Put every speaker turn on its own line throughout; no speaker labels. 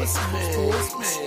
Sports mix.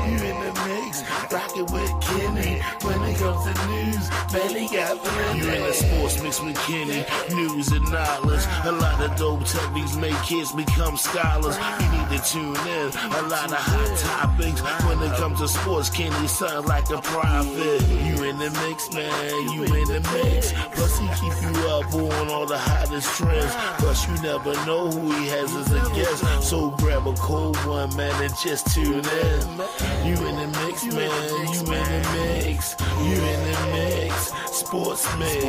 You in the mix, rockin' with Kenny. When it comes to news, man, he got plenty. You in the sports mix with Kenny, news and knowledge. A lot of dope techniques make kids become scholars. You need to tune in. A lot of hot topics. When it comes to sports, Kenny sound like a prophet. You in the mix, man. You in the mix. Plus he keep you up on all the hottest trends. Plus you never know who he has as a guest. So grab a cold one, man, and just tune in. You in the mix, man. You in the mix. You in the mix. Sports mix.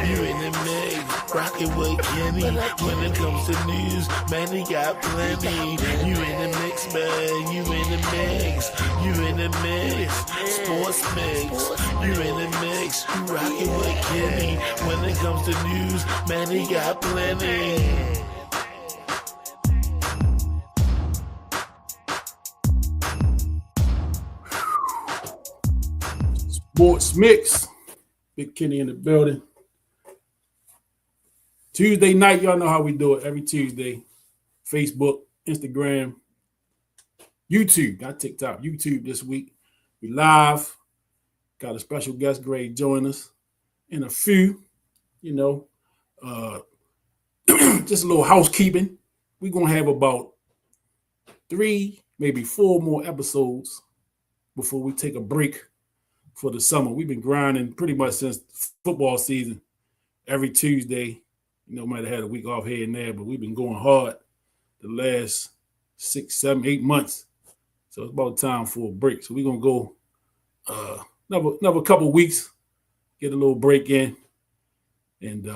You in the mix. Rockin' with Kenny. When it comes to news, man, he got plenty. You in the mix, man. You in the mix. You in the mix. Sports mix. You in the mix. You rockin' with Kenny. When it comes to news, man, he got plenty.
Sports mix. Big Kenny in the building. Tuesday night, y'all know how we do it every Tuesday. Facebook, Instagram, YouTube. Got TikTok, YouTube this week. We live. Got a special guest, Gray, join us. And a few, just a little housekeeping. We're going to have about 3, maybe 4 more episodes before we take a break for the summer. We've been grinding pretty much since football season. Every Tuesday, might have had a week off here and there, but we've been going hard the last 6, 7, 8 months. So it's about time for a break. So we're gonna go another couple weeks, get a little break in, and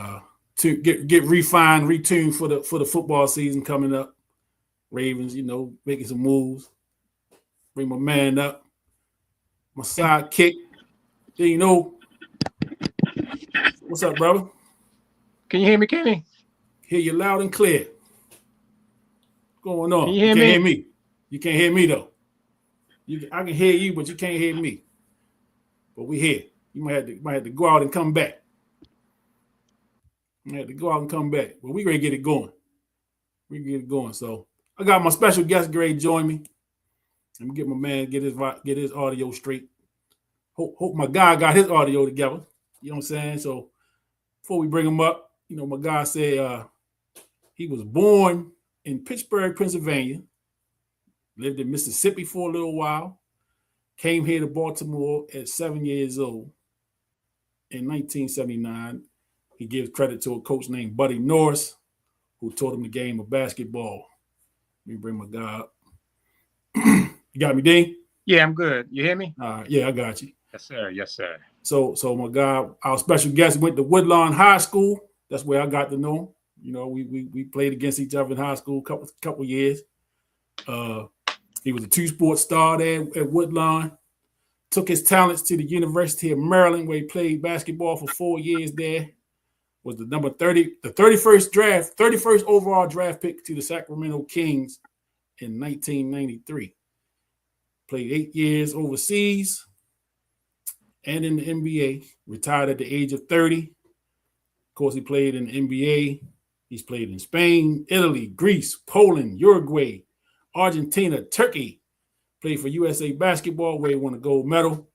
to get refined, retuned for the football season coming up. Ravens, making some moves. Bring my man up, my sidekick. What's up, brother?
Can you hear me, Kenny?
Hear you loud and clear. What's going on?
Can you
can't
me?
hear me. You can't hear me though. I can hear you, but you can't hear me. But we here. You might have to go out and come back. But we're gonna get it going. So I got my special guest, Gray, join me. Let me get my man get his audio straight. Hope my guy got his audio together. You know what I'm saying? So before we bring him up, my guy said he was born in Pittsburgh, Pennsylvania, lived in Mississippi for a little while, came here to Baltimore at 7 years old. In 1979, he gives credit to a coach named Buddy Norris, who taught him the game of basketball. Let me bring my guy up. You got me, Dean?
Yeah, I'm good. You hear me?
Yeah, I got you.
Yes, sir. Yes, sir.
So my guy, our special guest, went to Woodlawn High School. That's where I got to know him. We played against each other in high school couple years. He was a 2-sport star there at Woodlawn. Took his talents to the University of Maryland, where he played basketball for 4 years there. Was the number 30, the 31st overall draft pick to the Sacramento Kings in 1993. Played 8 years overseas and in the NBA. Retired at the age of 30. Of course, he played in the NBA. He's played in Spain, Italy, Greece, Poland, Uruguay, Argentina, Turkey. Played for USA Basketball, where he won a gold medal.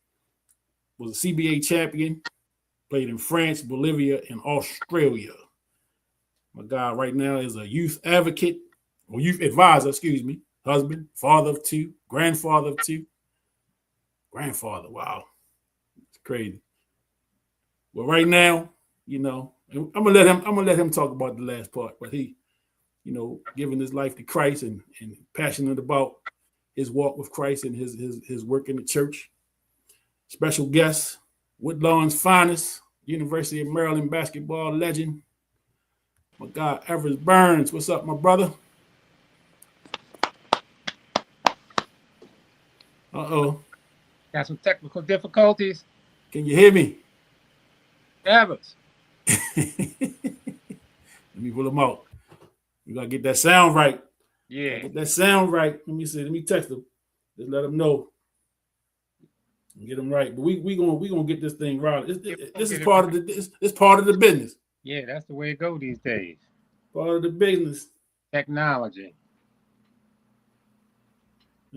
Was a CBA champion. Played in France, Bolivia, and Australia. My guy right now is a youth advocate, or youth advisor, husband, father of 2, grandfather of 2. Grandfather, wow. It's crazy. Well, right now, I'm gonna let him talk about the last part, but he, giving his life to Christ and passionate about his walk with Christ and his work in the church. Special guest, Woodlawn's finest, University of Maryland basketball legend, my guy Everett Burns. What's up, my brother? Uh-oh.
Got some technical difficulties.
Can you hear me?
Evers.
Let me pull him out. We gotta get that sound right.
Yeah.
Get that sound right. Let me text him. Just let him know. Get him right. But we gonna get this thing right. This is part of it's part of the business.
Yeah, that's the way it goes these days.
Part of the business.
Technology.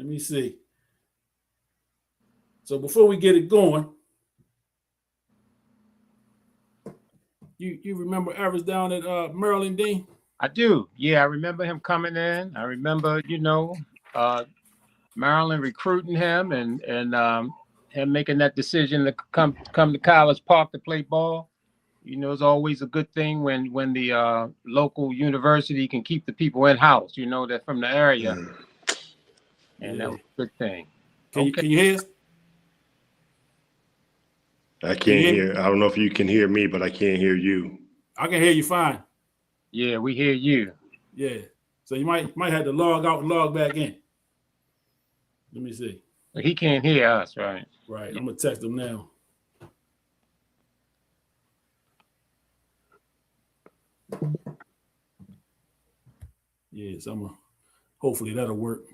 Let me see. So before we get it going, you remember Average down at Maryland, Dean?
I do. Yeah, I remember him coming in. I remember, Maryland recruiting him and him making that decision to come to College Park to play ball. It's always a good thing when the local university can keep the people in house. That from the area, and that was a good thing.
Can you hear us?
I can't hear. I don't know if you can hear me, but I can't hear you.
I can hear you fine.
Yeah, we hear you.
Yeah. So you might have to log out and log back in. Let me see.
But he can't hear us, right?
Right. I'm gonna text him now. Yes, hopefully that'll work.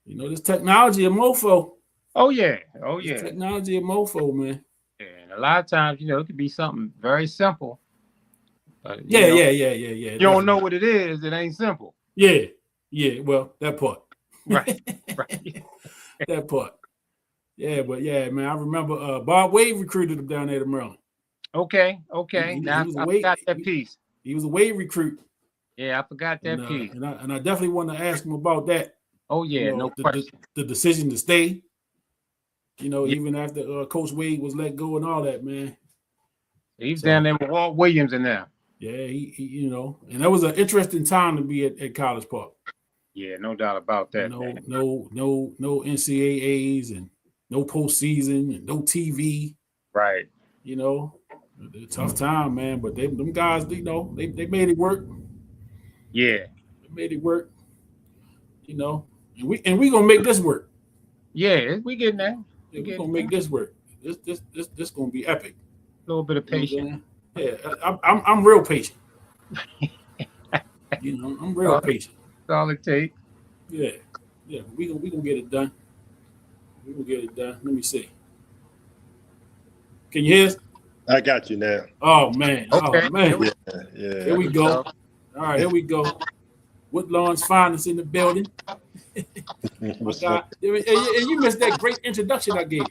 This technology a mofo.
Oh yeah.
This technology a mofo, man.
Yeah, and a lot of times, it could be something very simple. But,
Yeah.
You don't know what it is. It ain't simple.
Yeah. Well, that part.
Right.
That part. Yeah, but yeah, man, I remember Bob Wade recruited him down there to Maryland.
Okay. Now I forgot that piece.
He was a Wade recruit.
Yeah, I forgot that piece.
And I definitely want to ask him about that.
Oh yeah, no question.
The decision to stay. Even after Coach Wade was let go and all that, man.
He's down there with Walt Williams in there.
Yeah, he and that was an interesting time to be at College Park.
Yeah, no doubt about that.
No NCAAs and no postseason and no TV.
Right.
A tough time, man. But them guys, they made it work.
Yeah.
They made it work. And we gonna make this work.
Yeah, we getting there.
We're gonna make this work. This gonna be epic.
A little bit of patience.
Yeah, I'm real patient. I'm real patient.
That's all it takes.
Yeah. We gonna get it done. We gonna get it done. Let me see. Can you hear us?
I got you now.
Oh man.
Okay.
Oh man.
Yeah.
Here we go. All right, here we go. Woodlawn's finest in the building. My God. And you missed that great introduction I gave.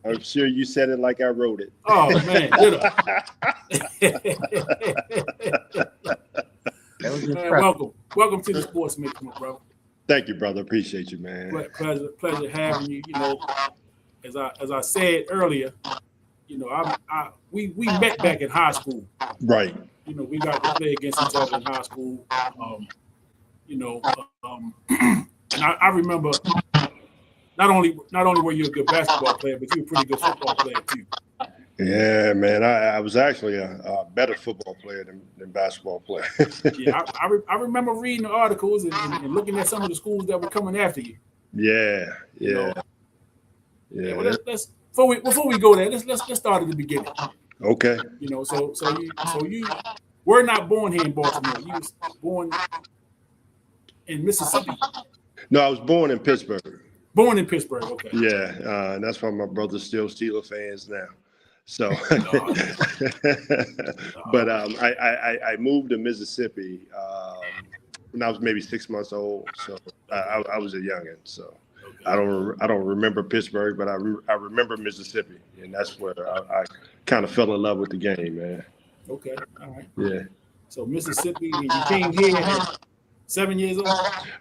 I'm sure you said it like I wrote it.
Oh man. Man, welcome to the Sports Mix, my brother.
Thank you, brother. Appreciate you, man.
Pleasure having you. As I said earlier, we met back in high school.
Right.
We got to play against each other in high school. And I remember not only were you a good basketball player, but you were a pretty good football player too.
Yeah, man. I was actually a better football player than basketball player.
Yeah, I remember reading the articles and looking at some of the schools that were coming after you.
Yeah.
Well, let's before we go there, let's start at the beginning.
Okay.
So you were not born here in Baltimore. You was born in Mississippi.
No, I was born in Pittsburgh.
Born in Pittsburgh. Okay.
Yeah, and that's why my brother's still Steeler fans now. So, but I moved to Mississippi when I was maybe 6 months old. So I was a youngin'. So I don't remember Pittsburgh, but I remember Mississippi, and that's where I kind of fell in love with the game, man.
Okay, all right.
Yeah.
So Mississippi, and you came here at 7 years old.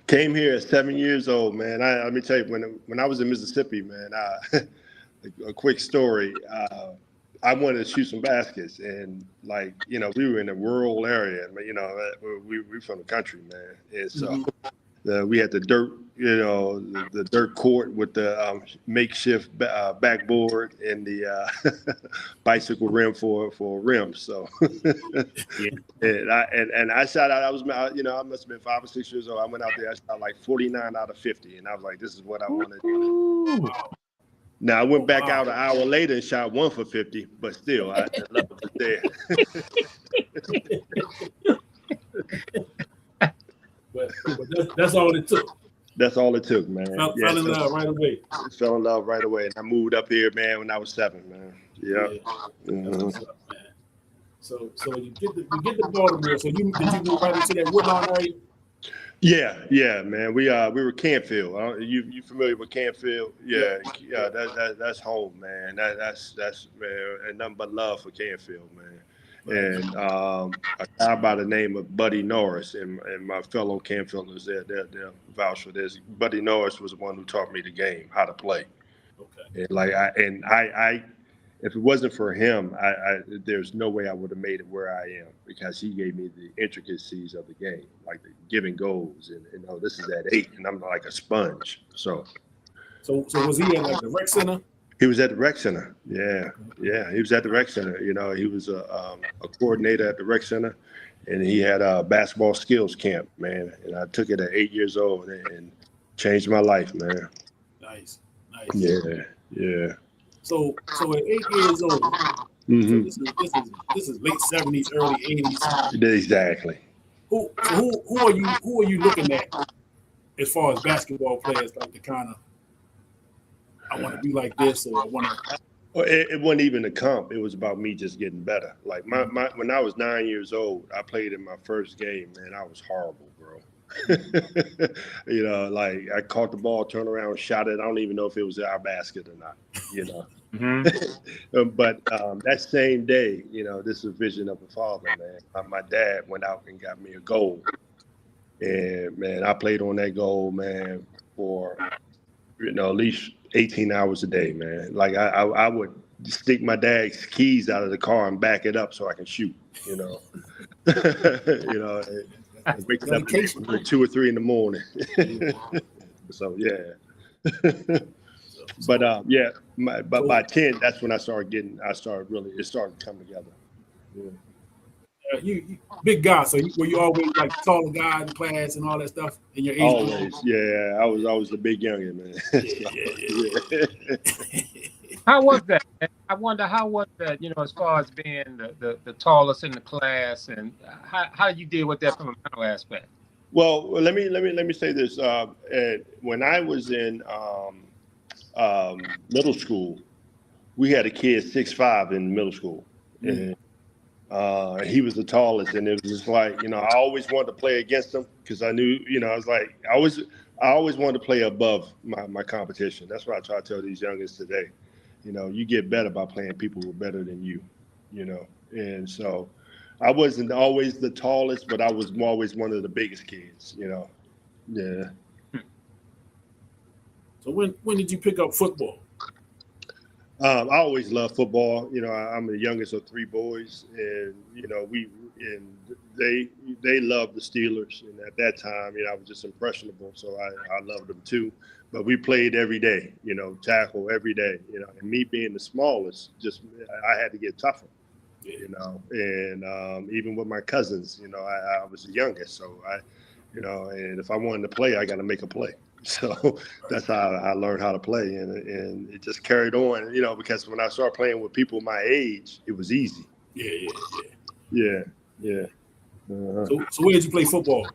Came here at 7 years old, man. Let me tell you, when I was in Mississippi, man, a quick story. I wanted to shoot some baskets, and we were in a rural area, but we from the country, man, and so we had the dirt, the dirt court with the makeshift backboard and the bicycle rim for a rim. So, and I shot out. I must have been 5 or 6 years old. I went out there. I shot like 49 out of 50, and I was like, "This is what I want to do." Wow. Now I went back out an hour later and shot 1 for 50, but still, I love it there.
But that's all it took.
That's all it took, man.
Fell in love right away.
Fell in love right away, and I moved up here, man, when I was 7, man. Yeah.
What's up, man. So you get to Baltimore. So did you move right into that Woodlawn area?
Yeah, man. We were Canfield. You familiar with Canfield? Yeah, that's home, man. That's man, and nothing but love for Canfield, man. And a guy by the name of Buddy Norris and my fellow Canfielders, they'll vouch for this. Buddy Norris was the one who taught me the game, how to play.
Okay.
And I if it wasn't for him, there's no way I would have made it where I am, because he gave me the intricacies of the game, like the giving goals, and this is at 8, and I'm like a sponge. So
was he at like the rec center?
he was at the rec center. Yeah, he was at the rec center. He was a coordinator at the rec center, and he had a basketball skills camp, man. And I took it at 8 years old and changed my life, man.
Nice.
Yeah.
So at 8 years old,
Mm-hmm.
so this is late 70s, early 80s.
Exactly.
Who are you looking at as far as basketball players, like the kind of, I want to be like this, or I want to?
Well, it wasn't even a comp. It was about me just getting better. Like when I was 9 years old, I played in my first game, man. I was horrible, bro. Like I caught the ball, turned around, shot it. I don't even know if it was our basket or not. But that same day, this is a vision of a father, man. My dad went out and got me a goal, and man, I played on that goal, man, for at least 18 hours a day, man. Like I would stick my dad's keys out of the car and back it up so I can shoot. Waking up at 2 or 3 in the morning. So yeah. But but by 10, that's when it started coming together. Yeah.
You big guy, so were you always like taller guy in class and all that stuff in your age?
Always, yeah. I was always the big youngin, man.
Yeah.
How was that? I wonder how was that, as far as being the tallest in the class, and how you deal with that from a mental aspect?
Well, let me say this. When I was in middle school, we had a kid 6'5" in middle school, and he was the tallest, and it was just like, I always wanted to play against him, because I knew, I was like, I always wanted to play above my competition. That's what I try to tell these youngins today. You get better by playing people who are better than you, and so I wasn't always the tallest, but I was always one of the biggest kids, Yeah.
So when did you pick up football?
I always loved football. I'm the youngest of 3 boys, and they loved the Steelers. And at that time, I was just impressionable, so I loved them too. But we played every day, tackle every day, And me being the smallest, I had to get tougher, And even with my cousins, I was the youngest, so and if I wanted to play, I got to make a play. So that's how I learned how to play, and it just carried on, because when I started playing with people my age, it was easy. Yeah.
So where did you play football?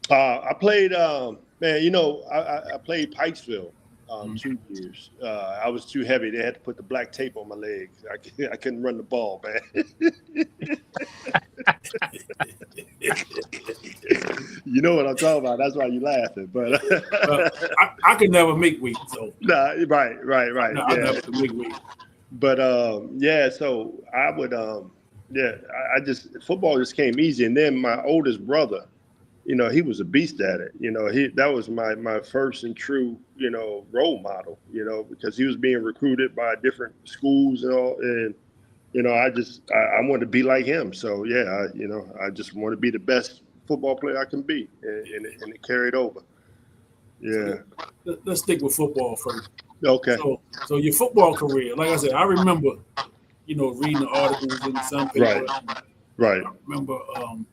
I played, I played Pikesville 2 years. I was too heavy. They had to put the black tape on my legs. I couldn't run the ball, man. You know what I'm talking about. That's why you're laughing. But
I could never make weight. So
right.
No, I never could make weight.
But so I would football just came easy. And then my oldest brother, he was a beast at it. That was my first and true, role model, because he was being recruited by different schools and all. And, I wanted to be like him. So, yeah, I just want to be the best football player I can be. And it carried over. Yeah.
Let's stick with football first.
Okay.
So your football career, like I said, I remember, reading the articles in some paper.
Right.
I remember, and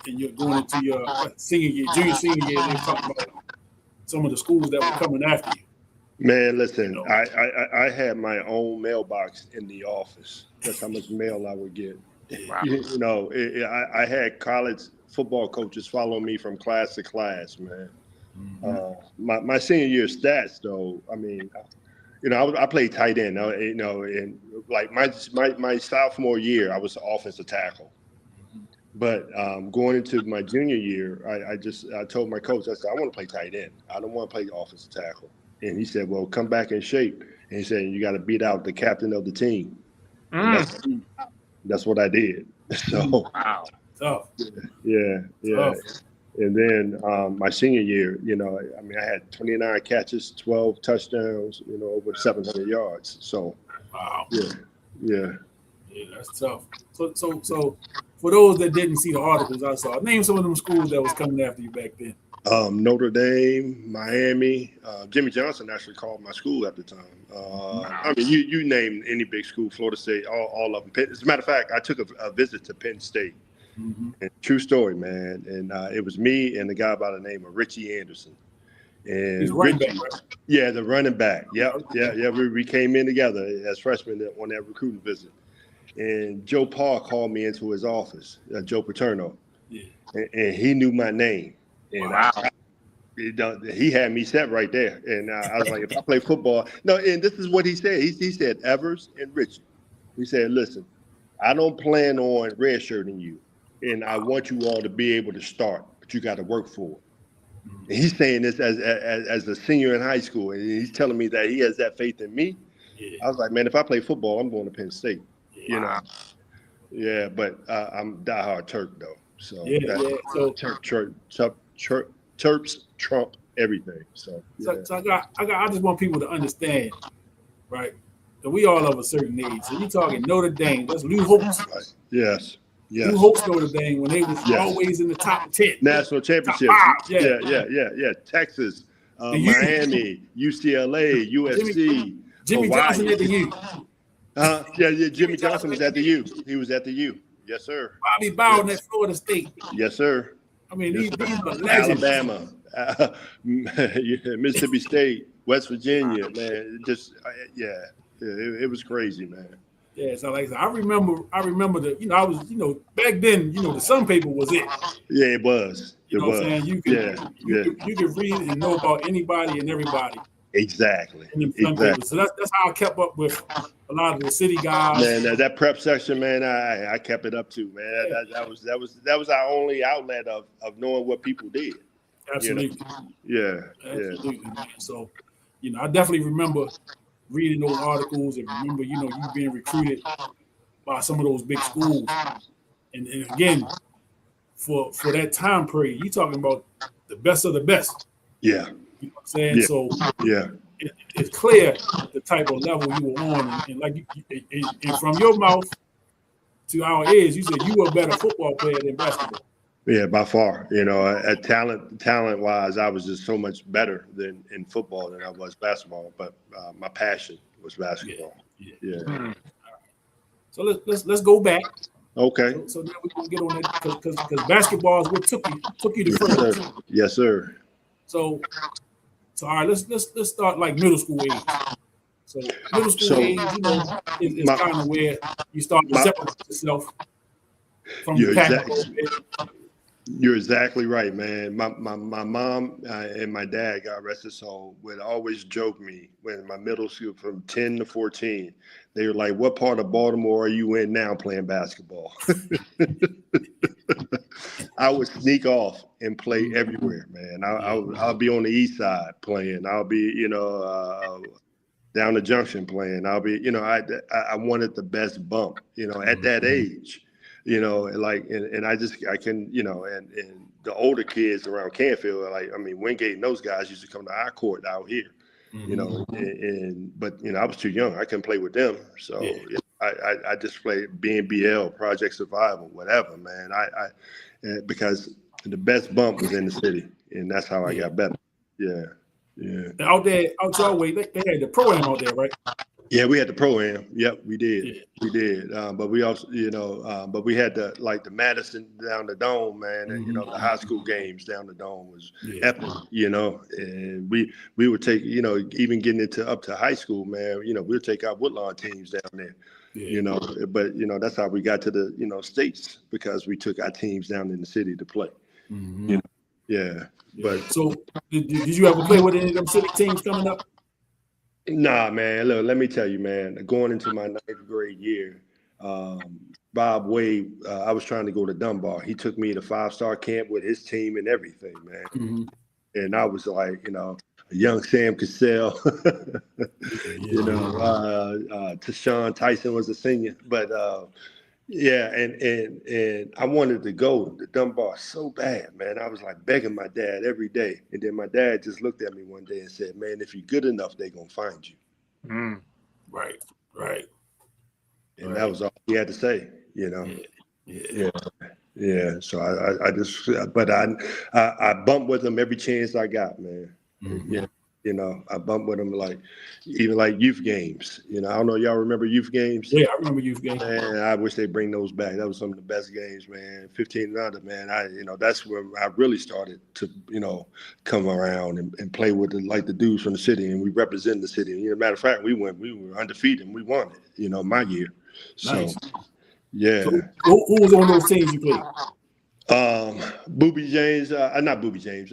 you're going into your senior year, they talking about some of the schools that were coming after you.
Man, listen, I had my own mailbox in the office. That's how much mail I would get. Wow. I had college football coaches follow me from class to class, man. Mm-hmm. My senior year stats, though, I mean, I played tight end, and like my sophomore year, I was an offensive tackle. But going into my junior year, I told my coach, I said, I want to play tight end. I don't want to play offensive tackle. And he said, well, come back in shape. And he said, you got to beat out the captain of the team. And that's what I did. So,
wow. Tough.
Yeah.
Tough.
And then my senior year, I mean, I had 29 catches, 12 touchdowns, over 700 yards. So,
wow.
Yeah,
that's tough. So for those that didn't see the articles I saw, name some of them schools that was coming after you back then.
Notre Dame, Miami. Jimmy Johnson actually called my school at the time. I mean, you name any big school, Florida State, all of them. As a matter of fact, I took a visit to Penn State. And true story, man. And it was me and the guy by the name of Richie Anderson. And
he's running back, right?
Yeah, the running back. Yep. Yeah. We came in together as freshmen on that recruiting visit. And Joe Paul called me into his office, Joe Paterno. Yeah. And he knew my name. And
wow.
He had me set right there. And I was like, if I play football. No, and this is what he said. He said, Evers and Richie. He said, listen, I don't plan on redshirting you. And I want you all to be able to start, but you got to work for it. And he's saying this as a senior in high school, and he's telling me that he has that faith in me. Yeah. I was like, man, if I play football, I'm going to Penn State. Yeah. Yeah, but I'm diehard Terp though. So So Terps trump everything. So
I just want people to understand, right? That we all of a certain age. So you talking Notre Dame? That's Lou Holtz.
Right. Yes.
Lou Holtz Notre Dame when they was always in the top 10.
National championships. Yeah. Texas, Miami, UCLA, USC,
Jimmy
Hawaii.
Johnson at the U.
Jimmy Johnson was at the U. He was at the U. Yes, sir.
Bobby Bowden at Florida State.
Yes, sir.
I mean, these are legends.
Alabama, Mississippi State, West Virginia, man. It was crazy, man.
Yeah, so like I said, I remember that, I was, back then, the Sun paper was it.
Yeah, it was.
You know what I'm saying? You could read and know about anybody and everybody.
Exactly.
So that's how I kept up with a lot of the city guys.
Man, that prep section, man, I kept it up too, man. That was our only outlet of knowing what people did.
Absolutely.
Yeah.
Absolutely, man. So, I definitely remember reading those articles and remember, you being recruited by some of those big schools. And again, for that time period, you talking about the best of the best.
Yeah.
You know what I'm saying?
Yeah.
So
yeah,
it's clear the type of level you were on, and like and from your mouth to our ears, you said you were a better football player than basketball.
Yeah, by far. At talent wise, I was just so much better in football than I was basketball. But my passion was basketball. Yeah.
So let's go back.
Okay.
So now we're gonna get on that because basketball is what took you to first.
Yes, sir.
So all right, let's start like middle school age. So middle school age, is kind of where you start to separate yourself from the pack.
You're exactly right, man. My mom and my dad, God rest his soul, would always joke me when my middle school from 10 to 14. They were like, what part of Baltimore are you in now playing basketball? I would sneak off and play everywhere, man. I'll be on the east side playing. I'll be, down the junction playing. I'll be, I wanted the best bump, at that age. And I can, and the older kids around Canfield, Wingate and those guys used to come to our court out here, but I was too young. I couldn't play with them. So I just played BNBL, Project Survival, whatever, man. Because the best bump was in the city, and that's how I got better. Yeah.
And out your way, they had the pro-am out there, right?
Yeah, we had the pro-am. Yep, we did. Yeah. We did. But we also, but we had the Madison down the dome, man, and the high school games down the dome was epic, and we would take, even getting up to high school, man, we'll take our Woodlawn teams down there. Yeah. But that's how we got to the states, because we took our teams down in the city to play. Yeah. But
so did you ever play with any of them city teams coming up?
Nah, man. Look, let me tell you, man. Going into my 9th grade year, Bob Wade, I was trying to go to Dunbar. He took me to 5-star camp with his team and everything, man.
Mm-hmm.
And I was like, you know, a young Sam Cassell, you know, Tashawn Tyson was a senior, but yeah, and I wanted to go to Dunbar so bad, man. I was like begging my dad every day, and then my dad just looked at me one day and said, "Man, if you're good enough, they're gonna find you."
Mm.
Right.
And that was all he had to say, you know. Yeah. So I just, but I bumped with him every chance I got, man.
Mm-hmm.
Yeah. You know, I bumped with him even like youth games. You know, I don't know, y'all remember youth games?
Yeah, I remember youth games.
Man, I wish they bring those back. That was some of the best games, man. 15 and under, man. That's where I really started to, you know, come around and play with the dudes from the city, and we represent the city. You know, matter of fact, we were undefeated and we won it. You know, my year.
Nice.
So, yeah.
So who was on those teams you played?
Booby James, not Booby James,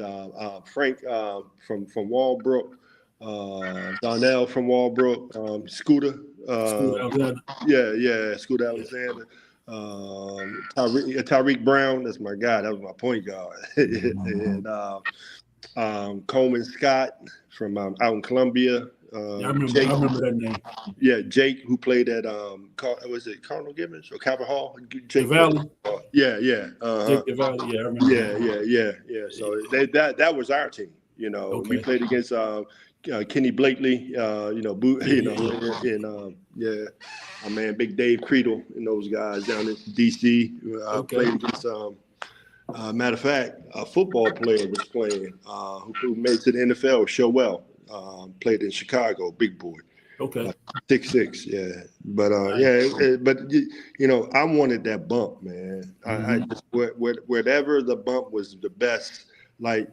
Frank from Walbrook, Donnell from Walbrook, Scooter, Scooter Alexander, Tyreek Brown, that's my guy, that was my point guard, and Coleman Scott from out in Columbia.
I remember that name.
Yeah, Jake, who played at was it Cardinal Gibbons or Capitol Hall? Jake
Valley.
Yeah.
Jake Valley. Yeah, I remember.
Yeah. So that was our team. You know,
okay.
We played against Kenny Blakely. You know, my man Big Dave Creedle and those guys down in DC. Played against. Matter of fact, a football player was playing who made it to the NFL. Showell. Played in Chicago, big boy.
Okay.
6'6", yeah. But but you know, I wanted that bump, man. Mm-hmm. I just whatever the bump was the best. Like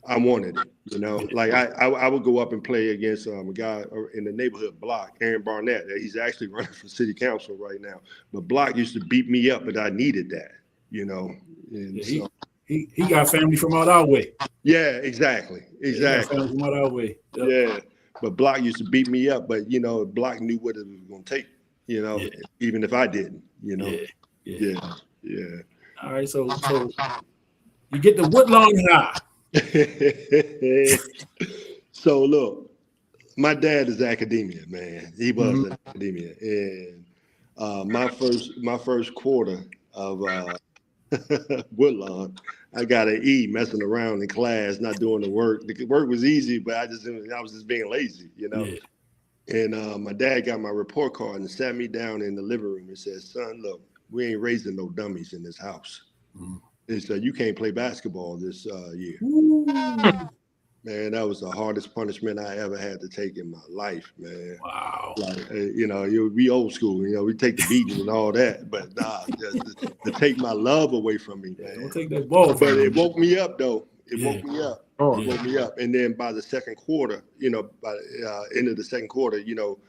I wanted it, you know. Like I would go up and play against a guy in the neighborhood block, Aaron Barnett. He's actually running for city council right now. But Block used to beat me up, but I needed that, you know. And so.
He got family from out our way.
Yeah, exactly.
He got family from out our way. Yep.
Yeah, but Block used to beat me up, but you know, Block knew what it was going to take. You know, even if I didn't. You know. Yeah. All
right, so you get the Woodlawn High.
So look, my dad is academia, man. He was in academia, and my first quarter of Woodlawn, I got an E messing around in class, not doing the work. The work was easy, but I was just being lazy, you know. Yeah. And my dad got my report card and sat me down in the living room and said, "Son, look, we ain't raising no dummies in this house." He said, "You can't play basketball this year." Man, that was the hardest punishment I ever had to take in my life, man.
Wow.
Like, you know, we old school, you know, we take the beating and all that, but nah, to take my love away from me, man.
Don't take that ball.
But it woke me up, though. It woke me up. It woke me up. And then by the second quarter, you know, by end of the second quarter, you know,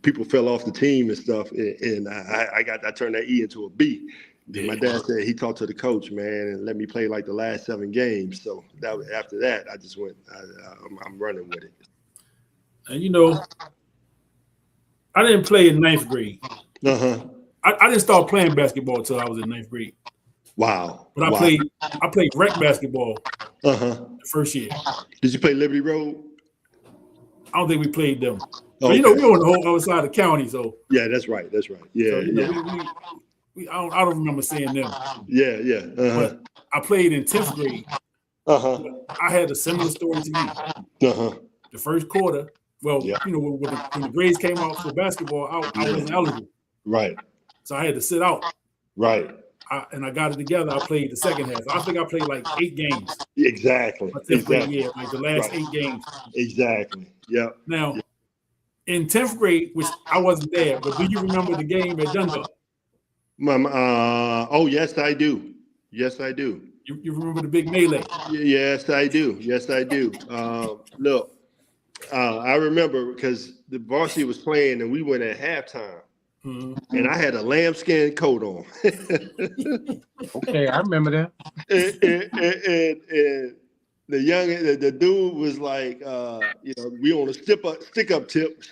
people fell off the team and stuff, and I turned that E into a B. Yeah. My dad said he talked to the coach, man, and let me play like the last 7 games. So after that, I just went. I'm running with it.
And you know, I didn't play in 9th grade. I didn't start playing basketball until I was in 9th grade.
Wow.
But I played rec basketball. The first year.
Did you play Liberty Road?
I don't think we played them. But you know, we were on the whole other side of the county, so
yeah, that's right. Yeah, so,
you know, I don't remember seeing them.
Yeah.
But I played in 10th grade. I had a similar story to you. The first quarter, well, you know, when the grades came out for basketball, I wasn't eligible.
Right.
So I had to sit out.
Right.
And I got it together. I played the second half. I think I played like 8 games.
Exactly.
My 10th grade year, like the last 8 games.
Exactly. Yeah.
Now, in 10th grade, which I wasn't there, but do you remember the game at Dunbar?
Oh, yes, I do. Yes, I do.
You remember the big melee?
Yes, I do. Yes, I do. Look, I remember because the varsity was playing and we went at halftime. And I had a lambskin coat on.
Okay, I remember that.
And the dude was like, you know, we on a stick up tip,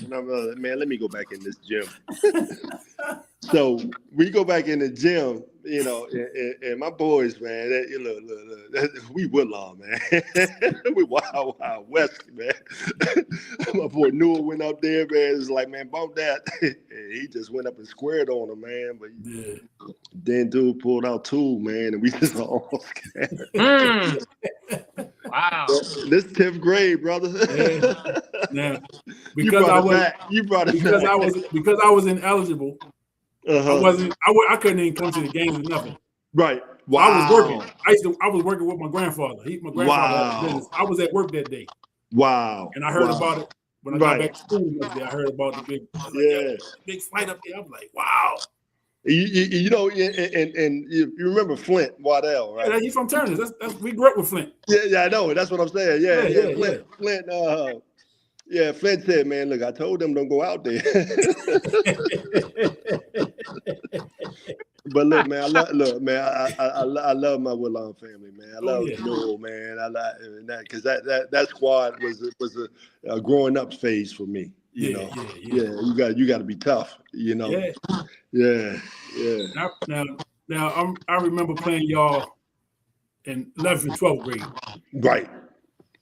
and I'm like, man, let me go back in this gym. So we go back in the gym, you know, and my boys, man, look, we Woodlawn, man. We wild west, man. My boy Newell went up there, man. It's like, man, bump that. He just went up and squared on him, man. But then dude pulled out tool, man, and we just all scared.
Wow.
This 10th grade, brother.
Now, because I was ineligible. I couldn't even come to the games or nothing.
Right.
Wow. I was working. I was working with my grandfather. My grandfather had a business. I was at work that day.
Wow.
And I heard about it when I got back to school the next day. I heard about the big fight up there. I was like, wow.
You know, and you remember Flint Waddell, right?
Yeah, he's from Turner. We grew up with Flint.
Yeah, I know. That's what I'm saying. Flint. Flint said, "Man, look, I told them don't go out there." But look, man, I love my Woodlawn family, man. I love Noel, man. I like that because that squad was a growing up phase for me. You know, you got to be tough. You know, yeah.
Now I remember playing y'all in 11th and 12th grade.
Right.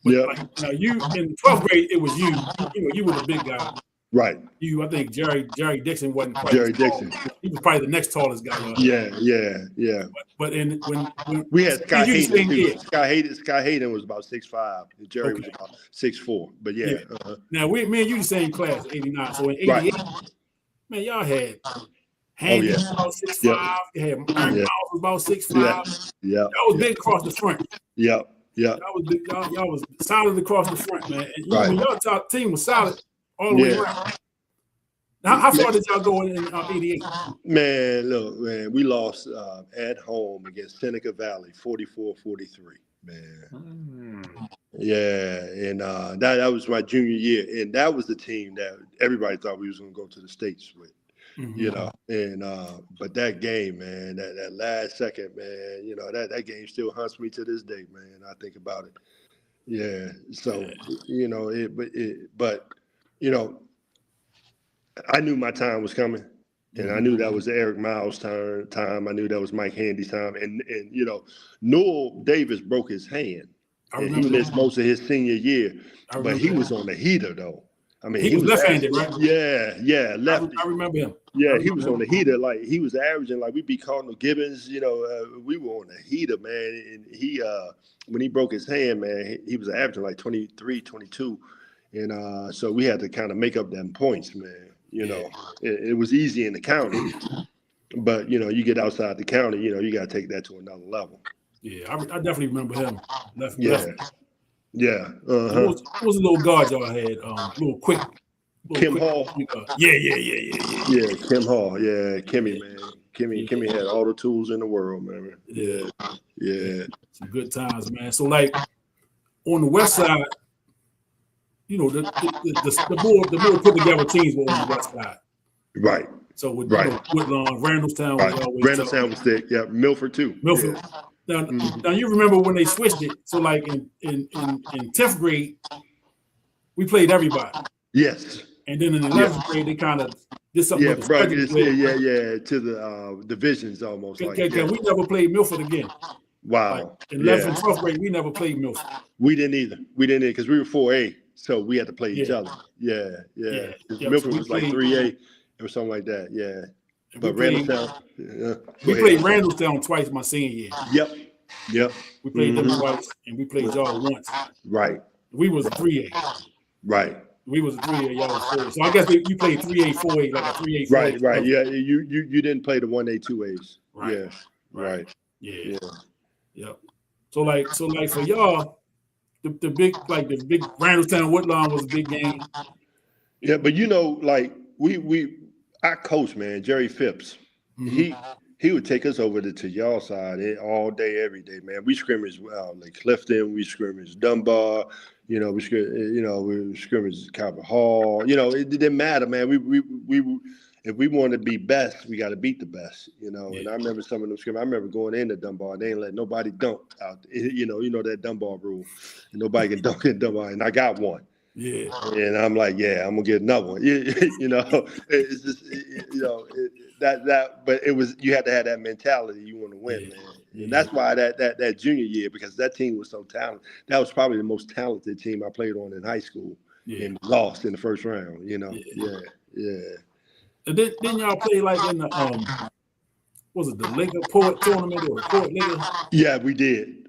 Now you in 12th grade, it was you. You know, you were the big guy.
Right.
I think Jerry Dixon wasn't quite
Jerry Dixon.
He was probably the next tallest guy.
Yeah.
But when
we had Sky Hayden too. Sky Hayden was about 6'5". Jerry was about 6'4". But
Now me and you the same class, 89. So in 88, man, y'all had Handy about 6'5". You had Aaron Miles about 6'5".
Yeah.
That was big across the front.
Yeah.
Y'all was solid across the front, man. And y'all team was solid all the way around. Now, how far did y'all go in 88?
Man, look, man, we lost at home against Seneca Valley, 44-43, man. Yeah, and that was my junior year, and that was the team that everybody thought we was going to go to the States with. You know, and but that game, man, that last second, man, you know, that game still haunts me to this day, man. I think about it. Yeah. So, you know, but you know, I knew my time was coming, and I knew that was Eric Miles' time. I knew that was Mike Handy's time, and you know, Newell Davis broke his hand, and he missed most of his senior year, but he was on the heater though. I mean,
he was left-handed, right?
Yeah, lefty.
I remember him.
Yeah, he was on the heater. Like, he was averaging, like, we beat Cardinal Gibbons, you know, we were on the heater, man. And he, when he broke his hand, man, he was averaging like 23, 22. And so we had to kind of make up them points, man. You know, it was easy in the county, but, you know, you get outside the county, you know, you got to take that to another level.
Yeah, I definitely remember him.
Yeah.
Who was the little guard y'all had? Little quick.
Kim Hall.
Yeah.
Yeah, Kim Hall. Yeah, Kimmy, man. Kimmy had all the tools in the world, man. Yeah.
Some good times, man. So, like, on the west side, you know, the more put together teams were on the west side.
Right.
So with Woodlawn, Randallstown was always
Randallstown was thick. Yeah, Milford too.
Milford. Yeah. Now you remember when they switched it? So like in 10th grade, we played everybody.
Yes.
And then in 11th grade, they kind of did something.
To the divisions almost.
We never played Milford again.
Wow.
Like in 11th and 12th grade, we never played Milford.
We didn't either because we were 4A, so we had to play each other. Yeah. Milford was like 3A or something like that. Yeah. But Randallstown,
we played Randallstown twice my senior year.
Yep.
We played them twice, and we played y'all once.
Right.
We was a 3A.
Right.
We was a 3A, y'all was 4A. So I guess you played 3A, 4A, like a 3A, 4A.
Right. Yeah. You didn't play the 1A, 2As.
Right.
Yeah. Right.
Yeah. Yep. So like for y'all, the big Randallstown Woodlawn was a big game.
Yeah, but you know, like our coach, man, Jerry Phipps, he would take us over to y'all side all day, every day, man. We scrimmaged like Clifton, we scrimmaged Dunbar, you know, we scrimmaged Calvert Hall. You know, it didn't matter, man. We if we want to be best, we got to beat the best, you know. Yeah. And I remember some of them scrimmages. I remember going into Dunbar, they ain't let nobody dunk out. You know that Dunbar rule, and nobody can dunk in Dunbar, and I got one.
Yeah.
And I'm like, yeah, I'm gonna get another one. You know, it's just, but it was, you had to have that mentality. You want to win, man. And that's why that junior year, because that team was so talented. That was probably the most talented team I played on in high school, and lost in the first round. You know, yeah.
And then y'all play like in the was it the Laker Port tournament or the Port Laker?
Yeah, we did.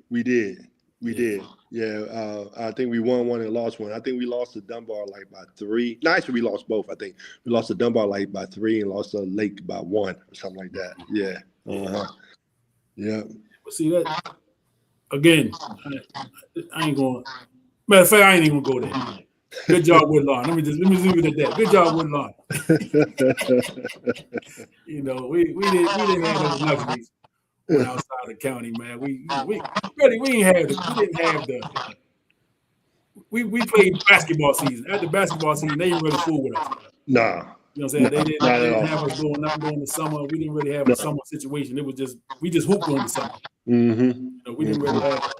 Yeah, I think we won one and lost one. I think we lost to Dunbar like by 3. No, actually, we lost both. I think we lost to Dunbar like by 3 and lost to Lake by 1 or something like that. Yeah. Yeah.
But see that again. I ain't going. Matter of fact, I ain't even gonna go there. Good job, Woodlawn. Let me leave it at that. Good job, Woodlawn. You know, we didn't have those luxuries outside the county, man. We didn't have the. We played basketball season. After basketball season, they didn't really fool with us.
Nah.
You know what I'm saying? They didn't have us doing nothing during the summer. We didn't really have a summer situation. It was just we just hooped during the summer. You know, we didn't really have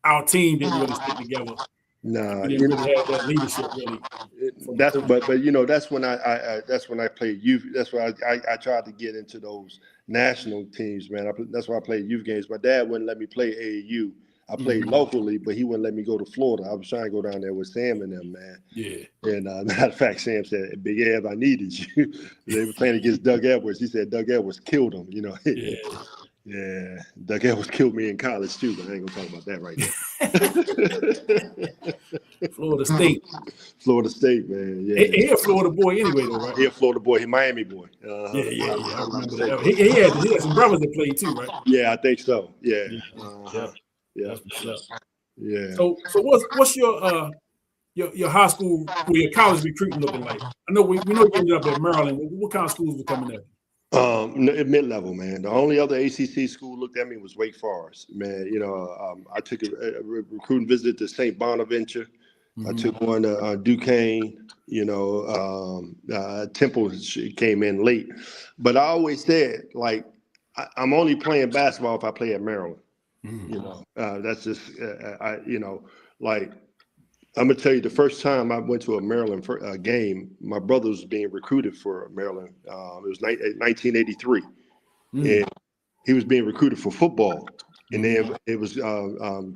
our team didn't really stick together.
Nah,
we didn't really have that leadership really.
But you know, that's when I played youth. That's why I tried to get into those national teams, man. That's why I played youth games. My dad wouldn't let me play AAU. I played locally, but he wouldn't let me go to Florida. I was trying to go down there with Sam and them, man.
Yeah.
And matter of fact, Sam said, "Big Ev, I needed you." They were playing against Doug Edwards. He said Doug Edwards killed him. You know.
Yeah.
Yeah, Doug Edwards killed me in college too, but I ain't gonna talk about that right now. Florida State, man. Yeah,
he a Florida boy anyway, though, right?
He a Florida boy. He Miami boy.
Yeah. I remember that. He had some brothers that played too, right?
Yeah, I think so. Yeah.
Yeah.
Yeah.
So what's your high school or your college recruiting looking like? I know we know you ended up at Maryland. What kind of schools were coming at?
Mid-level, man. The only other ACC school looked at me was Wake Forest, man. You know, I took a recruiting visit to St. Bonaventure. I took one to Duquesne. You know, Temple came in late, but I always said, like, I'm only playing basketball if I play at Maryland. You know, that's just you know, like, I'm gonna tell you, the first time I went to a Maryland game, my brother was being recruited for Maryland. It was 1983, and he was being recruited for football. And then it was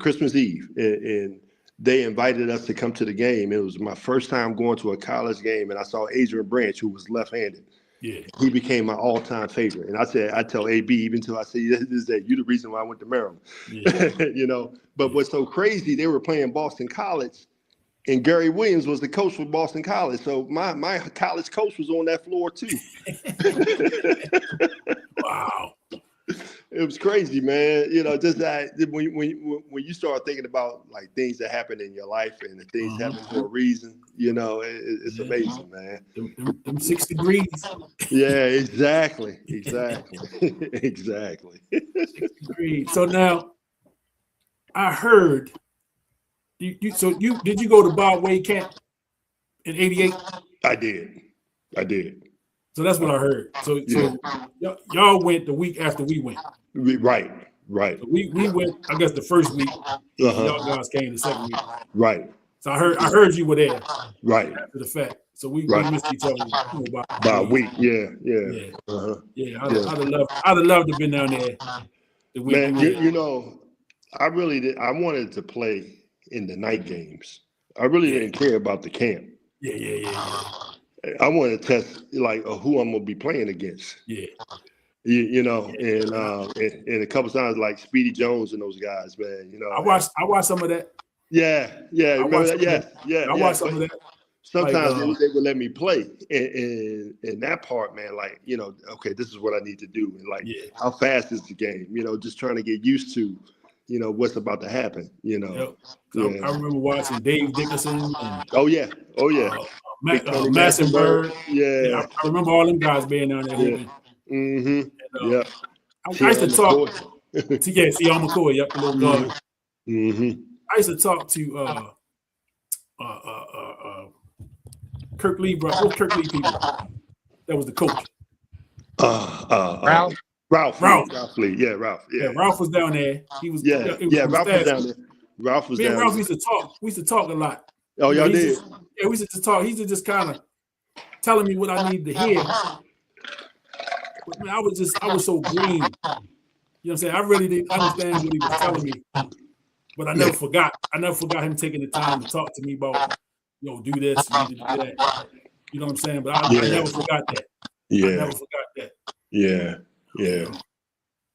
Christmas Eve, and they invited us to come to the game. It was my first time going to a college game, and I saw Adrian Branch, who was left-handed. Yeah, he became my all-time favorite. And I tell AB, even till I say, you're the reason why I went to Maryland. Yeah. You know, but what's so crazy, they were playing Boston College. And Gary Williams was the coach for Boston College. So my college coach was on that floor too.
Wow.
It was crazy, man. You know, just that when you start thinking about like things that happen in your life and the things happen for a reason, you know, it's amazing, man.
Them 6 degrees.
Yeah, exactly. 6
degrees. So now I heard did you go to Bob Wade camp in '88?
I did.
So that's what I heard. So y'all went the week after we went.
Right.
So we went, I guess, the first week. Y'all guys came the second week.
Right.
So I heard you were there.
Right.
After the fact. So we missed each other
by a week. Yeah.
Yeah. I'd have loved to have been down there. The week.
Man, you know, I really did. I wanted to play in the night games. I really didn't care about the camp.
Yeah.
I wanted to test like who I'm gonna be playing against.
Yeah.
You know, and a couple times like Speedy Jones and those guys, man. You know,
I watched some of that.
Yeah. Remember that? Yeah.
I watched some of that.
Sometimes they would let me play in that part, man. Like, you know, okay, this is what I need to do, and like, how fast is the game? You know, just trying to get used to, you know, what's about to happen. You know,
I remember watching Dave Dickerson. And,
Massenberg.
Yeah, I remember all them guys being down there.
Yeah. And,
I used to talk. C.R. McCoy. Yep, the little guard. I used to talk to Kirk Lee, bro. Those Kirk Lee people. That was the coach.
Ralph Lee. Yeah, Ralph. Yeah,
Ralph was down there. He was.
Ralph was down there. Ralph was down there.
Ralph used to talk. We used to talk a lot.
Oh, y'all did?
Yeah, we used to talk. He used to just kind of telling me what I needed to hear. But man, I was so green. You know what I'm saying? I really didn't understand what he was telling me. But I never forgot. I never forgot him taking the time to talk to me about, do this, you need to do that. You know what I'm saying? But I never forgot that.
Yeah.
I never forgot that.
Yeah. Yeah.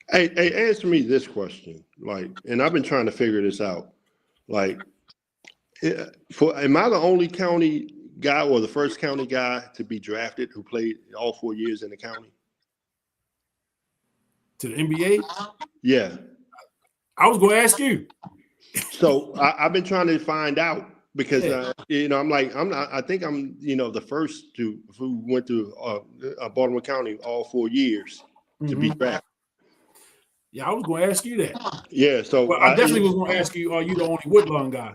Hey, answer me this question. And I've been trying to figure this out. Am I the only county guy or the first county guy to be drafted who played all 4 years in the county?
To the NBA?
Yeah.
I was going to ask you.
So I've been trying to find out because I'm not. I think I'm the first who went to Baltimore County all 4 years to be drafted.
Yeah, I was going to ask you that.
Yeah, so
well, I definitely was going to ask you: are you the only Woodlawn guy?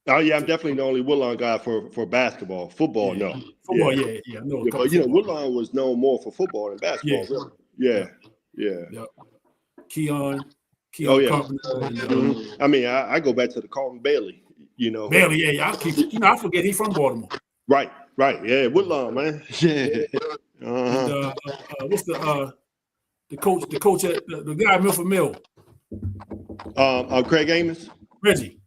Oh yeah, I'm definitely the only Woodlawn guy for basketball. Football, no.
Football, yeah. No,
but Woodlawn was known more for football than basketball.
Yeah. Keon Carpenter.
I mean, I go back to the Carlton Bailey.
Bailey, I forget he's from Baltimore.
Right. Yeah, Woodlawn, man. Yeah.
And, what's the coach at the guy at Milford Mill?
Craig Amos.
Reggie.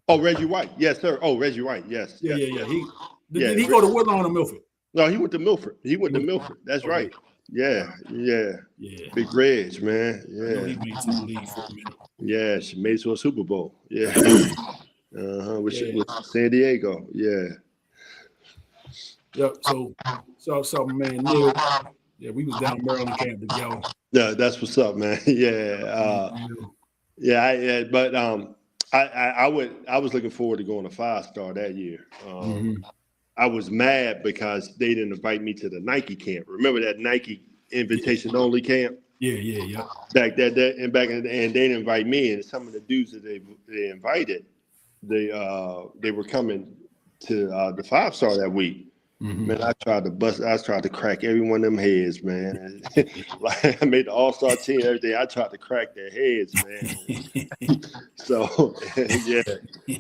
Oh, Reggie White. Yes, sir. Oh, Reggie White. Yes.
Yeah. Did he go to Woodlawn or Milford?
No, he went to Milford. That's right. Yeah. Big Reg, man. Yeah.
He made some league for a minute.
Yeah, she made it to a Super Bowl. Yeah. With San Diego. Yeah.
Yep. So man, Neil. Yeah, we was down Maryland camp together.
Yeah, that's what's up, man. Yeah. But I was looking forward to going to 5-star that year. I was mad because they didn't invite me to the Nike camp. Remember that Nike invitation only camp?
Yeah.
Back and they didn't invite me, and some of the dudes that they invited, they were coming to the 5-star that week. Man, I tried to crack every one of them heads, man. I made the all-star team, everything. I tried to crack their heads, man. So, yeah,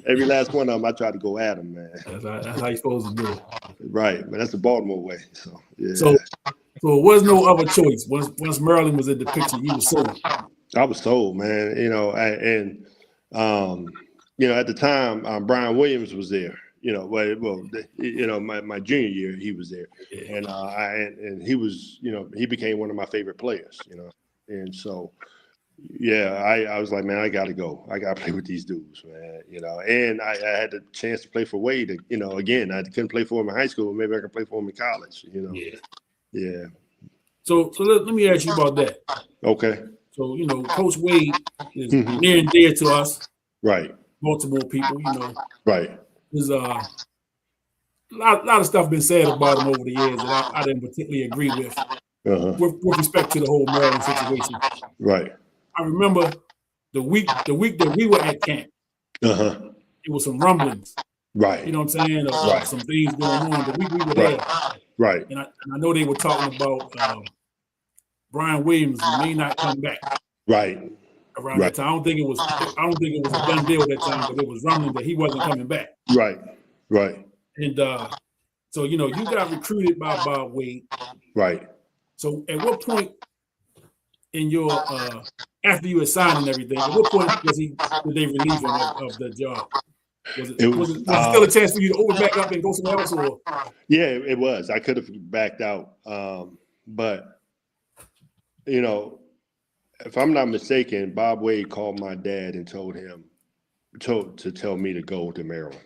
every last one of them, I tried to go at them, man.
That's how you're supposed to do it.
Right, man. That's the Baltimore way. So, yeah.
So it was no other choice. Once Maryland was in the picture, you were sold.
I was sold, man. At the time, Brian Williams was there. My junior year he was there, and he was, he became one of my favorite players, and so, I was like, man, I got to go. I got to play with these dudes, man, and I had the chance to play for Wade, again, I couldn't play for him in high school, maybe I can play for him in college, Yeah.
So let me ask you about that.
Okay.
So, Coach Wade is near and dear to us.
Right.
Baltimore people,
Right.
There's a lot of stuff been said about him over the years that I didn't particularly agree with respect to the whole Maryland situation.
Right.
I remember the week that we were at camp. It was some rumblings.
Right.
You know what I'm saying? Of some things going on. The week we were there.
Right.
And I know they were talking about Brian Williams may not come back.
Right.
Around that time, I don't think it was a done deal at that time, but it was rumbling that he wasn't coming back.
Right.
And so you got recruited by Bob Wade.
Right.
So at what point in your after you had signed and everything, at what point did they relieve him of the job? Was it still a chance for you to open back up and go somewhere else? Or?
Yeah, it was. I could have backed out, but if I'm not mistaken, Bob Wade called my dad and told him to tell me to go to Maryland.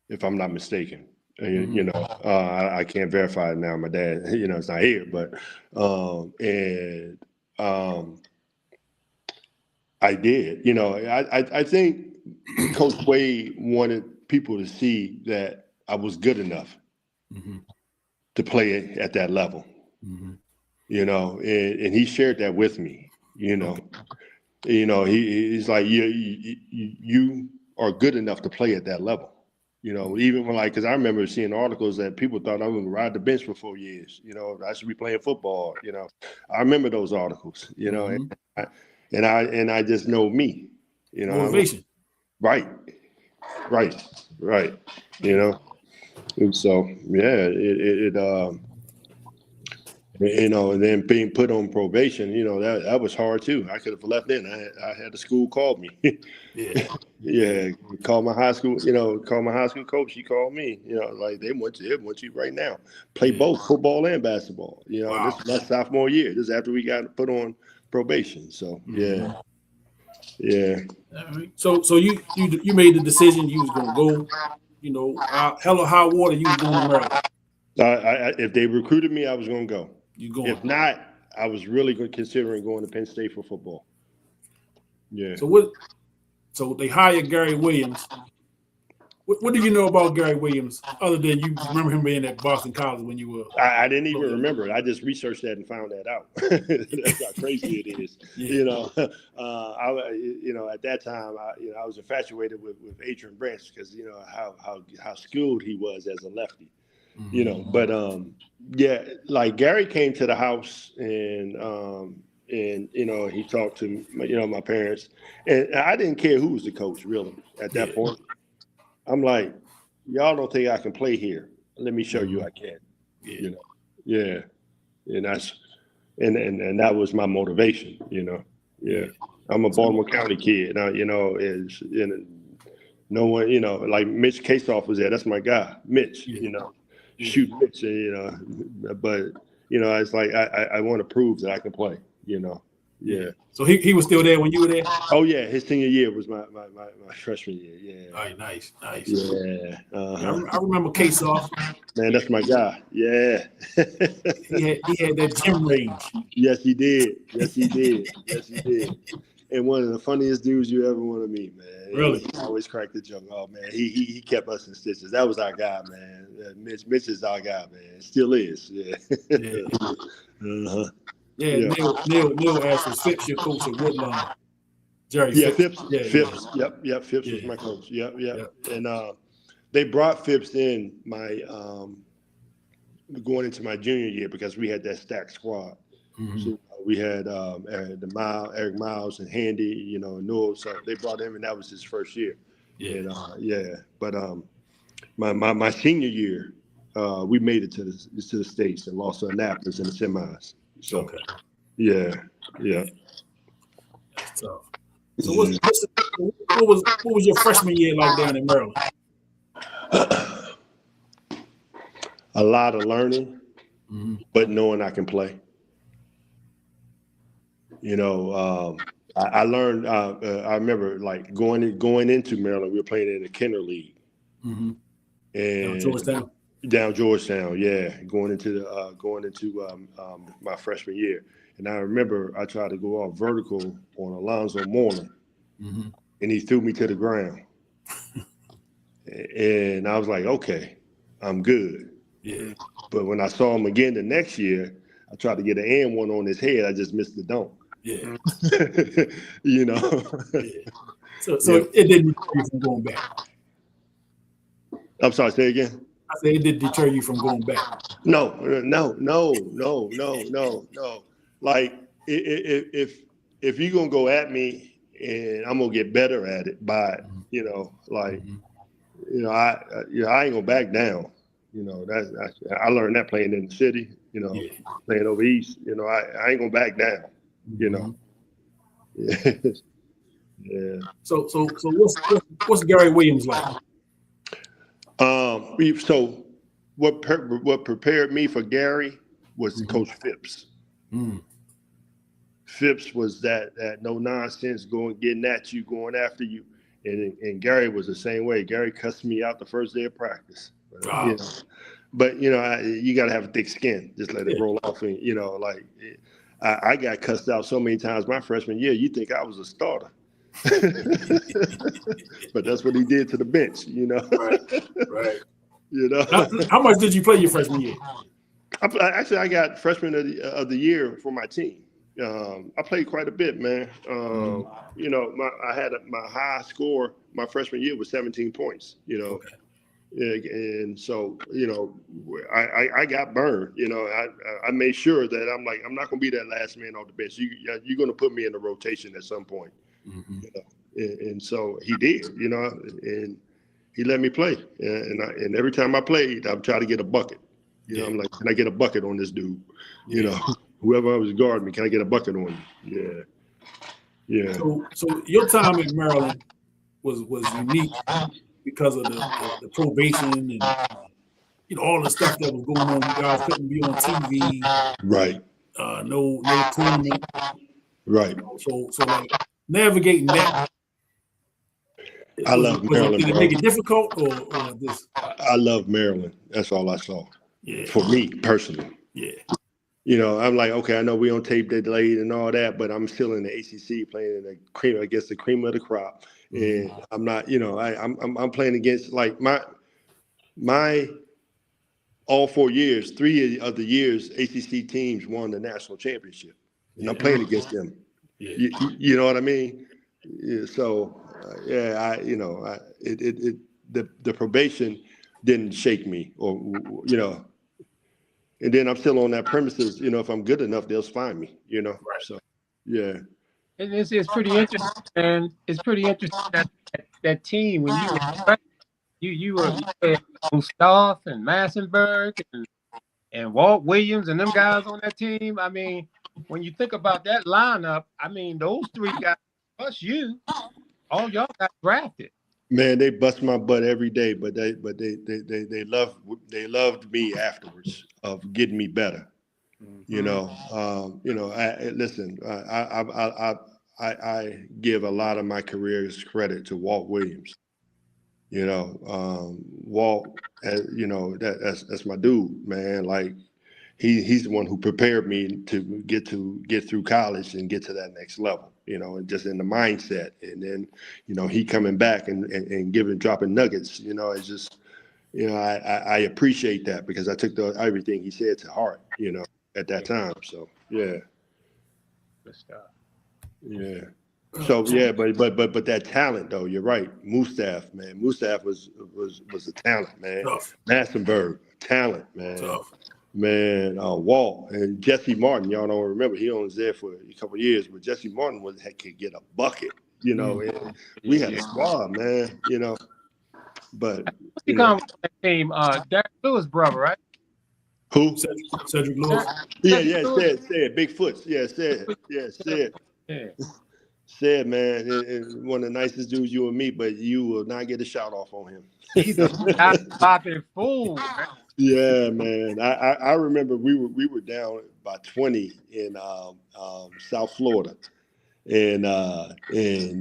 If I'm not mistaken, I can't verify it now. My dad, it's not here, but I did. I think Coach Wade wanted people to see that I was good enough to play at that level. And he shared that with me. He's like, you are good enough to play at that level. Even when because I remember seeing articles that people thought I was going to ride the bench for 4 years. I should be playing football. I remember those articles. And I just know me.
Motivation.
Right. Right. You know, and so yeah, and then being put on probation, that was hard too. I could have left then. I had the school call me.
Yeah.
Yeah, call my high school. Call my high school coach. He called me. Like they want you right now. Play both football and basketball.
Wow.
This is my sophomore year. This is after we got put on probation. So yeah.
All right. So you made the decision you was gonna go. Hell or high water, you was going to Maryland.
If they recruited me, I was going to go.
You going?
If not, I was really considering going to Penn State for football. Yeah.
So they hired Gary Williams. What do you know about Gary Williams other than you remember him being at Boston College when you were?
I didn't even remember it. I just researched that and found that out. That's how crazy it is. Yeah. At that time, I was infatuated with Adrian Branch because how skilled he was as a lefty.
Mm-hmm.
But like Gary came to the house and he talked to my parents, and I didn't care who was the coach really at that point. I'm like, y'all don't think I can play here? Let me show you I can. And that's and that was my motivation. I'm a Baltimore County kid. Now no one like Mitch Kasoff was there. That's my guy, Mitch. Shoot Mitch. But it's like I want to prove that I can play. Yeah.
So he was still there when you were there?
Oh yeah, his senior year was my freshman year. Yeah.
All right, nice.
Yeah.
I remember Kasoff.
Man, that's my guy. Yeah.
he had that gym range.
Yes, he did. And one of the funniest dudes you ever want to meet, man.
Really?
He always cracked the joke. Oh man, he kept us in stitches. That was our guy, man. Mitch is our guy, man. Still is. Yeah.
Yeah, Neil asked was Phipps your coach at Woodlawn. Jerry
Phipps. Phipps. Yep. Phipps was my coach. Yep. And they brought Phipps in my going into my junior year because we had that stacked squad. Mm-hmm. So we had Eric Miles and Handy, and Newell. So they brought him, and that was his first year. Yeah. And, But my senior year, we made it to the States and lost to Annapolis in the semis. So,
okay.
Yeah.
That's tough. So what was your freshman year like down in Maryland?
A lot of learning, but knowing I can play. I learned. I remember like going into Maryland, we were playing in the Kenner League, and down Georgetown, going into my freshman year. And I remember I tried to go off vertical on Alonzo Mourning, and he threw me to the ground. And I was like, okay, I'm good.
Yeah. But
when I saw him again the next year, I tried to get an and one on his head. I just missed the dunk.
Yeah.
Yeah.
So it didn't deter you from going back.
I'm sorry, say again.
I said it didn't deter you from going back.
No. Like if you're gonna go at me and I'm gonna get better at it by I ain't gonna back down. I learned that playing in the city. Playing over east. I ain't gonna back down. Yeah.
So what's Gary Williams like?
So what prepared me for Gary was Coach Phipps. Phipps was that no nonsense getting at you, going after you, and Gary was the same way. Gary cussed me out the first day of practice.
Wow.
But you got to have a thick skin. Just let it roll off, and I got cussed out so many times my freshman year. You think I was a starter? But that's what he did to the bench.
Right. How much did you play your freshman year?
I got freshman of the year for my team. I played quite a bit, man. I had my high score my freshman year was 17 points. Okay. And so I got burned. I made sure that I'm not going to be that last man off the bench. You're going to put me in the rotation at some point. And so he did. And he let me play, and every time I played, I'm trying to get a bucket. You know, I'm like, can I get a bucket on this dude? You know, whoever was guarding me, can I get a bucket on you? Yeah.
So your time in Maryland was unique because of the probation and all the stuff that was going on. You guys couldn't be on TV.
Right.
No tournament.
Right.
So like navigating that.
I love Maryland,
did it
bro.
make it difficult or this?
I love Maryland. That's all I saw.
Yeah.
For me personally.
Yeah.
You know, I'm like, okay, I know we on tape delayed and all that, but I'm still in the ACC playing in the cream, I guess the cream of the crop. And I'm not, I'm playing against like my all 4 years, 3 of the years ACC teams won the national championship, and I'm playing against them.
Yeah.
You know what I mean? Yeah, so the probation didn't shake me, or and then I'm still on that premises. If I'm good enough, they'll find me.
Right.
So yeah.
And it's pretty interesting, and it's pretty interesting that team when you were Gustav and Massenberg and Walt Williams and them guys on that team. I mean, when you think about that lineup, I mean, those 3 guys plus you, all y'all got drafted.
Man, they bust my butt every day, but they loved me afterwards of getting me better. Listen, I give a lot of my career's credit to Walt Williams. Walt, that's my dude, man. Like he's the one who prepared me to get through college and get to that next level. And just in the mindset, and then he coming back and dropping nuggets. It's just I appreciate that because I took everything he said to heart. At that time. So yeah.
Good stuff.
Yeah. So yeah, but that talent though, you're right. Mustaf, man. Mustaf was a talent, man.
Tough.
Massenberg, talent, man.
Tough.
Man, Walt and Jesse Martin, y'all don't remember. He only was there for a couple of years, but Jesse Martin could get a bucket, and we had a squad, man, But
what's he called that team? Derek Lewis' brother, right?
Who?
Cedric Lewis.
Yeah, said Bigfoot. Yeah, said.
Yeah.
Said, man, and one of the nicest dudes you will meet, but you will not get a shout off on him.
He's a popping fool. Man.
Yeah, man. I remember we were down by 20 in South Florida, and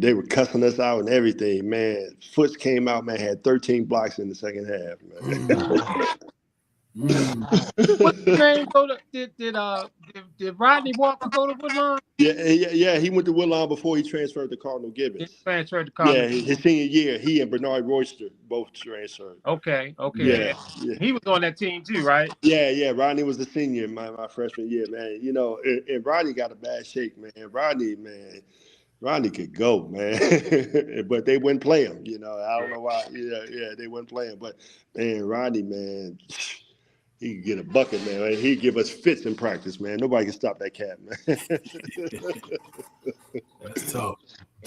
they were cussing us out and everything. Man, Foots came out, man, had 13 blocks in the second half, man.
What name go to did Rodney Walker go to Woodlawn?
Yeah. He went to Woodlawn before he transferred to Cardinal Gibbons.
He transferred to Cardinal.
Yeah, his senior year, he and Bernard Royster both transferred.
Okay.
Yeah.
He was on that team too, right?
Yeah. Rodney was the senior my freshman year, man. And Rodney got a bad shake, man. Rodney could go, man, but they wouldn't play him. I don't know why. Yeah, they wouldn't play him. But man, Rodney, man. He could get a bucket, man. He'd give us fits in practice, man. Nobody can stop that cat, man.
That's tough.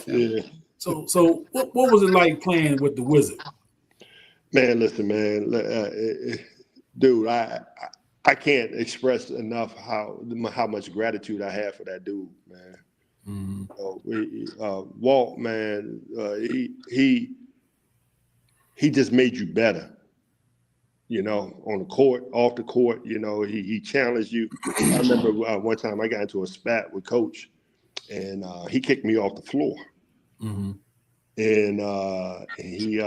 Yeah.
So what was it like playing with the Wizard?
Man, listen, man, dude, I can't express enough how much gratitude I have for that dude, man. Walt, man, he just made you better. On the court, off the court, he challenged you. I remember one time I got into a spat with Coach, and he kicked me off the floor.
Mm-hmm.
And he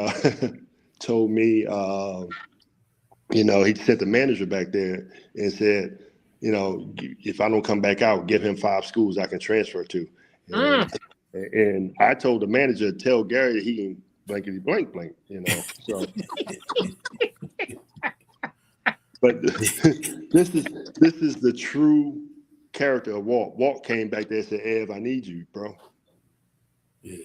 told me, he sent the manager back there and said, if I don't come back out, give him 5 schools I can transfer to. And I told the manager, tell Gary that he can blankety blank, so. But this is the true character of Walt. Walt came back there and said, Ev, I need you, bro.
Yeah.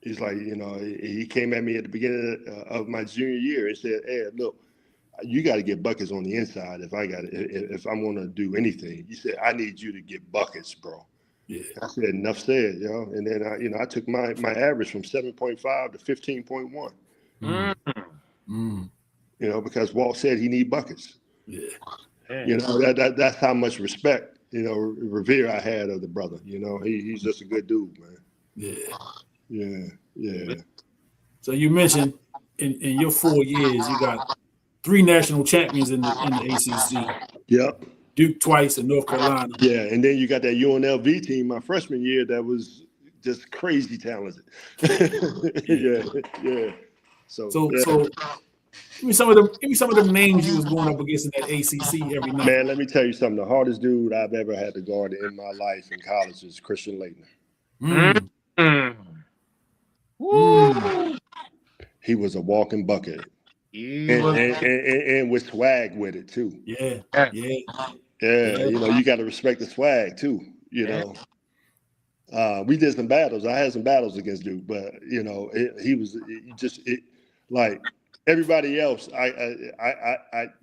He's like, he came at me at the beginning of my junior year and said, Ev, look, you got to get buckets on the inside if I'm going to do anything. He said, I need you to get buckets, bro.
Yeah.
I said, enough said, And then I took my average from 7.5 to 15.1.
Mm.
You know, because Walt said he need buckets.
Yeah.
You know, that's how much respect, you know, revere I had of the brother. You know, he's just a good dude, man. Yeah.
So you mentioned in your 4 years, you got 3 national champions in the ACC.
Yep.
Duke twice and North Carolina.
Yeah, and then you got that UNLV team my freshman year that was just crazy talented. Yeah. So
give me some of them names you was going up against in that ACC every night.
Man, let me tell you something. The hardest dude I've ever had to guard in my life in college is Christian Laettner. He was a walking bucket. And with swag with it too.
Yeah.
You know, you got to respect the swag too. You know, we did some battles. I had some battles against Duke, but you know, like everybody else.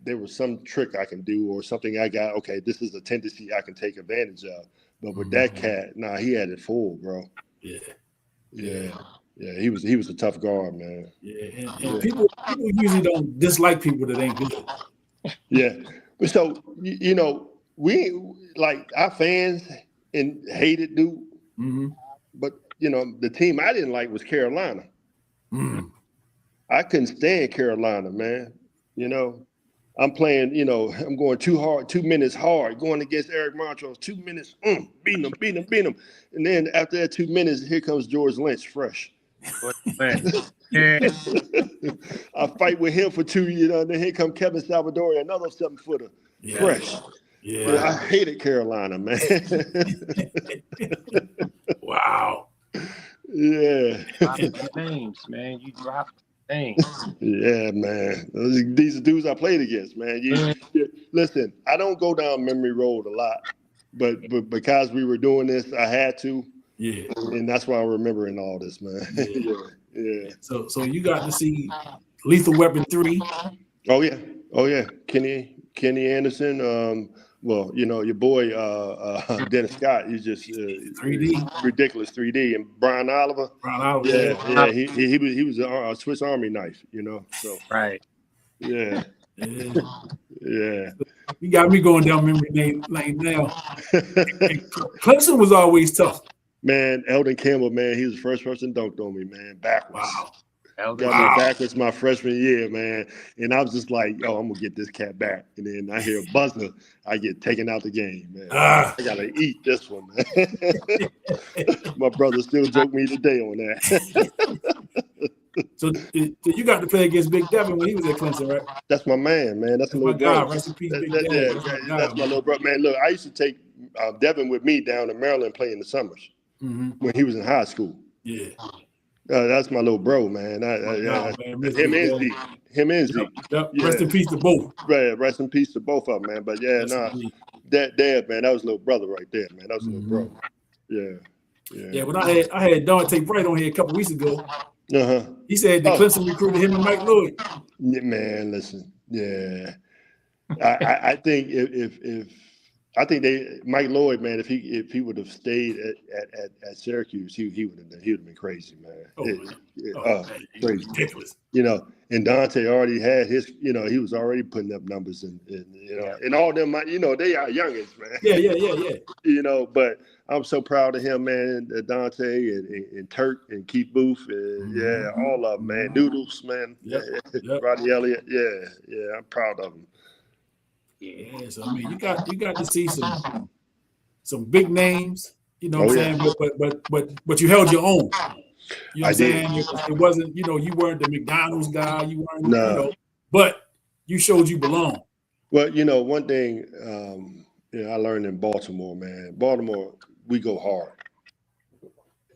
There was some trick I can do or something I got. Okay, this is a tendency I can take advantage of. But with that cat, he had it full, bro. Yeah, he was a tough guard, man.
Yeah, and people usually don't dislike people that ain't good.
Yeah, so you know, we like our fans and hated Duke, but you know, the team I didn't like was Carolina. I couldn't stand Carolina, man. You know, I'm playing. You know, I'm going too hard, 2 minutes hard, going against Eric Montrose. 2 minutes, beating him, and then after that 2 minutes, here comes George Lynch, fresh. I fight with him for 2 years, and then here come Kevin Salvadori, another 7-footer, fresh. Yeah, I hated Carolina, man.
Wow.
Yeah.
Names, man. You dropped names.
Yeah, man. These are dudes I played against, man. Listen, I don't go down memory road a lot, but because we were doing this, I had to. Yeah, and that's why I'm remembering all this, man. Yeah.
So you got to see Lethal Weapon 3.
Oh yeah. Kenny Anderson. Well, you know, your boy Dennis Scott. He's just
3D,
ridiculous 3D, and Brian Oliver. Yeah. He was a Swiss Army knife, you know. So
right.
Yeah.
You got me going down memory lane now. Clemson was always tough.
Man, Eldon Campbell, man, he was the first person dunked on me, man, backwards.
Wow.
Got me backwards my freshman year, man. And I was just like, I'm going to get this cat back. And then I hear a buzzer, I get taken out the game, man. I got to eat this one, man. My brother still joke me today on that.
So you got to play against Big Devin when he was at Clemson, right?
That's my man. That's my little brother.
Rest in peace, Big Devin.
That's my little brother. Man, look, I used to take Devin with me down to Maryland playing in the summers. When he was in high school. Yeah. That's my little bro, man. Him and Z.
Yep. Rest in peace to both.
Right, rest in peace to both of them, man. But man, that was little brother right there, man. That was little bro. Yeah.
When I had Dante Bright on here a couple weeks ago. He said the Clemson recruited him and Mike Lloyd.
Yeah, man, listen. Yeah. I think Mike Lloyd, man, if he would have stayed at Syracuse, he would have been crazy, man. Crazy.
Ridiculous.
You know, and Dante already had his, you know, he was already putting up numbers and you know, and all them, you know, they are youngins, man.
Yeah.
You know, but I'm so proud of him, man. Dante and Turk and Keith Booth, and all of them, man. Noodles, man.
Yep.
Rodney Elliott, yeah, I'm proud of him.
Yeah, so I mean, you got to see some big names, you know what I'm saying? But you held your own. You know what I'm saying? It wasn't, you know, you weren't the McDonald's guy, you weren't, you know, but you showed you belong.
Well, you know, one thing I learned in Baltimore, man. Baltimore, we go hard.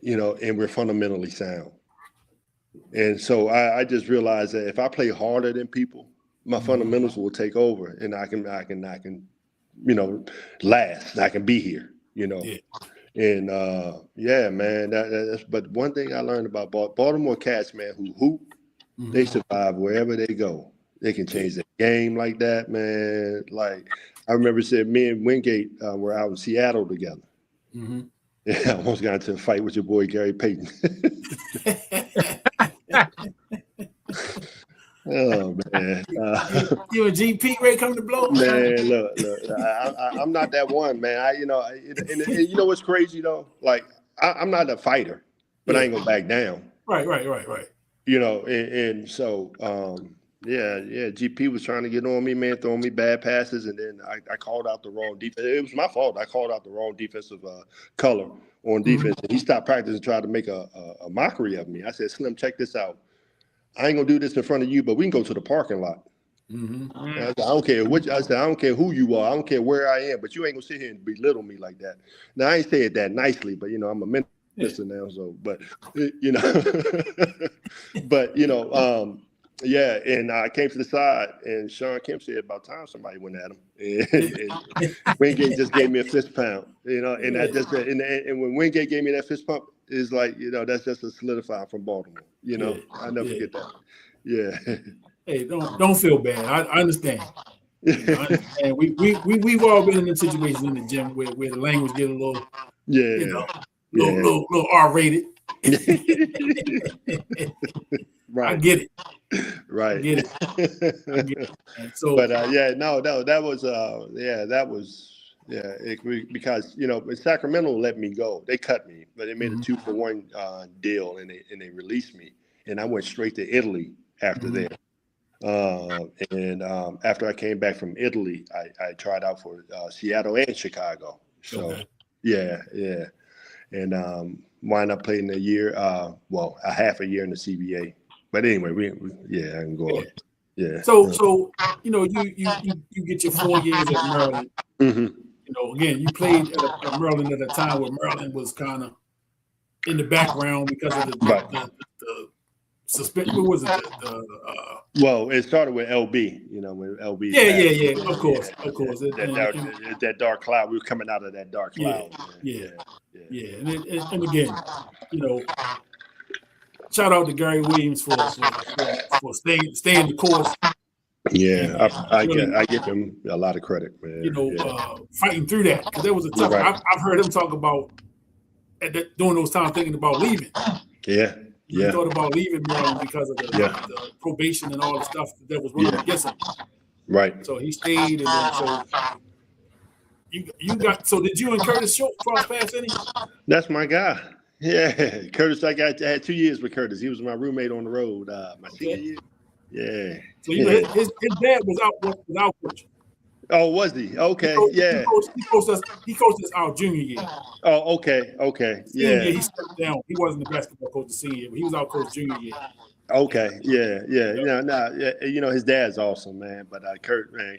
You know, and we're fundamentally sound. And so I just realized that if I play harder than people, my fundamentals will take over, and I can, you know, last. I can be here, you know. And man. That's. But one thing I learned about Baltimore cats, man, who hoop, they survive wherever they go. They can change the game like that, man. Like I remember saying, me and Wingate were out in Seattle together. Yeah, I almost got into a fight with your boy Gary Payton. Oh man,
you and GP ready come to blow?
man, look, I'm not that one, man. And you know what's crazy though? Like I'm not a fighter, but I ain't gonna back down.
Right.
And so GP was trying to get on me, man, throwing me bad passes, and then I called out the wrong defense. It was my fault. I called out the wrong defensive color on defense, and he stopped practice and tried to make a mockery of me. I said, Slim, check this out. I ain't gonna do this in front of you, but we can go to the parking lot. I said, I don't care I don't care who you are. I don't care where I am, but you ain't gonna sit here and belittle me like that. Now I ain't say it that nicely, but I'm a minister now, so but and I came to the side, and Sean Kemp said about time somebody went at him, and Wingate just gave me a fist pound, and I just and when Wingate gave me that fist pump, it's like that's just a solidifying from Baltimore, I never forget that. Yeah.
Hey, don't feel bad. I understand. I understand. We've all been in the situations in the gym where the language get a little little R-rated.
Right.
I get it.
Right.
I get it. And so,
but that was because Sacramento let me go. They cut me, but they made a 2-for-1 deal, and they released me, and I went straight to Italy after that. And after I came back from Italy, I tried out for Seattle and Chicago. So and wound up playing a year, a half a year in the CBA. But anyway, I can go up. Yeah.
So you get your 4 years at Maryland. Again, you played at Maryland at a time where Maryland was kind of in the background because of the suspension. What was it?
Well, it started with LB. When LB.
Yeah. Of course.
That dark cloud. We were coming out of that dark cloud.
Yeah. And again, shout out to Gary Williams for staying the course.
Yeah, I give him a lot of credit, man.
Fighting through that, because there was a tough.
Right.
I've heard him talk about during those times thinking about leaving.
Yeah.
He thought about leaving Maryland because of the probation and all the stuff that was running against him.
Right.
So he stayed, and then so you got. So did you and Curtis Short cross paths any?
That's my guy. Yeah, Curtis. I had 2 years with Curtis. He was my roommate on the road. My senior year. Yeah.
So his dad was out coaching.
Oh, was he? Okay.
He coached us our junior year.
Oh, okay.
Senior year, he stepped down. He wasn't the basketball coach the senior year, but he was out coach junior year.
Okay. Yeah. His dad's awesome, man. But Kurt, man.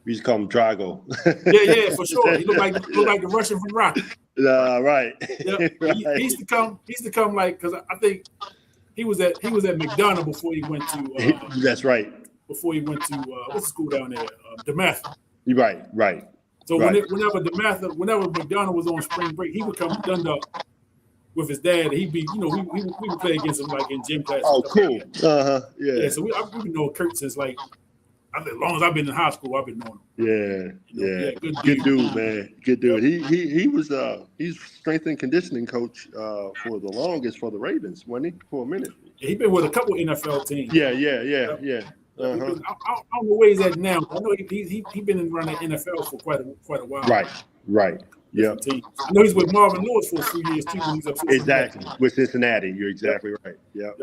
We used to call him Drago.
Yeah, for sure. He looked like the Russian from Rocky.
Right.
Yep.
Right.
He used to come like, because I think he was at McDonough before he went to.
That's right.
Before he went to what's the school down there, DeMatha.
Right.
So whenever McDonough was on spring break, he would come to Dundalk with his dad. He'd be, we would play against him like in gym class.
Oh, cool.
Yeah. So we've been knowing Kurt since as long as I've been in high school, I've been knowing him.
Yeah. Good dude, man. Good dude. He was he's strength and conditioning coach for the longest for the Ravens, wasn't he? For a minute.
Yeah, he's been with a couple NFL teams.
Yeah.
I don't know where he's at now. I know he been around the NFL for quite a while.
Right. Yeah.
I know he's with Marvin Lewis for a few years too. When he's up
exactly with Cincinnati. You're exactly right. Yep.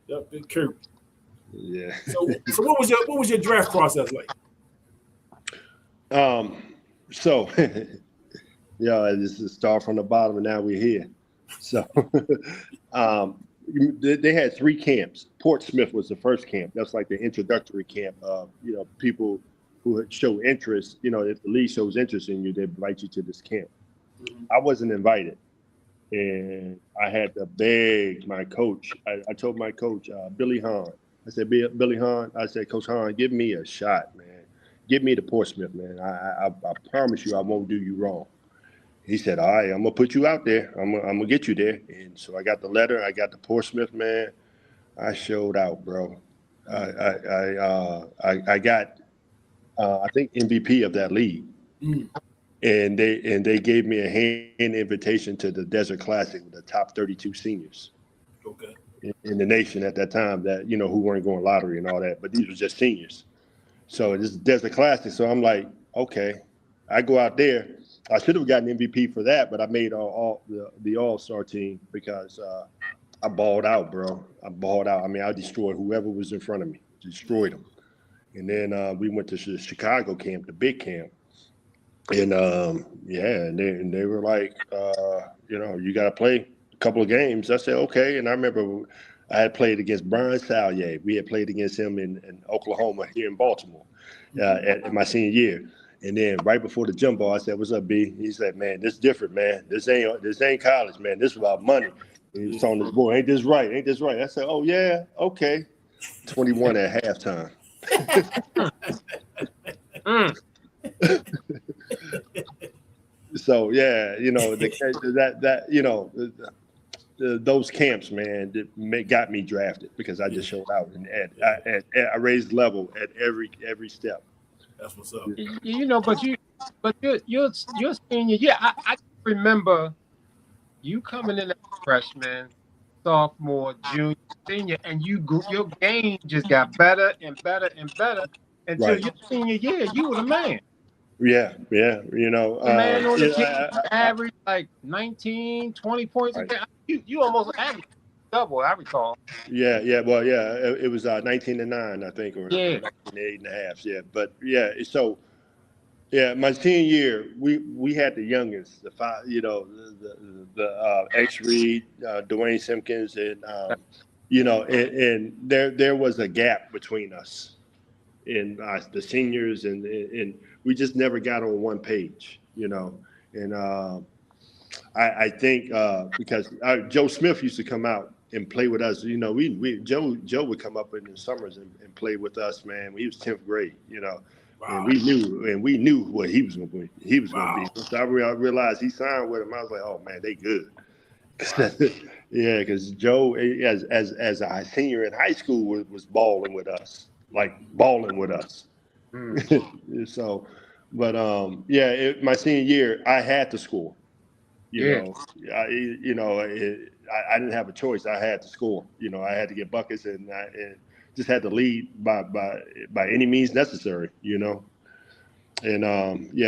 Yep. Big Kirk.
Yeah.
So what was your draft process like?
So this is start from the bottom, and now we're here. So they had 3 camps. Portsmouth was the first camp. That's like the introductory camp of, people who show interest. If the league shows interest in you, they invite you to this camp. I wasn't invited. And I had to beg my coach. I told my coach, Billy Hahn. I said, Billy Hahn, Coach Hahn, give me a shot, man. Give me to Portsmouth, man. I promise you I won't do you wrong. He said, all right, I'm going to put you out there. I'm going to get you there. And so I got the letter. I got the Portsmouth, man. I showed out, bro. I got, I think, MVP of that league. And they gave me a hand invitation to the Desert Classic with the top 32 seniors.
Okay.
in the nation at that time that, you know, who weren't going lottery and all that, but these were just seniors. So there's a classic. So I'm like, okay, I go out there. I should have gotten MVP for that, but I made the All-Star team because I balled out, bro. I balled out. I mean, I destroyed whoever was in front of me, destroyed them. And then we went to the Chicago camp, the big camp. And and they were like, you know, you got to play a couple of games. I said, okay. And I remember I had played against Brian Salyer. We had played against him in Oklahoma here in Baltimore at my senior year. And then right before the jump ball, I said, "What's up, B?" He said, "Man, this different, man. This ain't college, man. This is about money." And he was telling this boy, "Ain't this right? Ain't this right?" I said, "Oh yeah, okay." 21 at halftime. So yeah, you know that you know those camps, man, that got me drafted because I just showed out and I raised level at every step.
That's what's up.
You know, but you're senior. Yeah, I remember you coming in as a freshman, sophomore, junior, senior, and your game just got better and better and better until
Right.
your senior year. You were the man.
Yeah, you know.
The man on the team
I,
averaged like 19, 20 points a game. You almost averaged double, I recall.
Yeah. Well, yeah, it was 19-9, I think, or 19-8.5. Yeah, but yeah, so yeah, my senior year, we had the youngest, the five, you know, the X Reed, Dwayne Simpkins, and you know, and there was a gap between us and the seniors, and we just never got on one page, you know, and I think because Joe Smith used to come out and play with us, you know, Joe would come up in the summers and play with us, man. He was 10th grade, you know.
Wow.
And we knew what he was going to be. He was going to be. So I realized he signed with him. I was like, oh man, they good. Wow. Yeah, because Joe, as a senior in high school, was balling with us, So, but my senior year, I had to score. You know, I didn't have a choice. I had to score. You know, I had to get buckets, and just had to lead by any means necessary, you know. And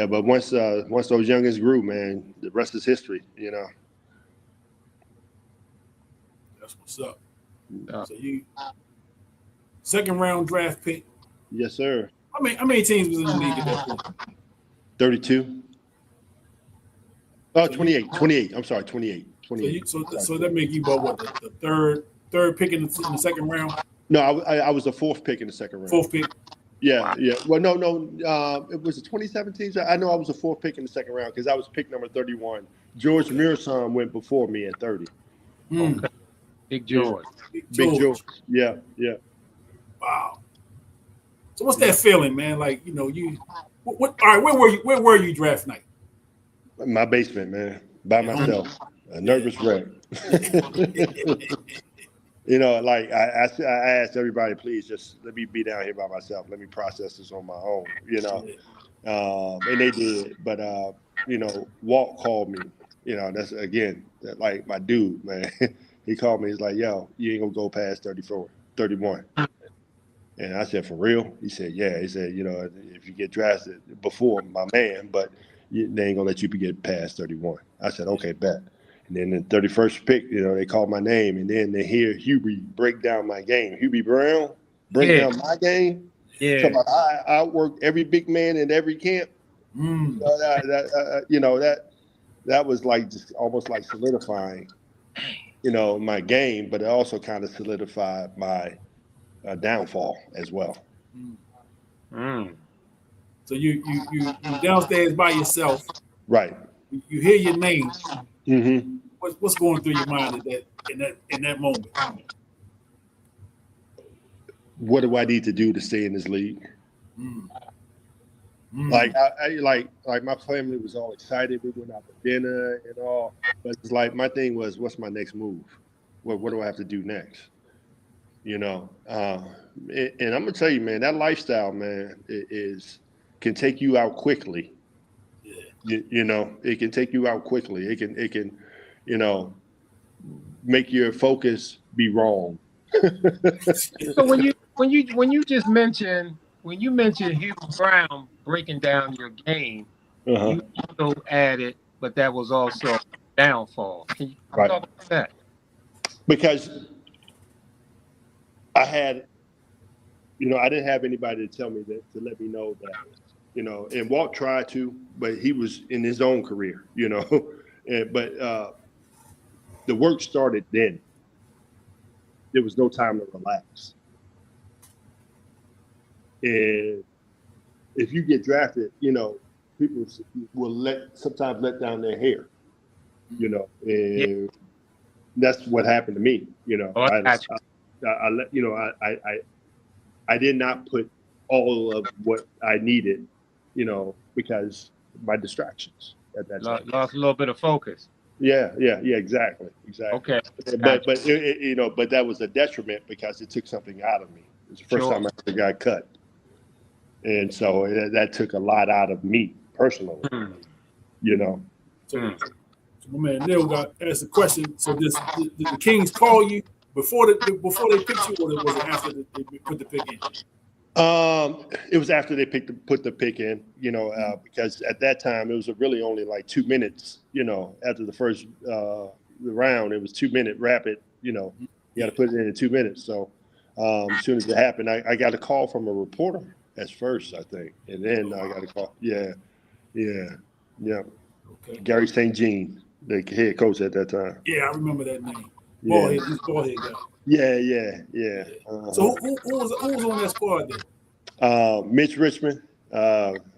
but once those youngins grew, man, the rest is history, you know.
That's what's up. So you second round draft pick.
Yes, sir.
How many teams was in the league at that point?
32. Oh, 28. I'm sorry, 28.
So that make you about what, the third pick in the second round?
No, I was the fourth pick in the second round.
Fourth pick.
Yeah. Well, no. It was 2017. I know I was the fourth pick in the second round because I was pick number 31. George Mirasan went before me at 30.
Okay. Big George.
Big George. Yeah.
Wow. So what's that feeling, man? Like, you know, all right, where were you draft night?
My basement, man, by myself, a nervous wreck. You know, like I asked everybody, please just let me be down here by myself. Let me process this on my own, you know. And they did. But, you know, Walt called me. You know, that's, again, like my dude, man. He called me. He's like, yo, you ain't going to go past 31. And I said, for real? He said, yeah. He said, you know, if you get drafted before my man, but they ain't going to let you get past 31. I said, okay, bet. And then the 31st pick, you know, they called my name, and then they hear Hubie break down my game. Hubie Brown break down my game.
Yeah.
So I outworked every big man in every camp. You know, that was like just almost like solidifying, you know, my game, but it also kind of solidified my downfall as well.
So you downstairs by yourself.
Right.
You hear your name.
Mm-hmm.
What's going through your mind in that moment?
What do I need to do to stay in this league? Like like my family was all excited. We went out to dinner and all, but it's like my thing was, what's my next move? What do I have to do next? You know, and I'm gonna tell you, man, that lifestyle, man, can take you out quickly. You know, it can take you out quickly. It can, you know, make your focus be wrong.
So when you just mentioned Hugh Brown breaking down your game, you also added, but that was also a downfall. Can you talk about that?
Because I had, I didn't have anybody to tell me that, to let me know that, and Walt tried to, but he was in his own career, but the work started then. There was no time to relax. And if you get drafted, people will sometimes let down their hair, and that's what happened to me. I did not put all of what I needed, because my distractions at that time.
Lost a little bit of focus.
Yeah, exactly.
Okay.
But but that was a detriment because it took something out of me. It was the first time I ever got cut. And so that took a lot out of me personally,
So my man Neil got asked a question. So did the Kings call you before they picked you, or was it after they put the pick in?
It was after they put the pick in, because at that time it was really only like 2 minutes, after the first round, it was 2 minute rapid, you got to put it in 2 minutes. So as soon as it happened, I got a call from a reporter at first, I think. And then I got a call. Yeah. Okay. Gary St. Jean, the head coach at that time.
Yeah, I remember that name. Ballhead guy.
Yeah.
So who was on that squad then?
Mitch Richmond,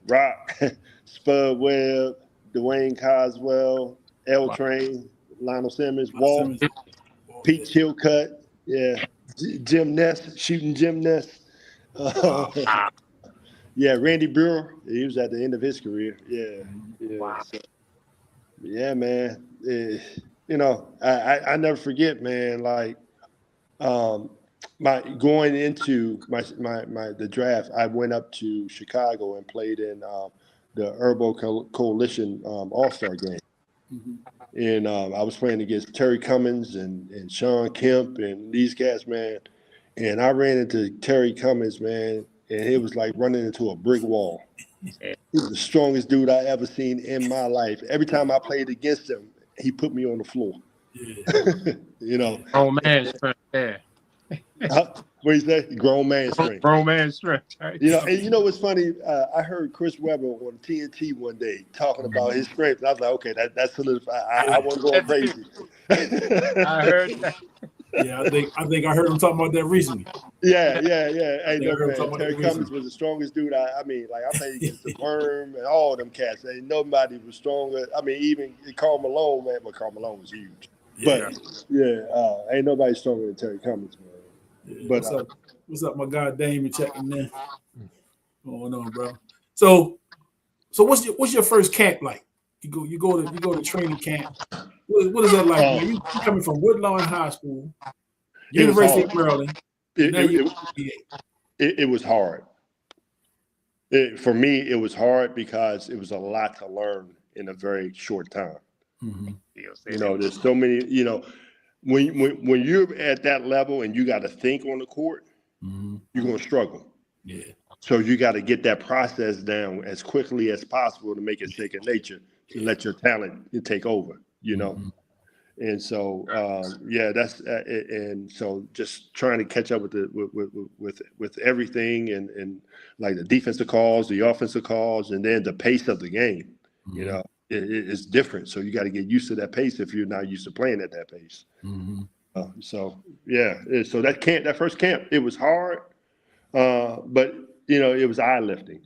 Rock, Spud Webb, Dwayne Coswell, L Train, Lionel Simmons, Walt, Pete Chilcutt, Jim Ness, shooting Jim Ness. Randy Brewer, he was at the end of his career. Wow. So, man. I never forget, man. Like, going into the draft, I went up to Chicago and played in the Herbal Coalition All-Star game. And I was playing against Terry Cummins and Sean Kemp and these guys, man. And I ran into Terry Cummins, man, and it was like running into a brick wall. He was the strongest dude I ever seen in my life. Every time I played against him, he put me on the floor.
Grown man strength there.
What do you say? Grown man strength.
Grown man strength. Right?
And what's funny? I heard Chris Webber on TNT one day talking about his strength. And I was like, okay, that's solidified. I wasn't going crazy.
I heard that.
Yeah, I think I heard him talking about that recently.
Yeah. Hey, no, man, Terry Cummins was the strongest dude. I played against the Worm and all them cats. Ain't nobody was stronger. I mean, even Karl Malone, man. But Karl Malone was huge. But ain't nobody stronger than Terry Cummins, man.
Yeah, but what's up, my guy Damon checking in? Going on, bro. So what's your first camp like? You go to training camp. What is that like? Man? You coming from Woodlawn High School, University of Maryland.
It was hard. For me, it was hard because it was a lot to learn in a very short time. There's so many. When you're at that level and you got to think on the court, you're gonna struggle.
Yeah.
So you got to get that process down as quickly as possible to make it second nature, to let your talent take over. And so that's and so just trying to catch up with everything and like the defensive calls, the offensive calls, and then the pace of the game. It's different, so you got to get used to that pace if you're not used to playing at that pace. So that first camp, it was hard, but it was eye lifting.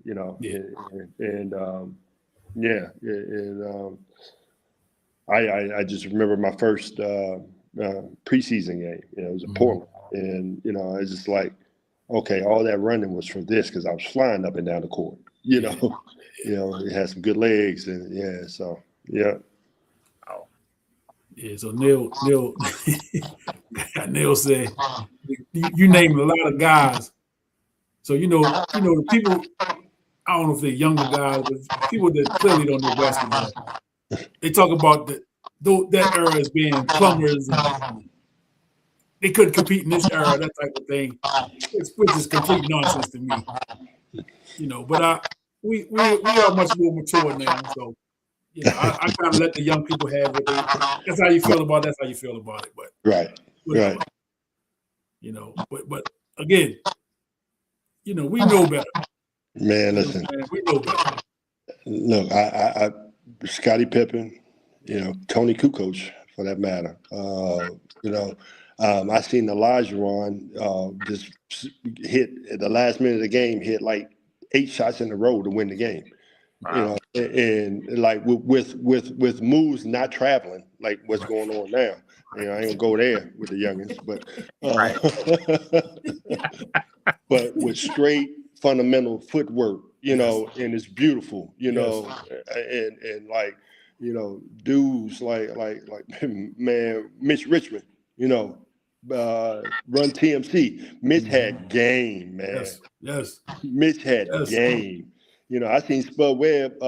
I just remember my first preseason game. It was in Portland, and I was just like, okay, all that running was for this because I was flying up and down the court. It had some good legs, and so.
So Neil Neil said you named a lot of guys. So the people. I don't know if they're younger guys, but people that clearly don't know basketball. They talk about that era as being plumbers they couldn't compete in this era, that type of thing, which is complete nonsense to me. But we are much more mature now, so I kind of let the young people have what they. That's how you feel about it. That's how you feel about it. But
Right.
whatever, but again, we know better.
Man, listen.
We know better.
Look, I Scottie Pippen, Tony Kukoc for that matter. I seen Elijah just hit at the last minute of the game, hit like 8 shots in a row to win the game.
Wow.
And like with moves not traveling, like what's going on now. I ain't gonna go there with the youngins, but but with straight fundamental footwork, and it's beautiful, and like, dudes like man, Mitch Richmond, run TMC. Mitch had game, man.
Yes.
Mitch had game. I seen Spud Webb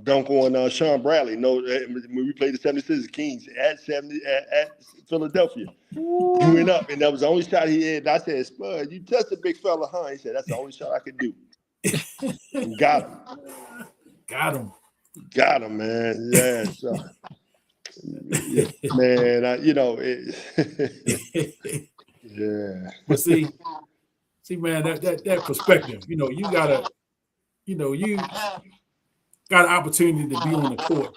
dunk on Sean Bradley. When we played the 76ers Kings at Philadelphia. He went up, and that was the only shot he had. I said, Spud, you touched a big fella, huh? He said, that's the only shot I could do. Got him. Got him, man. Yeah, so. Man, yeah.
But see, man, that perspective, you gotta, you got an opportunity to be on the court,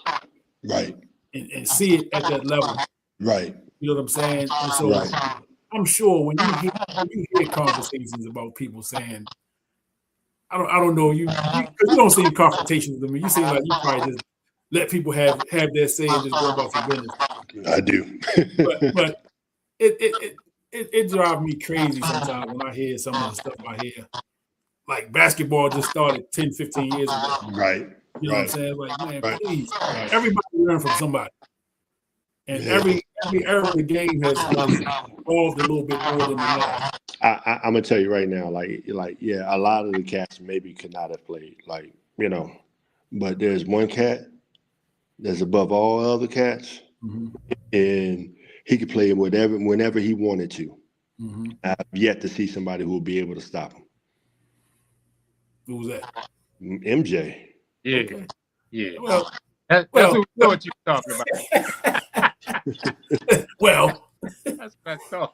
right,
and see it at that level,
right.
You know what I'm saying? And so I'm sure when you hear conversations about people saying, I don't know because you don't see confrontations with them. You seem like you probably just let people have their say and just go about your business.
I do.
but it drives me crazy sometimes when I hear some of the stuff I hear. Like basketball just started 10, 15 years ago.
Right.
You know what I'm saying? Like, man, please. Everybody learn from somebody. And every era of the game has evolved a little bit more than the last.
I'm gonna tell you right now, like, yeah, a lot of the cats maybe could not have played, but there's one cat that's above all other cats, and he could play whenever he wanted to. I've yet to see somebody who will be able to stop him.
Who was that?
MJ.
Yeah.
Okay.
Yeah.
Well,
that's what you're talking about.
Well,
that's what I thought.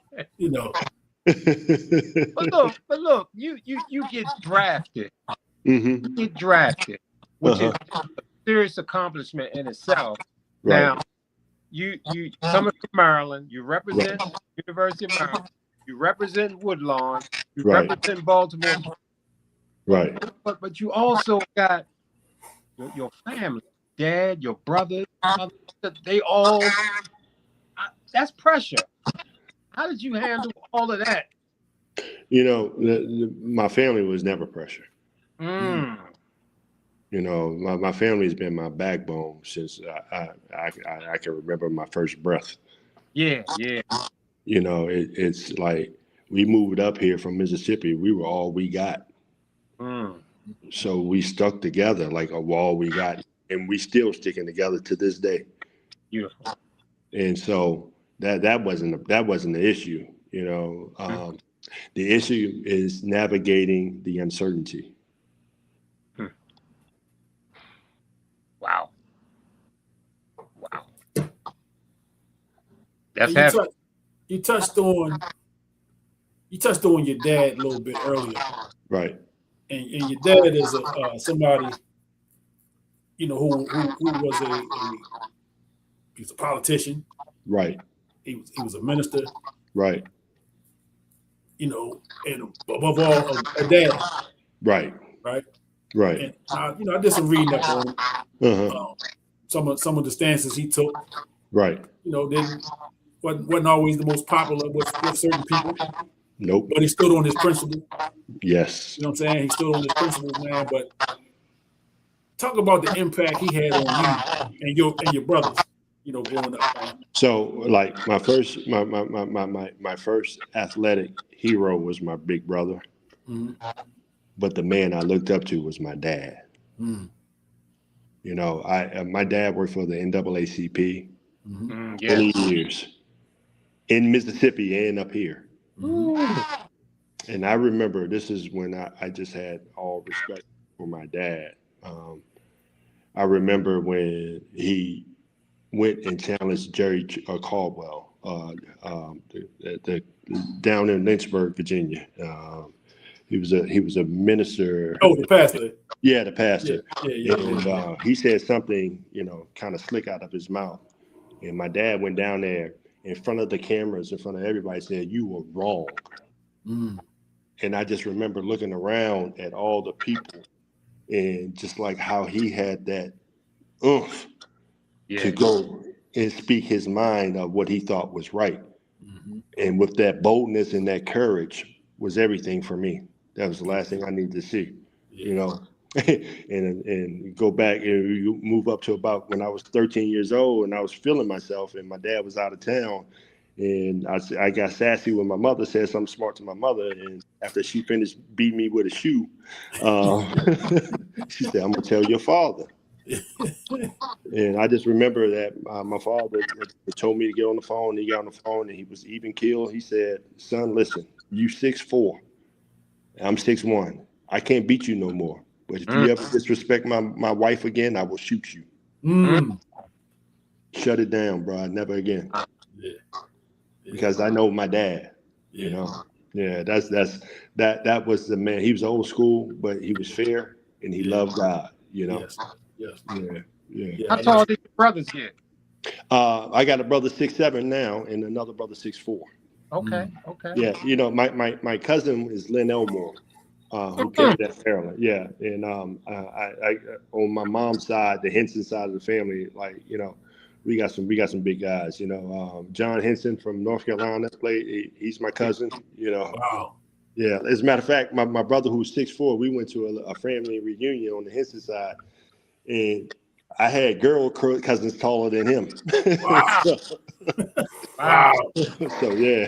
But look, you get drafted. You get drafted, which is a serious accomplishment in itself.
Right.
Now, you coming from Maryland, you represent University of Maryland, you represent Woodlawn, you represent Baltimore.
Right.
But you also got your family, dad, your brothers, they all. That's pressure. How did you handle all of that?
My family was never pressure. My family has been my backbone since I can remember my first breath.
Yeah.
It's like we moved up here from Mississippi. We were all we got. So we stuck together like a wall we got, and we still sticking together to this day.
Beautiful.
And so that wasn't the issue. The issue is navigating the uncertainty.
Wow. That's heavy.
You touched on your dad a little bit earlier.
Right.
And your dad is somebody, who was he's a politician.
Right.
He was a minister.
Right.
And above all, a dad.
Right.
Right.
Right.
And I did some reading up on him. Some of the stances he took.
Right.
Wasn't always the most popular with certain people.
Nope.
But he stood on his principle.
Yes.
You know what I'm saying? He stood on his principles, man. But talk about the impact he had on you and your brothers, growing up, man.
So, like, my first athletic hero was my big brother. But the man I looked up to was my dad. My dad worked for the NAACP 20 years. in Mississippi and up here. And I remember this is when I just had all respect for my dad. I remember when he went and challenged Jerry Caldwell down in Lynchburg, Virginia. He was a minister.
Oh, the pastor.
Yeah, the pastor.
Yeah.
And he said something, kind of slick out of his mouth. And my dad went down there in front of the cameras, in front of everybody, said, "You were wrong." And I just remember looking around at all the people and just like how he had that oomph to go and speak his mind of what he thought was right. And with that boldness and that courage was everything for me. That was the last thing I needed to see, and go back and you move up to about when I was 13 years old and I was feeling myself and my dad was out of town. And I got sassy when my mother said something smart to my mother. And after she finished beating me with a shoe, she said, "I'm going to tell your father." And I just remember that my father told me to get on the phone. He got on the phone and he was even keeled. He said, "Son, listen, you 6'4". I'm 6'1". I can't beat you no more. But if you ever disrespect my wife again, I will shoot you. Shut it down, bro. Never again. Because I know my dad, Yeah, that was the man. He was old school, but he was fair and he loved God,
Yes.
Yeah.
How tall did your brothers get?
I got a brother 6'7" now and another brother 6'4".
Okay.
Yeah, my cousin is Lynn Elmore, who carried that Maryland. Yeah, and I on my mom's side, the Henson side of the family, we got some big guys. John Henson from North Carolina played. He's my cousin.
Wow.
Yeah, as a matter of fact, my brother who's 6'4", we went to a family reunion on the Henson side, and I had girl cousins taller than him.
Wow.
Wow.
So yeah.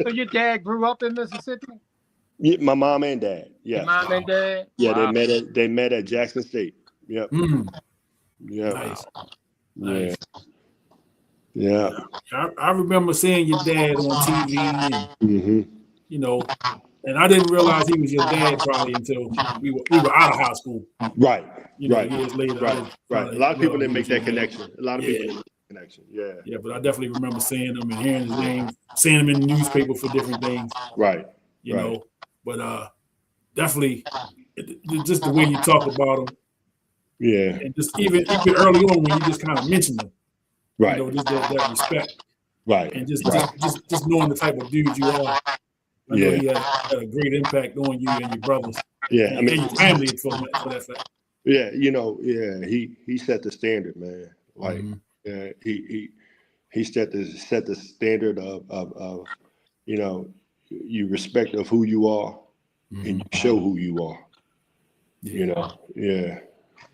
So your dad grew up in Mississippi?
Yeah, my mom and dad. Yeah.
Your mom and dad?
Yeah,
Wow.
they met at Jackson State. Yep. Yeah.
Nice.
Yeah.
I remember seeing your dad on TV, and and I didn't realize he was your dad probably until we were out of high school.
Right.
Years later.
Right. A lot of people didn't make that connection. Yeah.
Yeah, but I definitely remember seeing him and hearing his name, seeing him in the newspaper for different things.
Right.
But definitely just the way you talk about him.
Yeah.
And just even early on when you just kind of mentioned him.
Right.
Just that respect.
Right.
And just knowing the type of dude you are. I know he had a great impact on you and your brothers.
Yeah.
And your family for that fact.
Yeah, he set the standard, man. Like he set the standard of you respect of who you are and you show who you are. Yeah.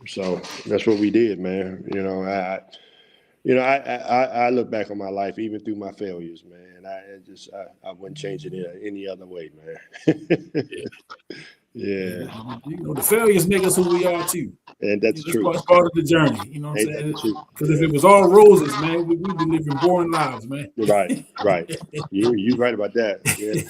So that's what we did, man. I look back on my life, even through my failures, man. I wouldn't change it any other way, man. Yeah.
The failures make us who we are too.
And that's true.
It's part of the journey. You know what I'm saying? Because if it was all roses, man, we'd be living boring lives, man.
Right. You're right about that. Yeah.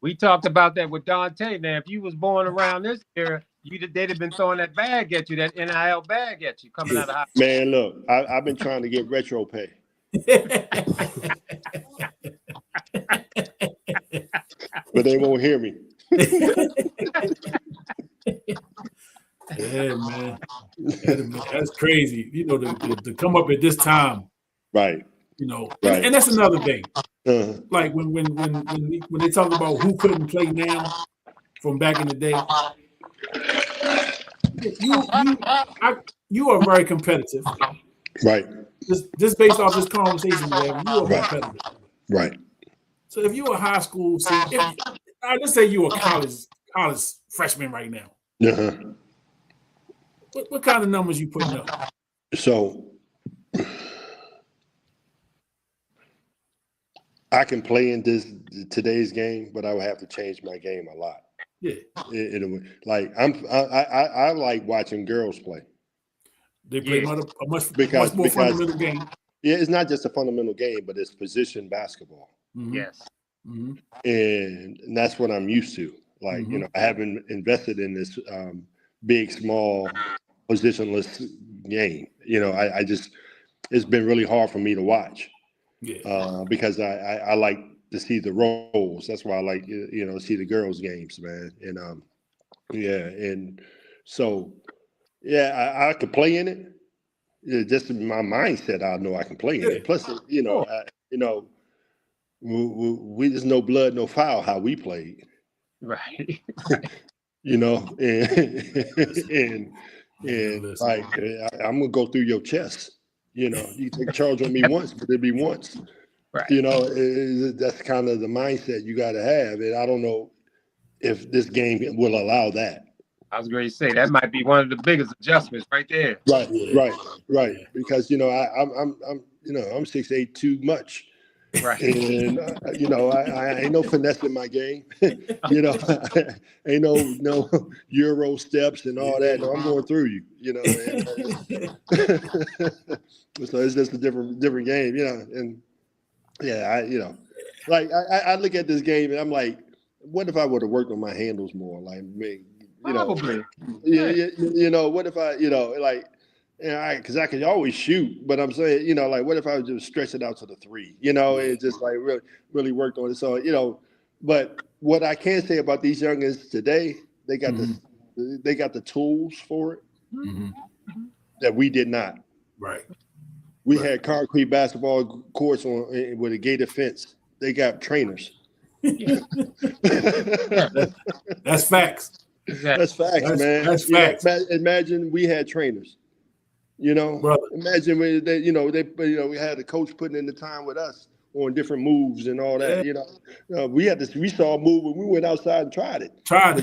We talked about that with Dante. Now, if you was born around this era, they'd have been throwing that bag at you, that NIL bag at you coming out of high school.
Man, look, I've been trying to get retro pay. But they won't hear me.
Yeah, man. That's crazy. To come up at this time.
Right.
And that's another thing. Like when they talk about who couldn't play now from back in the day, you are very competitive.
Right.
Just based off this conversation, man, you are competitive.
Right.
So if you're a high school, let's say you're a college freshman right now. What kind of numbers you putting up?
So I can play in today's game, but I would have to change my game a lot.
Yeah.
I like watching girls play.
They play a much more fundamental game.
it's not just a fundamental game, but it's position basketball.
Yes.
And that's what I'm used to. Like, I haven't invested in this big, small, positionless game. I just, it's been really hard for me to watch because I like to see the roles. That's why I like, see the girls' games, man. And and so, I could play in it. Just in my mindset, I know I can play in it. Plus, we just no blood, no foul how we played.
Right.
And like I'm gonna go through your chest. You take charge on me once, but it'll be once.
Right.
That's kind of the mindset you got to have, and I don't know if this game will allow that.
I was going to say that might be one of the biggest adjustments right there.
Right. Because I'm 6'8" too much.
Right.
And I ain't no finesse in my game. Ain't no Euro steps and all that. No, I'm going through you. So it's just a different game. And I look at this game and I'm like, what if I would have worked on my handles more? Like,
probably.
What if I, because I could always shoot, but I'm saying, what if I would just stretch it out to the 3, and just like really worked on it. So, but what I can say about these youngins today, they got the tools for it that we did not.
Right.
We had concrete basketball courts with a gated fence. They got trainers.
That's facts.
Exactly.
That's facts, man.
That's facts.
Imagine we had trainers.
Brother.
Imagine we had a coach putting in the time with us on different moves and all that. We saw a move when we went outside and tried it.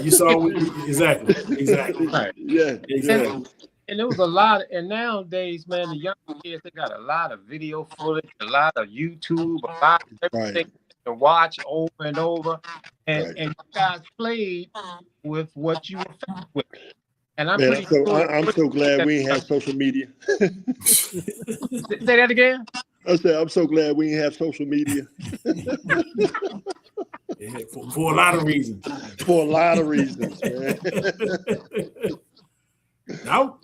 You saw exactly.
Right.
Yeah.
Exactly.
And there was a lot, and nowadays, man, the young kids, they got a lot of video footage, a lot of YouTube, a lot of everything to watch over and over. And you guys played with what you were faced with. And I'm
so glad we ain't have social media.
Say that again?
I said, I'm so glad we ain't have social media.
For a lot of reasons.
For a lot of reasons, man.
I'm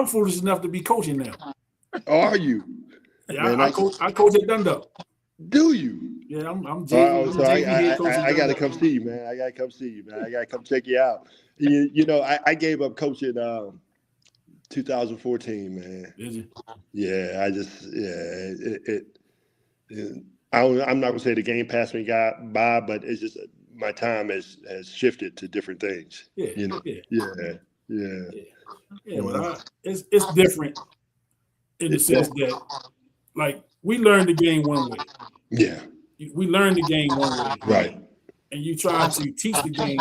foolish enough to be coaching now.
Are you?
Yeah, man, I coach at Dundalk.
Do you?
Yeah, I'm
I gotta come see you, man. I gotta come check you out. I gave up coaching 2014, man.
Did you?
Yeah, I'm not gonna say the game passed me by, but it's just my time has shifted to different things.
Yeah.
But
it's different in the sense that, like, we learned the game one way.
Yeah.
We learned the game one way.
Right.
And you try to teach the game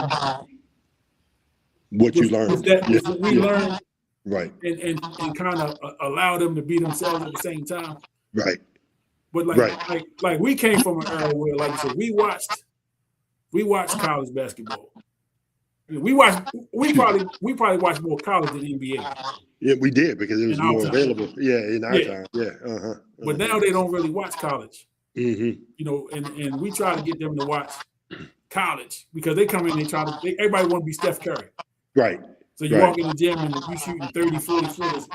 what you learned.
With what we learned.
Right.
And kind of allow them to be themselves at the same time.
Right.
But like we came from an era where, like you said, we watched college basketball. We probably watched more college than NBA.
Yeah, we did because it was more available. Yeah, in our time. Yeah.
But now they don't really watch college.
Mm-hmm.
And we try to get them to watch college because they come in, everybody want to be Steph Curry.
Right.
So you walk in the gym and you shooting 30, 40 footers.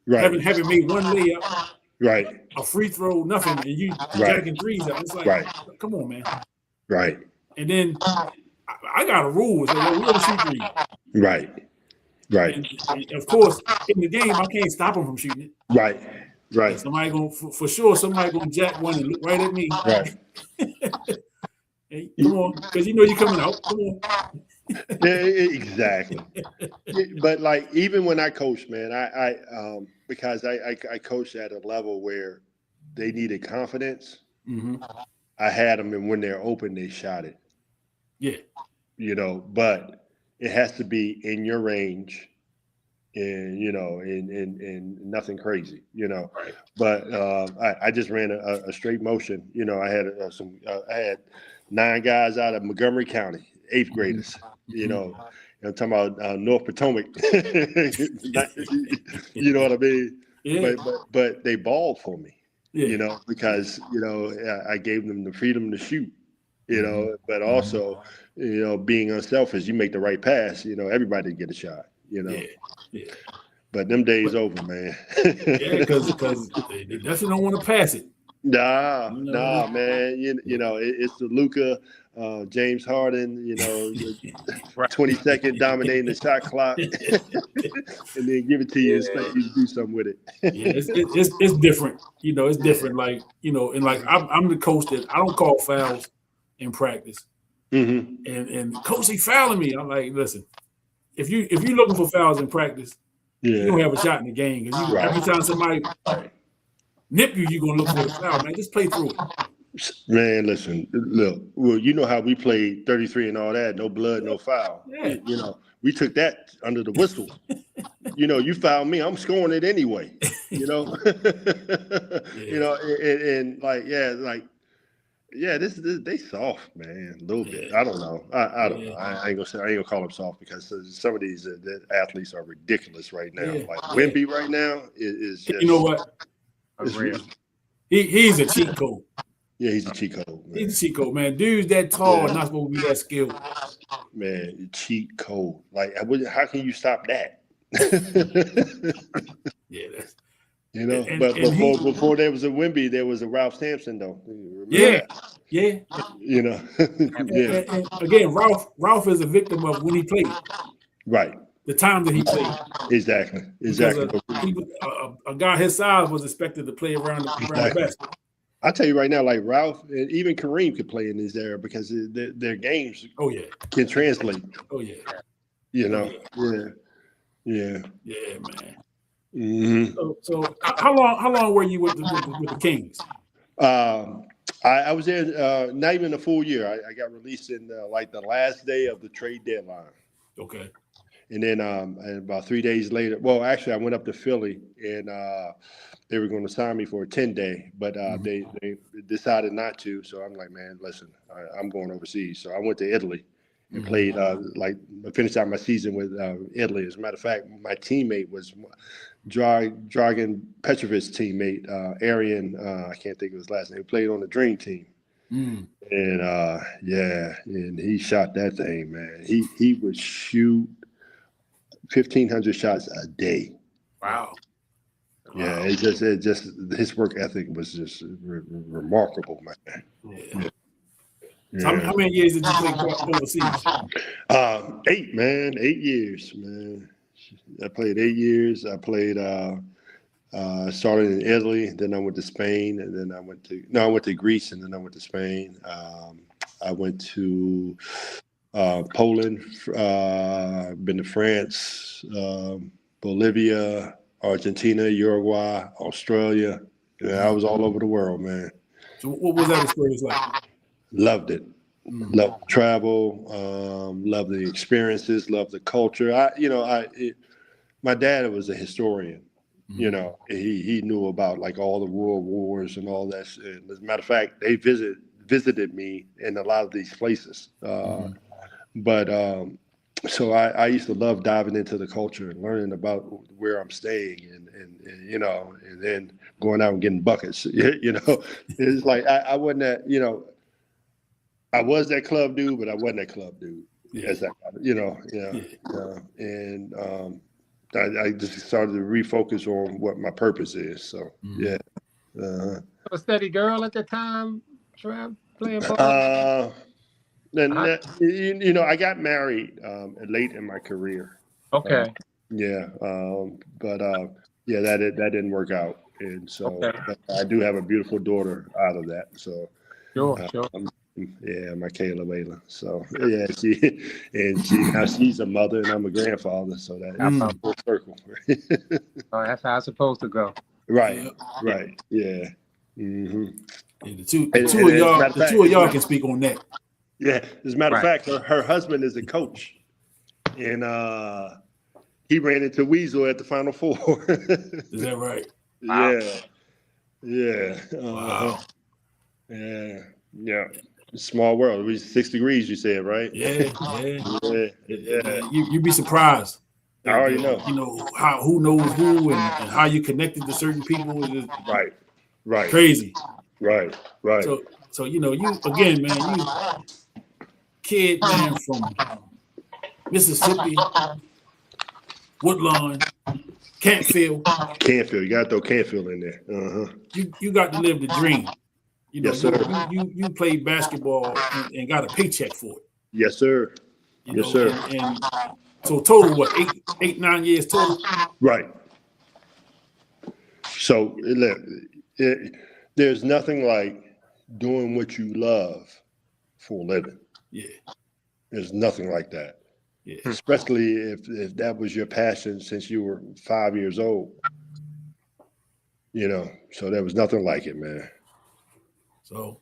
Right.
Haven't made one layup.
Right.
A free throw, nothing, and you jacking threes up. It's like, come on, man.
Right.
And then I got a rule. So we don't shoot threes.
Right.
And of course, in the game, I can't stop them from shooting it.
Right.
Somebody gonna jack one and look right at me.
Right.
Hey, come on, because you're coming out. Come on.
Yeah, exactly. But like, even when I coach, man, I because I coached at a level where they needed confidence.
Mm-hmm.
I had them, and when they're open, they shot it.
Yeah.
But it has to be in your range, and and nothing crazy,
Right.
But I just ran a straight motion. I had I had 9 guys out of Montgomery County, 8th graders. I'm talking about North Potomac. You know what I mean?
Yeah.
but they balled for me,
Yeah.
you know, because I gave them the freedom to shoot, you know, but also, you know, being unselfish, you make the right pass, you know, everybody get a shot, you know.
Yeah. Yeah.
But them days over, man.
Yeah, because they definitely don't want to pass it.
Nah, man. You know, it's the Luka, James Harden, you know, 20-second dominating the shot clock, and then give it to you and expect you to do something with it.
Yeah, it's different. You know, it's different. Like, you know, and like I'm the coach that I don't call fouls in practice.
Mm-hmm.
And coach, he fouling me. I'm like, listen, if you're looking for fouls in practice, you don't have a shot in the game. Because every time somebody nip you, you're gonna look for the foul, man. Just play through it.
Man, listen, look, well, you know how we played 33 and all that, no blood, no foul.
Yeah.
You know, we took that under the whistle. You know, you foul me, I'm scoring it anyway. You know, you know, and like, this they soft, man, a little bit. I don't know. I don't know. I ain't gonna call them soft because some of these athletes are ridiculous right now. Like Wemby right now is just.
You know what? He's a cheat code.
Yeah, he's a cheat code. Man.
He's a cheat code, man. Dudes that tall are not supposed to be that skilled.
Man, cheat code. Like, how can you stop that?
Yeah, that's.
You know, but before there was a Wemby, there was a Ralph Sampson, though.
Yeah.
You know,
And again, Ralph is a victim of when he played.
Right.
The time that he played.
Exactly.
A guy his size was expected to play around the basket.
I'll tell you right now, like Ralph and even Kareem could play in this era because their games can translate.
Oh, yeah.
You know? Yeah,
man.
Mm-hmm.
So how long were you with the Kings?
I was there not even a full year. I got released in like the last day of the trade deadline.
Okay.
And then and about 3 days later, well, actually, I went up to Philly and they were going to sign me for a 10-day, but they decided not to. So I'm like, man, listen, I'm going overseas. So I went to Italy and played, finished out my season with Italy. As a matter of fact, my teammate was Dragan Petrovic's teammate, Arian, I can't think of his last name, he played on the Dream Team. And and he shot that thing, man. He would shoot 1,500 shots a day.
Wow.
Yeah, it just his work ethic was just remarkable, man.
Yeah. So how many years did you play overseas?
8, man. 8 years, man. I played 8 years. I played started in Italy, then I went to Spain, and then I went to Greece, and then I went to Spain. I went to Poland, been to France, Bolivia, Argentina, Uruguay, Australia. Yeah, I was all over the world, man.
So what was that experience like?
Loved it. Loved travel. Loved the experiences. Loved the culture. My dad was a historian. You know, he knew about like all the world wars and all that. And as a matter of fact, they visited me in a lot of these places. But so I used to love diving into the culture and learning about where I'm staying and you know, and then going out and getting buckets. You know, it's like I wasn't that, you know, I was that club dude, but I wasn't that club dude. As and I just started to refocus on what my purpose is. So a
steady girl at the time, Trev, playing ball.
You know, I got married late in my career.
Okay.
But that didn't work out, and so I do have a beautiful daughter out of that. So
Sure.
My Kayla Layla. So she's a mother and I'm a grandfather. So that's full circle.
That's how it's supposed to go.
Right. Yeah. Mm-hmm.
Yeah, the two of y'all can speak on that.
Yeah, as a matter of fact, her husband is a coach, and he ran into Weasel at the Final Four.
Is that right?
Yeah.
Wow.
Yeah. Small world. It was 6 degrees, you said, right?
Yeah. You'd be surprised.
I already know.
You know who knows who and how you connected to certain people is
Right.
crazy.
Right.
So you know, you again, man, you kid, man, from Mississippi, Woodlawn, Canfield.
You got to throw Canfield in there.
You got to live the dream. You know,
yes, sir.
You played basketball and got a paycheck for it.
Yes, sir.
You know, and so total, what, 9 years total?
Right. So there's nothing like doing what you love for a living.
Yeah.
There's nothing like that.
Yeah.
Especially if that was your passion since you were 5 years old. You know, so there was nothing like it, man.
So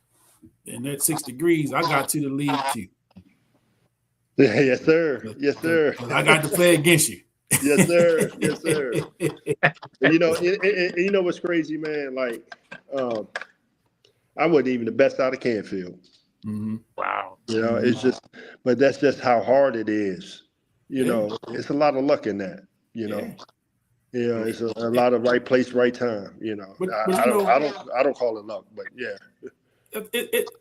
in that 6 degrees, I got to the league too.
Yes, sir. Yes, sir.
I got to play against you.
Yes, sir. Yes, sir. You know, you know what's crazy, man? Like, I wasn't even the best out of Canfield.
Mm-hmm.
Wow.
You know, it's just, but that's just how hard it is. You know, it's a lot of luck in that. You know, it's a lot of right place, right time. You know,
but
I don't call it luck, but yeah.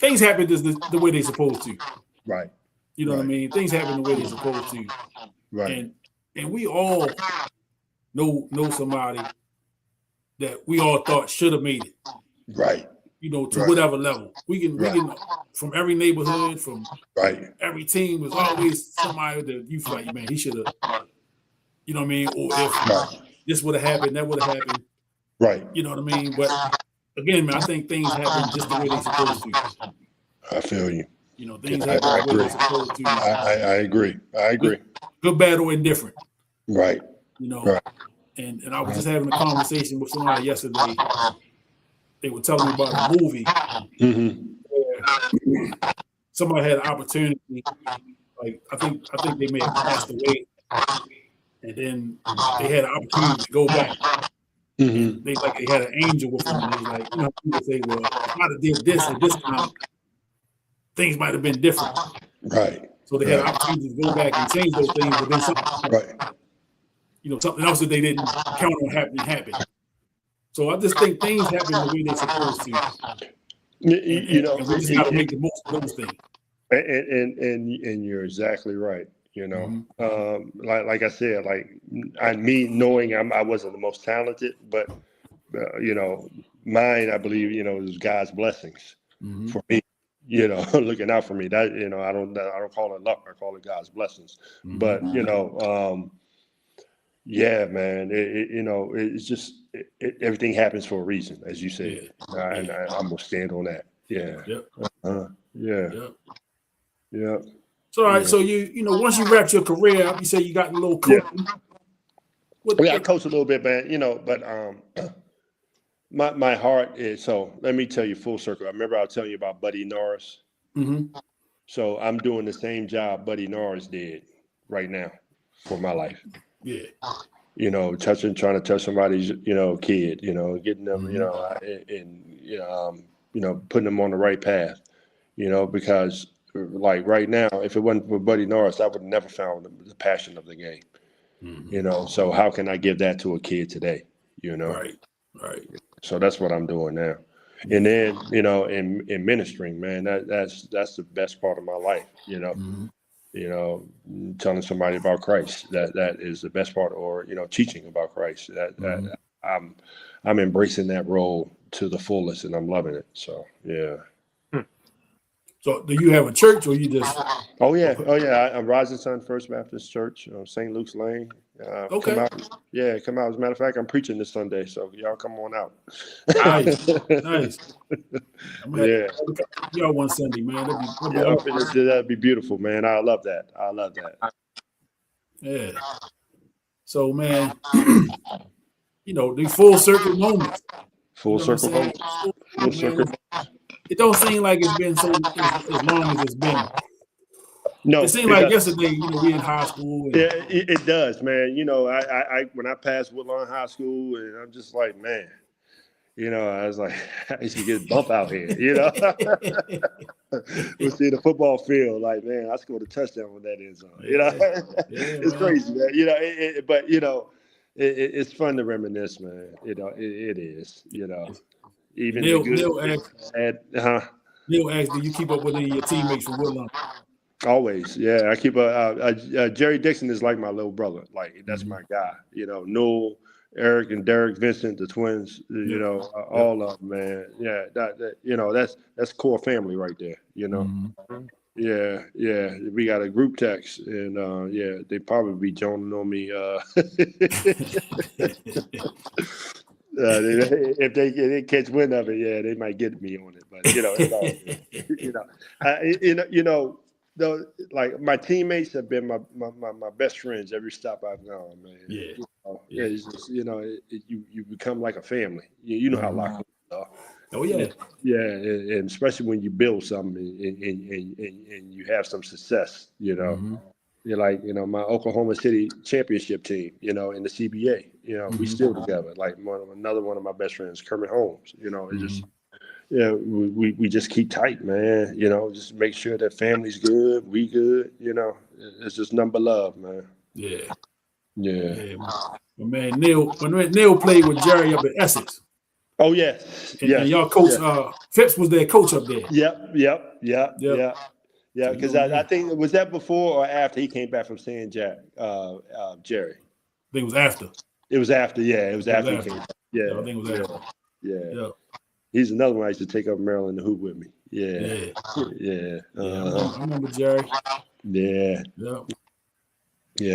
Things happen just the way they're supposed to.
Right.
You know what I mean? Things happen the way they're supposed to.
Right.
And we all know somebody that we all thought should have made it.
Right.
You know, to whatever level. We can from every neighborhood, from every team, there's always somebody that you feel like, man, he should have, you know what I mean? Or if this would have happened, that would have happened.
Right.
You know what I mean? But again, man, I think things happen just the way they're supposed to.
I feel you.
You know, things happen the way they're supposed to.
I agree.
Good, bad, or indifferent.
Right.
You know, and I was just having a conversation with somebody yesterday. They were telling me about a movie where somebody had an opportunity. Like I think they may have passed away, and then they had an opportunity to go back.
Mm-hmm.
They had an angel with them, and they was like, you know, people say, well, if I had did this at this time, things might have been different.
Right.
So they had an opportunity to go back and change those things, but then something else that they didn't count on happened. So I just think things happen the way they're supposed to. You know, and we just got to make the most of those things.
And you're exactly right. You know, like I said, me knowing I wasn't the most talented, but you know, mine, I believe, you know, was God's blessings for me. You know, looking out for me. That, you know, I don't call it luck. I call it God's blessings. But you know, yeah, man. You know, it's just everything happens for a reason, as you said, and I'm gonna stand on that. Yeah. Yep. Yeah.
So all right. So you know, once you wrapped your career up, you say you got a little coaching.
I coach a little bit, man. You know, but my heart is, so let me tell you full circle. I remember I was telling you about Buddy Norris. So I'm doing the same job Buddy Norris did right now for my life. Yeah. You know, trying to touch somebody's, you know, kid, you know, getting them, you know, and you know, putting them on the right path, you know, because like right now, if it wasn't for Buddy Norris, I would have never found the passion of the game. You know, so how can I give that to a kid today? You know, right. So that's what I'm doing now. And then, you know, in ministering, man, that's the best part of my life. You know, you know, telling somebody about Christ, that is the best part, or, you know, teaching about Christ. That I'm embracing that role to the fullest, and I'm loving it. So yeah.
So do you have a church, or you just?
Oh yeah. I'm Rising Sun First Baptist Church, St. Luke's Lane.
Okay.
Come out. As a matter of fact, I'm preaching this Sunday, so y'all come on out.
Nice. Y'all one Sunday, man.
That'd be beautiful, man. I love that.
Yeah. So, man, you know, the full circle moments.
Full circle moments. Full circle.
It don't seem like it's been so as long as it's been.
No,
it seemed like yesterday, you know, we in high school.
Yeah, it does, man. You know, I when I passed Woodlawn High School, and I'm just like, man, You know, I was like, I used to get bump out here, you know. We'll see the football field, like, man, I scored a touchdown when that is on. You know, it's crazy, man. You know, but you know, it's fun to reminisce, man. You know, it is. You know, even
Neil,
the good.
Neil asked, do you keep up with any of your teammates from Woodlawn?
Always, yeah. I keep Jerry Dixon is like my little brother. Like that's my guy. You know, Newell, Eric, and Derek, Vincent, the twins. You know, all of them, man. Yeah, that you know, that's core family right there. You know, yeah. We got a group text, and yeah, they probably be joining on me. If they catch wind of it, yeah, they might get me on it. But you know, it's all good. You know. Though, like my teammates have been my best friends every stop I've gone, man.
Yeah,
it's just, you know, you become like a family. You know how locked are.
Oh yeah,
and especially when you build something and you have some success. You know, you're like, you know, my Oklahoma City championship team. You know, in the CBA. You know, we still together. Like another one of my best friends, Kermit Holmes. You know, it's just. Yeah, we just keep tight, man. You know, just make sure that family's good, we good. You know, it's just number love, man.
Yeah.
Man,
Neil, when Neil played with Jerry up at Essex.
Oh yes,
and y'all coach Phipps was their coach up there.
Yep. Yeah, because I think was that before or after he came back from San Jack, Jerry.
I think it was after.
It was after, yeah. It was after he came back. Yeah,
I think it was after.
Yeah. He's another one I used to take up Maryland the hoop with me. Yeah.
I remember Jerry.
Yeah.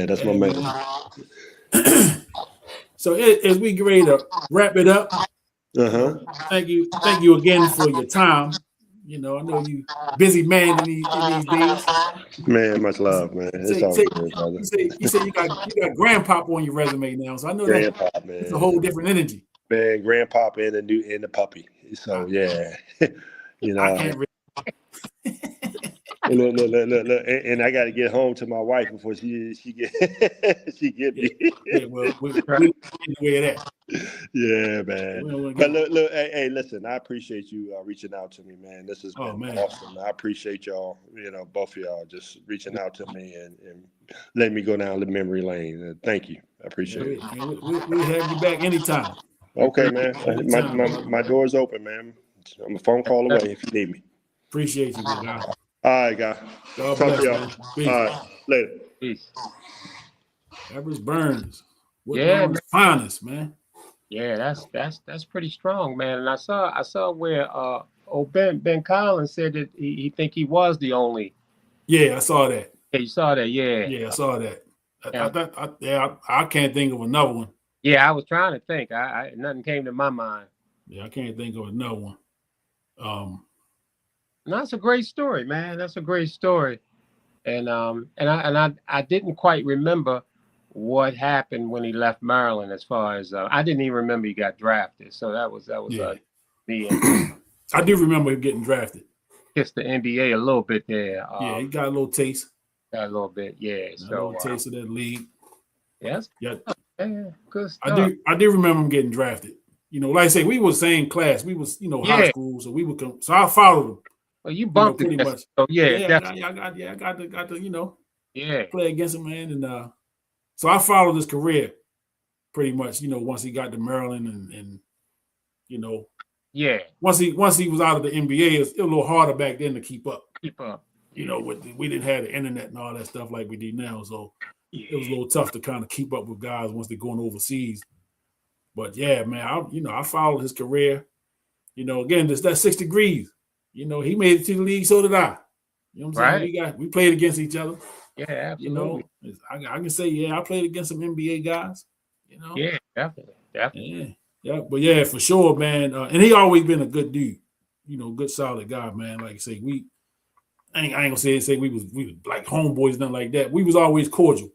That's my man.
So as we get ready to wrap it up, thank you again for your time. You know, I know you busy man in these days.
Man, much love, man. It's all good, brother.
You say you got grandpop on your resume now, so I know
grandpop,
that
man.
It's a whole different energy.
Man, grandpop and the puppy. So yeah, you know.
I can't
look, and I got to get home to my wife before she get me.
Yeah, well, we're the way of that.
Yeah, man. But look, hey, listen, I appreciate you reaching out to me, man. This has been awesome. I appreciate y'all, you know, both of y'all just reaching out to me and letting me go down the memory lane. Thank you. I appreciate it.
We'll have you back anytime.
Okay, man. My door's open, man. I'm a phone call away if you need me.
Appreciate you, man.
All right, guy.
God
Talk
bless,
to y'all.
man. Peace.
All right, later.
Peace.
Everest Burns. Woodlawn's finest, man.
Yeah, that's pretty strong, man. And I saw where Ben Collins said that he think he was the only.
Yeah, I saw that.
Yeah, you saw that, yeah.
Yeah, I saw that. I can't think of another one.
Yeah, I was trying to think. Nothing came to my mind.
Yeah, I can't think of another one.
That's a great story, man. That's a great story. And I didn't quite remember what happened when he left Maryland. As far as I didn't even remember he got drafted. So that was me.
I do remember him getting drafted.
Kissed the NBA a little bit there.
Yeah, he got a little taste.
Got a little bit, yeah.
A little taste of that league.
Yes.
Yeah.
Good stuff.
I do remember him getting drafted. You know, like I say, we were same class. We was, high school, so we would come. So I followed him.
Well, you bumped
pretty much.
So
I got to play against him, man. And so I followed his career pretty much, once he got to Maryland and once he was out of the NBA, it was a little harder back then to keep up. We didn't have the internet and all that stuff like we do now, so it was a little tough to kind of keep up with guys once they're going overseas. But yeah, man, I followed his career. Again, that's 6 degrees. He made it to the league, so did I. You know what I'm saying? We played against each other.
Yeah, absolutely.
I can say, I played against some NBA guys.
Yeah, definitely.
Yeah, but yeah, for sure, man. And he always been a good dude. Good solid guy, man. Like I say, I ain't gonna say we was like homeboys, nothing like that. We was always cordial.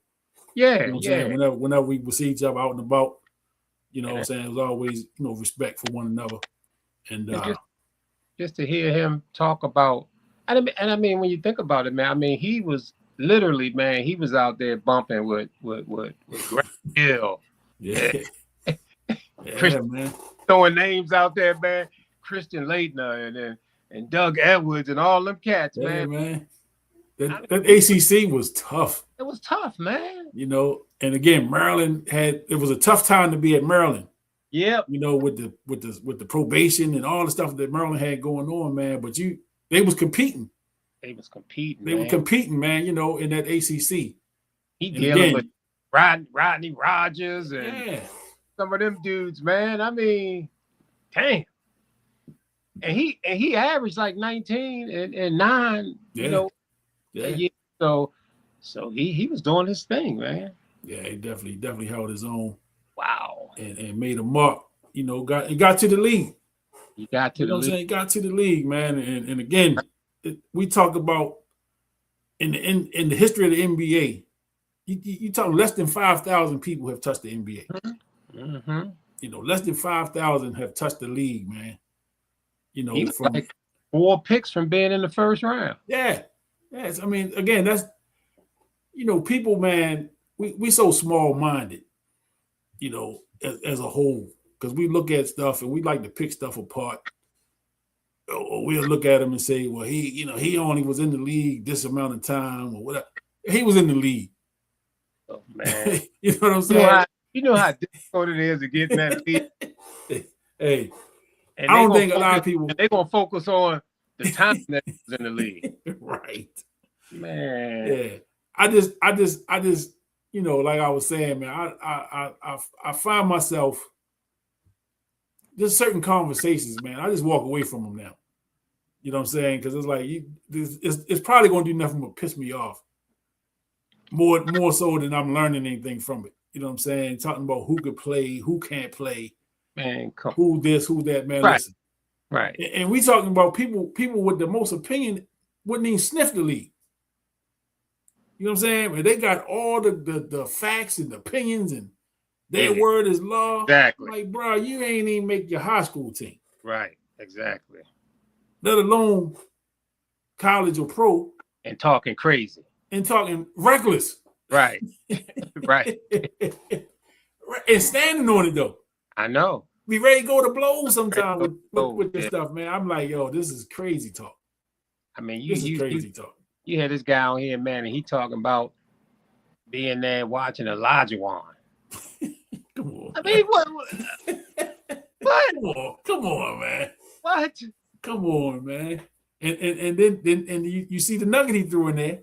Yeah,
what I'm saying? Whenever we would see each other out and about, what I'm saying, it was always, respect for one another. And
just to hear him talk about, and I mean, when you think about it, man, I mean, he was literally, man, he was out there bumping with Grant Hill.
Yeah, man.
throwing names out there, man. Christian Leitner and Doug Edwards and all them cats,
Yeah,
man.
man. That ACC was tough.
It was tough, man.
You know, and again, Maryland it was a tough time to be at Maryland.
Yep.
You know, with the probation and all the stuff that Maryland had going on, man. But they was competing.
They was competing.
They were competing, man. You know, in that ACC.
He dealing with Rodney Rogers and some of them dudes, man. I mean, damn. And he averaged like 19 and 9. You know. Yeah. So he was doing his thing, man. Yeah,
he definitely held his own.
Wow.
And made a mark. You know, got to the league.
He got to the league.
He got to the league, man. And again, we talk about in the history of the NBA, you talk less than 5,000 people have touched the NBA.
Mm-hmm.
You know, less than 5,000 have touched the league, man. You know,
he from like 4 picks from being in the first round.
Yeah. Yes. I mean, again, that's, you know, people, man, we so small-minded, you know, as a whole, because we look at stuff and we like to pick stuff apart. Or we'll look at him and say, well, he only was in the league this amount of time or whatever. He was in the league.
Oh, man.
You know what I'm saying?
You know how difficult it is to get in that league.
Hey, and I don't think a lot of people...
They're going to focus on the time that he was in the league.
Right.
Man.
Yeah. I just, you know, like I was saying, man, I find myself, there's certain conversations, man, I just walk away from them now. You know what I'm saying? Because it's like, it's probably going to do nothing but piss me off. More so than I'm learning anything from it. You know what I'm saying? Talking about who could play, who can't play,
man,
who this, who that, man.
Right.
Listen.
Right.
And we talking about people with the most opinion wouldn't even sniff the league. You know what I'm saying? And they got all the facts and the opinions, and their word is law.
Exactly.
Like, bro, you ain't even make your high school team.
Right. Exactly.
Let alone college or pro.
And talking crazy.
And talking reckless.
Right. Right.
And standing on it, though.
I know.
Be ready to go to blows sometimes with this stuff, man. I'm like, yo, this is crazy talk.
I mean,
this is crazy talk.
You had this guy on here, man, and he talking about being there watching Olajuwon.
Come on.
I mean, what?
Come on, man.
What?
Come on, man. And then you see the nugget he threw in there.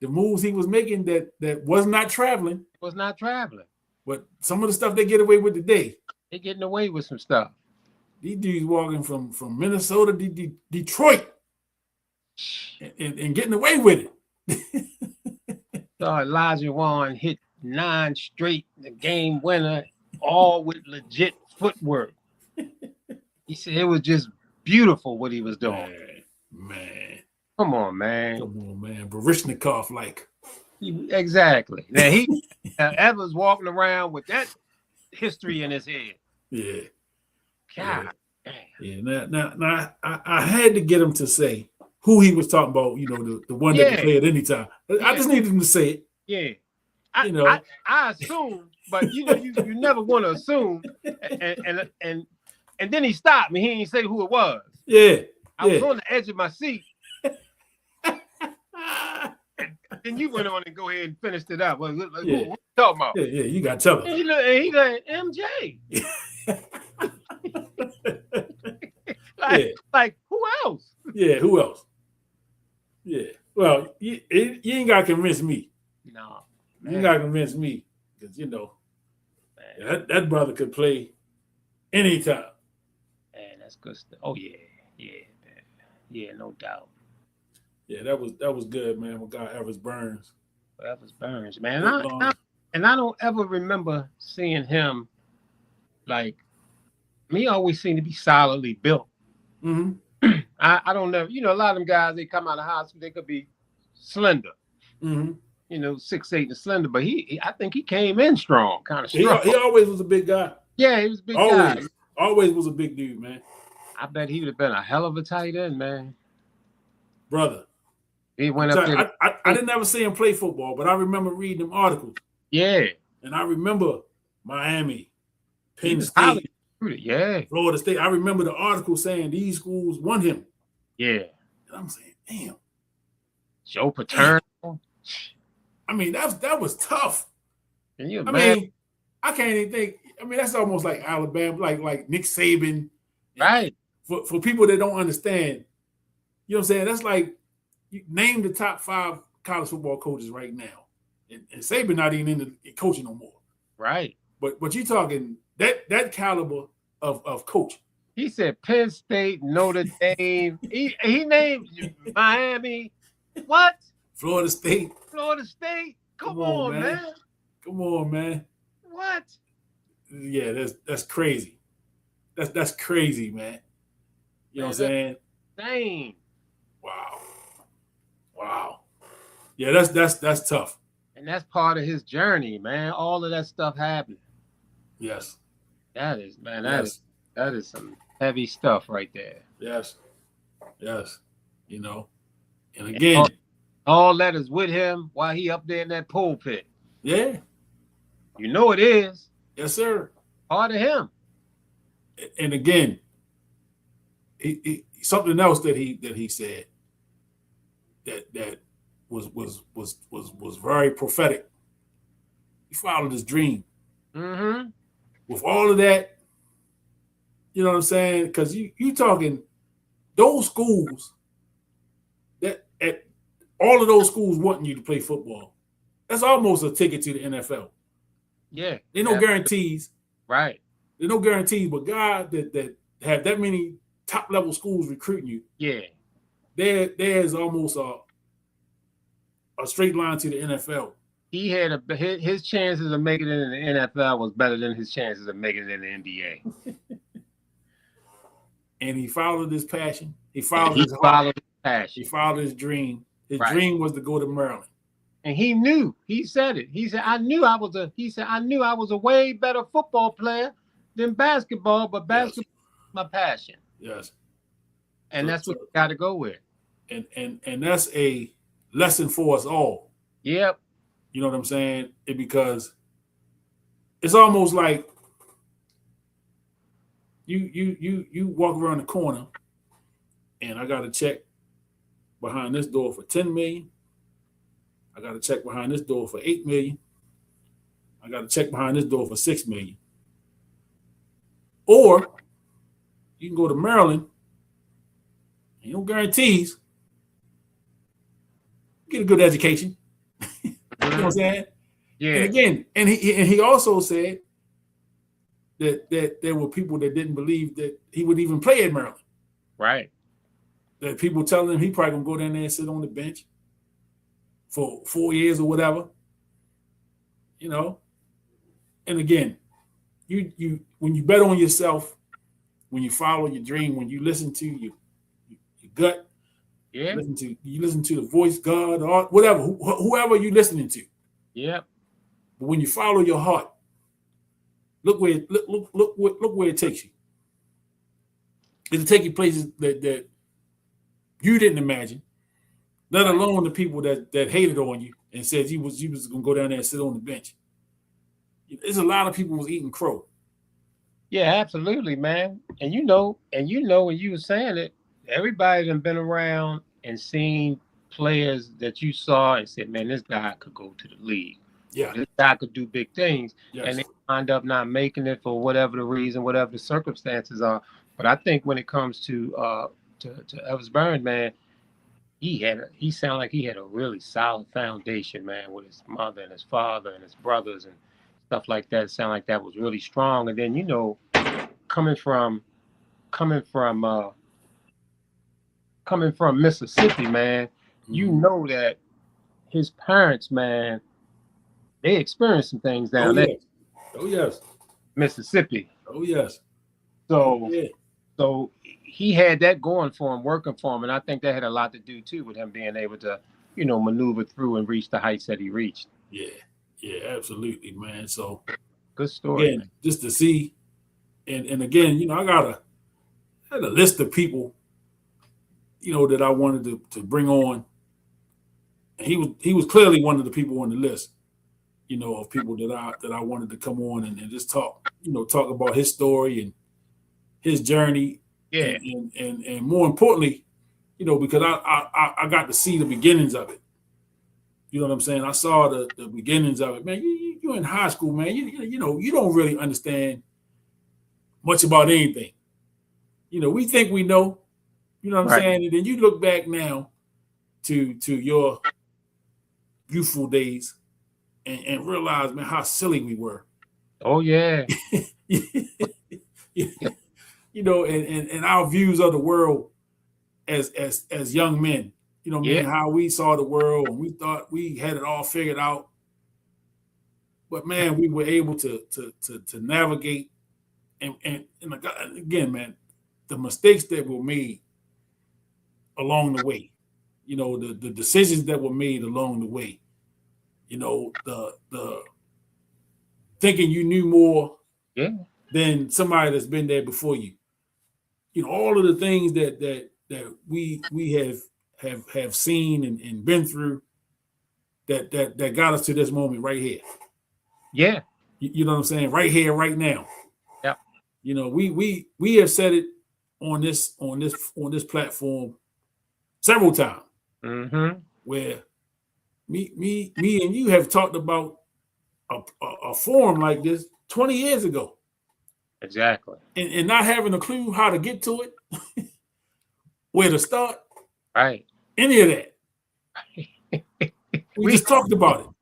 The moves he was making that was not traveling.
Was not traveling.
But some of the stuff they get away with today.
They getting away with some stuff.
These dudes walking from Minnesota to Detroit and getting away with it.
So Olajuwon hit 9 straight, the game winner, all with legit footwork. He said it was just beautiful what he was doing.
Man.
Come on, man.
Barishnikov like.
Exactly. Now Evans walking around with that history in his head.
Yeah.
God.
Yeah. Now I had to get him to say who he was talking about, you know, the one that can play at any time. I just needed him to say it.
Yeah. I assumed, but you know, you never want to assume. And then he stopped me. He didn't say who it was.
Yeah.
I was on the edge of my seat. Then you went on and go ahead and finised it up. What you talking about?
Yeah, you got to tell him.
And he like MJ. Like who else?
Yeah, who else? Yeah. Well, you ain't got to convince me.
No.
You ain't got to convince me. Because, you know, that brother could play anytime.
Man, that's good stuff. Oh, yeah. Yeah, man. Yeah, no doubt.
Yeah, that was good, man. With guy Evers Burns.
Evers Burns, man. And I don't ever remember seeing him like he always seemed to be solidly built.
Mm-hmm.
I don't know. You know, a lot of them guys, they come out of high school, they could be slender.
Mm-hmm.
You know, 6'8" and slender, but I think he came in strong, kind of strong.
He always was a big guy.
Yeah, he was a big guy.
Always was a big dude, man.
I bet he would have been a hell of a tight end, man.
Brother.
He went up there.
I didn't ever see him play football, but I remember reading them articles.
Yeah.
And I remember Miami, Penn State.
Yeah.
Florida State. I remember the article saying these schools want him.
Yeah.
And I'm saying, damn.
Joe Paterno.
I mean, that was tough.
Can you
I
imagine?
mean, I can't even think. I mean, that's almost like Alabama, like Nick Saban.
Right.
For people that don't understand, you know what I'm saying? That's like, you name the top 5 college football coaches right now. And Saban not even in the coaching no more.
Right.
But you talking that caliber of coach.
He said Penn State, Notre Dame. He named Miami. What?
Florida State.
Florida State? Come on, man.
Come on, man.
What?
Yeah, that's crazy. That's crazy, man. You know what I'm saying?
Dang.
Wow. Yeah, that's tough.
And that's part of his journey, man. All of that stuff happened.
Yes.
That is, man.
Yes.
That is some heavy stuff right there.
Yes. You know, and again,
all that is with him while he up there in that pulpit.
Yeah.
You know it is.
Yes, sir.
Part of him.
And again, he something else that he said that was very prophetic. He followed his dream.
Mm-hmm.
With all of that, you know what I'm saying? Because you talking those schools that at all of those schools wanting you to play football. That's almost a ticket to the NFL.
Yeah.
There's no guarantees.
Right.
There's no guarantees, but God that have that many top level schools recruiting you.
Yeah.
There's almost a straight line to the NFL.
He had his chances of making it in the NFL was better than his chances of making it in the NBA.
And he followed his passion. He followed his
passion.
He followed his dream. His dream was to go to Maryland.
And he knew. He said it. He said, I knew I was a way better football player than basketball, but basketball is my passion.
Yes.
And that's what you got to go with.
And that's a lesson for us all.
Yep.
You know what I'm saying? Because it's almost like you walk around the corner and I got to check behind this door for 10 million. I got to check behind this door for 8 million. I got to check behind this door for 6 million. Or you can go to Maryland. Ain't no guarantees. Get a good education. You know what I'm saying?
Yeah.
And again, and he also said that there were people that didn't believe that he would even play at Maryland.
Right.
That people telling him he probably gonna go down there and sit on the bench for 4 years or whatever. You know. And again, you when you bet on yourself, when you follow your dream, when you listen to your gut,
yeah,
you listen to the voice, God, or whatever, whoever you're listening to.
Yep.
But when you follow your heart, look where it takes you. It'll take you places that you didn't imagine, let alone the people that hated on you and said you was gonna go down there and sit on the bench. There's a lot of people was eating crow.
Yeah, absolutely, man. And you know when you were saying it, everybody done been around and seen players that you saw and said, man, this guy could go to the league.
Yeah.
This guy could do big things.
Yes.
And they wind up not making it for whatever the reason, whatever the circumstances are. But I think when it comes to Elvis Burns, man, he sounded like he had a really solid foundation, man, with his mother and his father and his brothers and stuff like that. It sounded like that was really strong. And then, you know, coming from Mississippi, man, you know that his parents, man, they experienced some things down there.
Oh yes.
Mississippi.
Oh yes.
So he had that going for him, working for him, and I think that had a lot to do too with him being able to, you know, maneuver through and reach the heights that he reached.
Yeah, absolutely, man. So
good story.
Again, just to see, and again, you know, I had a list of people, you know, that I wanted to bring on. And he was clearly one of the people on the list, you know, of people that I wanted to come on and just talk about his story his journey.
Yeah.
And more importantly, you know, because I got to see the beginnings of it. You know what I'm saying? I saw the beginnings of it. Man, you're in high school, man. You know, you don't really understand much about anything. You know, we think we know, you know what I'm
Right.
saying? And then you look back now to your youthful days and realize, man, how silly we were.
Oh yeah.
You know, and our views of the world as young men, you know,
Yeah.
man, how we saw the world and we thought we had it all figured out. But man, we were able to navigate and again, man, the mistakes that were made along the way, you know, the decisions that were made along the way, you know, the thinking you knew more than somebody that's been there before you. You know, all of the things that we have seen and been through that got us to this moment right here.
Yeah.
You know what I'm saying? Right here, right now.
Yeah.
You know, we have said it on this platform several times.
Mm-hmm.
Where me and you have talked about a forum like this 20 years ago.
Exactly.
And not having a clue how to get to it, where to start,
right?
Any of that. We just talked about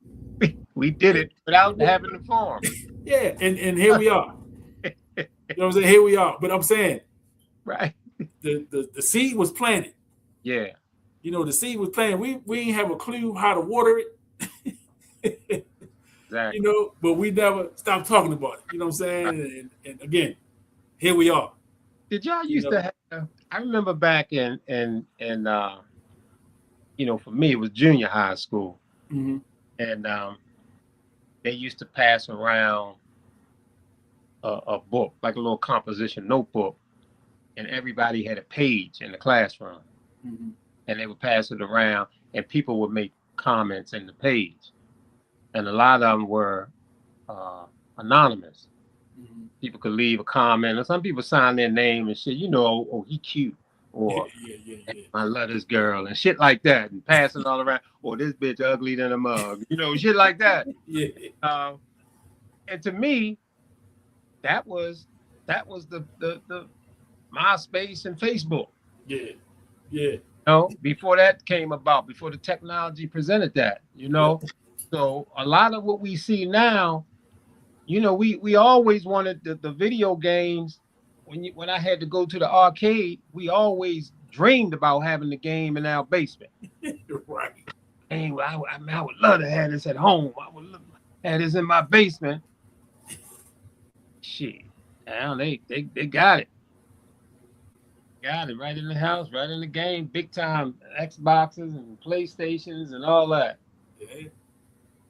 it. We did it without having the forum.
Yeah, and here we are. You know what I'm saying? Here we are. But I'm saying,
right?
The seed was planted.
Yeah.
You know, the seed was planted. We didn't have a clue how to water it.
Exactly.
You know, but we never stopped talking about it. You know what I'm saying? And again, here we are.
Did y'all used to have? I remember back in you know, for me it was junior high school,
mm-hmm.
and they used to pass around a book, like a little composition notebook, and everybody had a page in the classroom,
mm-hmm.
and they would pass it around, and people would make comments in the page, and a lot of them were anonymous.
Mm-hmm.
People could leave a comment, and some people sign their name and shit. You know, oh, he cute, or
yeah.
I love this girl, and shit like that, and passing all around. Or this bitch ugly than a mug. You know, shit like that.
Yeah.
And to me, that was the MySpace and Facebook.
Yeah.
You know, before that came about, before the technology presented that. You know, so a lot of what we see now. You know, we always wanted the video games. When I had to go to the arcade, we always dreamed about having the game in our basement.
Right.
And I would love to have this at home. I would love to have this in my basement. Shit. Now they got it. Got it right in the house, right in the game, big time Xboxes and PlayStations and all that.
Yeah.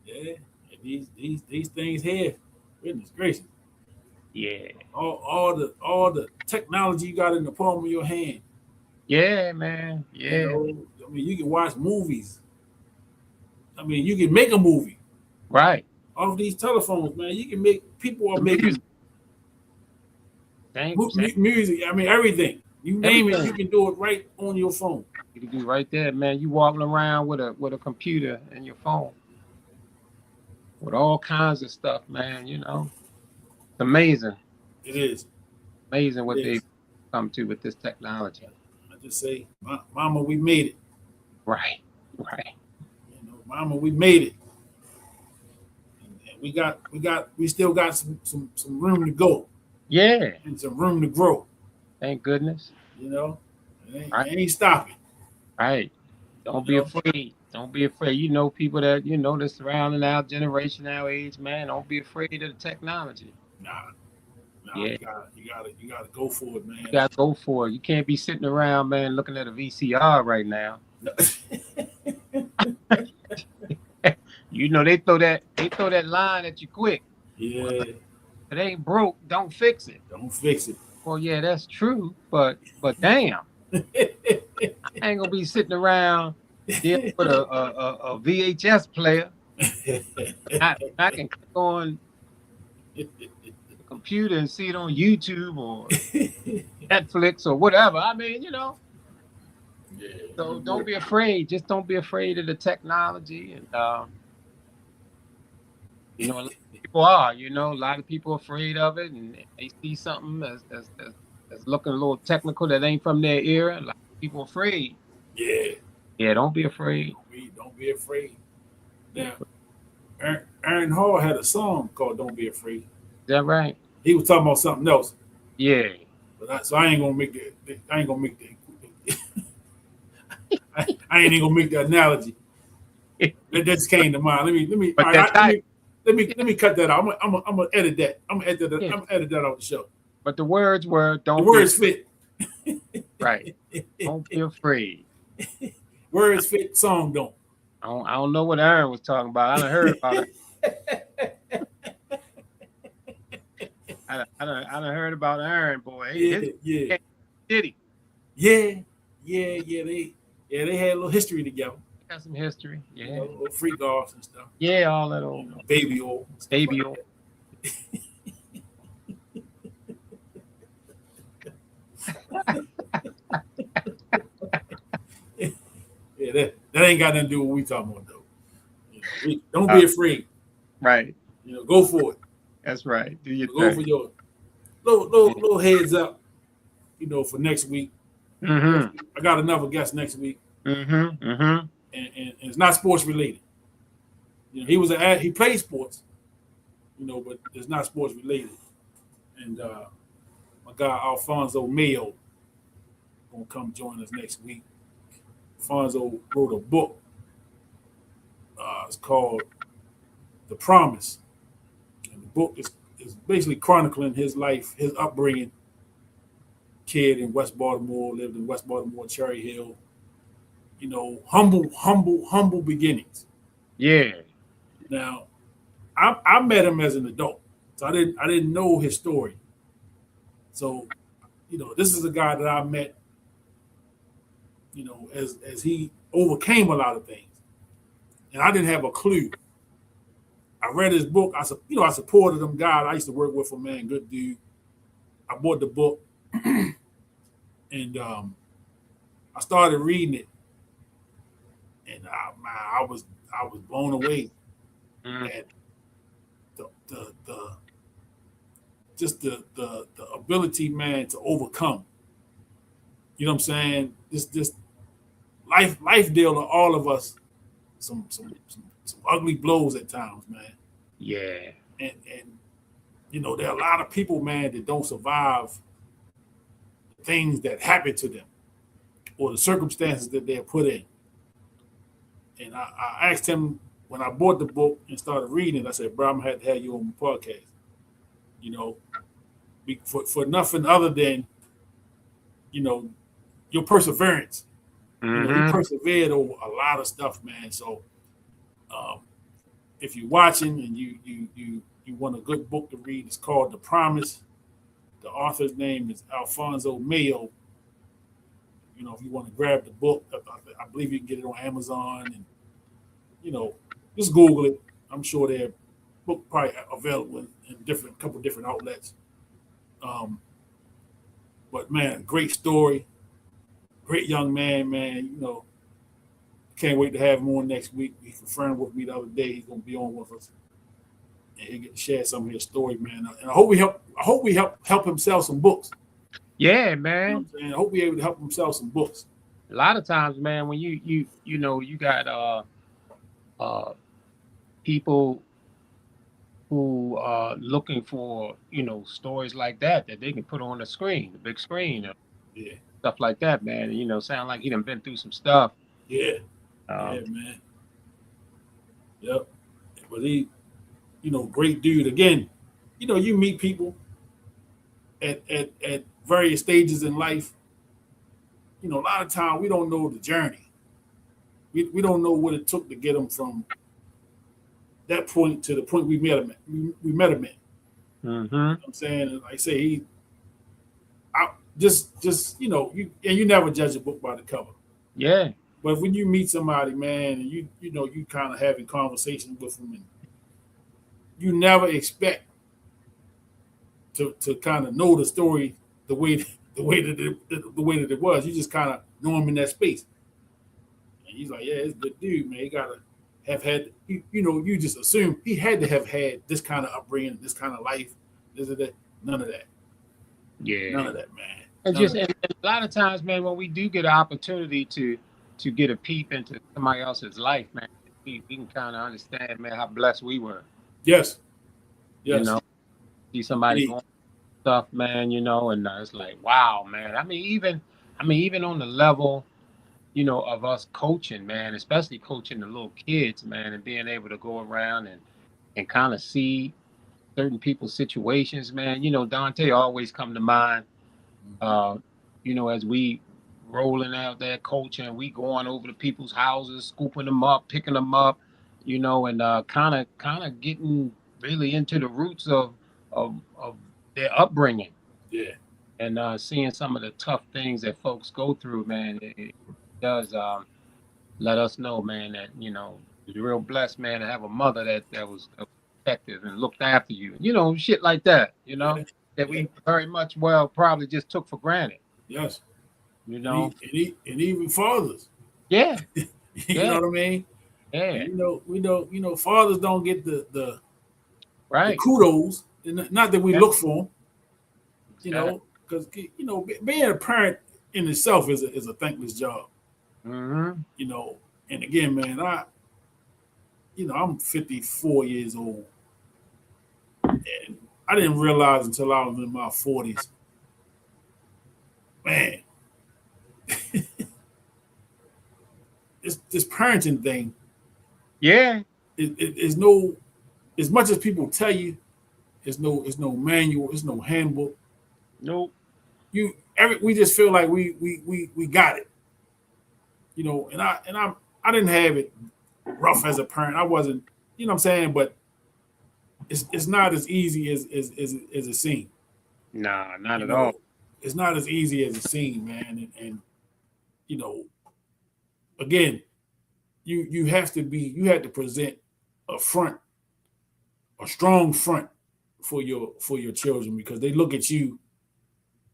And these things here. Goodness gracious.
Yeah.
All the technology you got in the palm of your hand.
Yeah, man. Yeah.
You know, I mean, you can watch movies. I mean, you can make a movie.
Right.
Off these telephones, man. You can make people are making music. I mean, everything. You name it, you can do it right on your phone.
You can do right there, man. You walking around with a computer and your phone. With all kinds of stuff, man, you know. It's amazing.
It is.
Amazing what they've come to with this technology.
I just say, Mama, we made it.
Right.
You know, Mama, we made it. And we still got some room to go.
Yeah.
And some room to grow.
Thank goodness.
You know, it ain't stopping.
Right. Don't be afraid. Don't be afraid. You know, people that, you know, that's surrounding our generation, our age, man. Don't be afraid of the technology.
Nah.
Yeah.
You gotta go for it, man.
You gotta go for it. You can't be sitting around, man, looking at a VCR right now. You know, they throw that line at you quick.
Yeah.
If it ain't broke, don't fix it.
Don't fix it.
Well, yeah, that's true, but damn. I ain't gonna be sitting around dealing with a VHS player. I can click on the computer and see it on YouTube or Netflix or whatever. I mean,
Yeah.
so don't be afraid. Just don't be afraid of the technology. And, a lot of people are, a lot of people are afraid of it, and they see something that's looking a little technical that ain't from their era. A lot of people are afraid.
Yeah.
Yeah, don't be afraid.
Don't be afraid. Now, Aaron Hall had a song called "Don't Be Afraid."
Is that right?
He was talking about something else,
Yeah.
but I ain't gonna make that. I ain't gonna make that. I ain't even gonna make that analogy. That just came to mind. Let me cut that out. I'm gonna edit that. I'm gonna edit that.
Yeah.
I'm gonna edit that out the show.
But the words were
The words fit.
Right. Don't be afraid.
Words fit. Song don't.
I don't know what Aaron was talking about. I done heard about it. I done heard about Aaron, boy.
Yeah.
Did he?
Yeah. They had a little history together.
Got some history. Yeah.
Little freak offs and stuff.
Yeah, all that old
Baby oil.
baby oil.
Yeah, that ain't got nothing to do with what we talking about though. Don't be afraid.
Right.
Go for it.
That's right. Do your
Go
thing.
for your little heads up. For next week.
Mm-hmm.
I got another guest next week.
Mm-hmm. Mm-hmm.
And it's not sports related. He played sports, but it's not sports related. And my guy Alfonso Mayo gonna come join us next week. Alfonso wrote a book. It's called The Promise, and the book is basically chronicling his life, his upbringing. Kid in West Baltimore, lived in West Baltimore, Cherry Hill. Humble beginnings.
Yeah.
Now, I met him as an adult, so I didn't know his story. So, this is a guy that I met, as he overcame a lot of things, and I didn't have a clue. I read his book. I supported him. God, I used to work with him, man, good dude. I bought the book, and I started reading it. And I was blown away at the ability, man, to overcome. You know what I'm saying? This life deal to all of us some ugly blows at times, man.
Yeah.
And there are a lot of people, man, that don't survive the things that happen to them or the circumstances that they're put in. And I asked him when I bought the book and started reading it, I said, bro, I'm going to have to have you on my podcast. For nothing other than, your perseverance.
Mm-hmm.
You persevered over a lot of stuff, man. So if you're watching and you want a good book to read, it's called The Promise. The author's name is Alfonso Mayo. If you want to grab the book, I believe you can get it on Amazon, and just Google it. I'm sure they're book probably available in couple different outlets. But man, great story, great young man. Can't wait to have him on next week. He confirmed with me the other day he's gonna be on with us, and he get to share some of his story, man. And I hope we help him sell some books.
Yeah, man.
I hope we're able to help him sell some books.
A lot of times, man, when you got people who are looking for stories like that they can put on the screen, the big screen,
Yeah.
stuff like that, man. And, sound like he done been through some stuff.
Yeah. Yeah, man. Yep. But he, great dude. Again, you meet people at various stages in life. A lot of time we don't know the journey. We don't know what it took to get them from that point to the point we met him at. We met him at.
Mm-hmm.
You know what I'm saying, like I say, you never judge a book by the cover.
Yeah.
But when you meet somebody, man, and you kind of having conversations with them, and you never expect to kind of know the story the way that it was. You just kind of know him in that space. And he's like, yeah, it's a good dude, man. He gotta have had, you just assume he had to have had this kind of upbringing, this kind of life, this or that. None of that.
Yeah.
None of that, man.
And and a lot of times, man, when we do get an opportunity to get a peep into somebody else's life, man, we can kind of understand, man, how blessed we were.
Yes.
You know, see somebody going stuff, man, and it's like, wow, man. I mean, even on the level, of us coaching, man, especially coaching the little kids, man, and being able to go around and kind of see certain people's situations, man. Dante always come to mind. As we rolling out there coaching, we going over to people's houses, scooping them up, picking them up, and kind of getting really into the roots of their upbringing.
Yeah.
And seeing some of the tough things that folks go through, man, it does let us know, man, that you're real blessed, man, to have a mother that was protective and looked after you, shit like that, that we very much probably just took for granted.
Yes.
And
even fathers.
Yeah.
You know what I mean?
Yeah.
And we know fathers don't get the
right
kudos, not that we look for them, because being a parent in itself is a thankless job.
Mm-hmm.
And again, man, I'm 54 years old, and I didn't realize until I was in my 40s, man, this parenting thing, is no, as much as people tell you, it's no manual, it's no handbook.
Nope.
We just feel like we got it, and I didn't have it rough as a parent. I wasn't, what I'm saying, but it's not as easy as it seemed.
Nah, not at all.
It's not as easy as it seemed, man. And again, you had to present a strong front for your children, because they look at you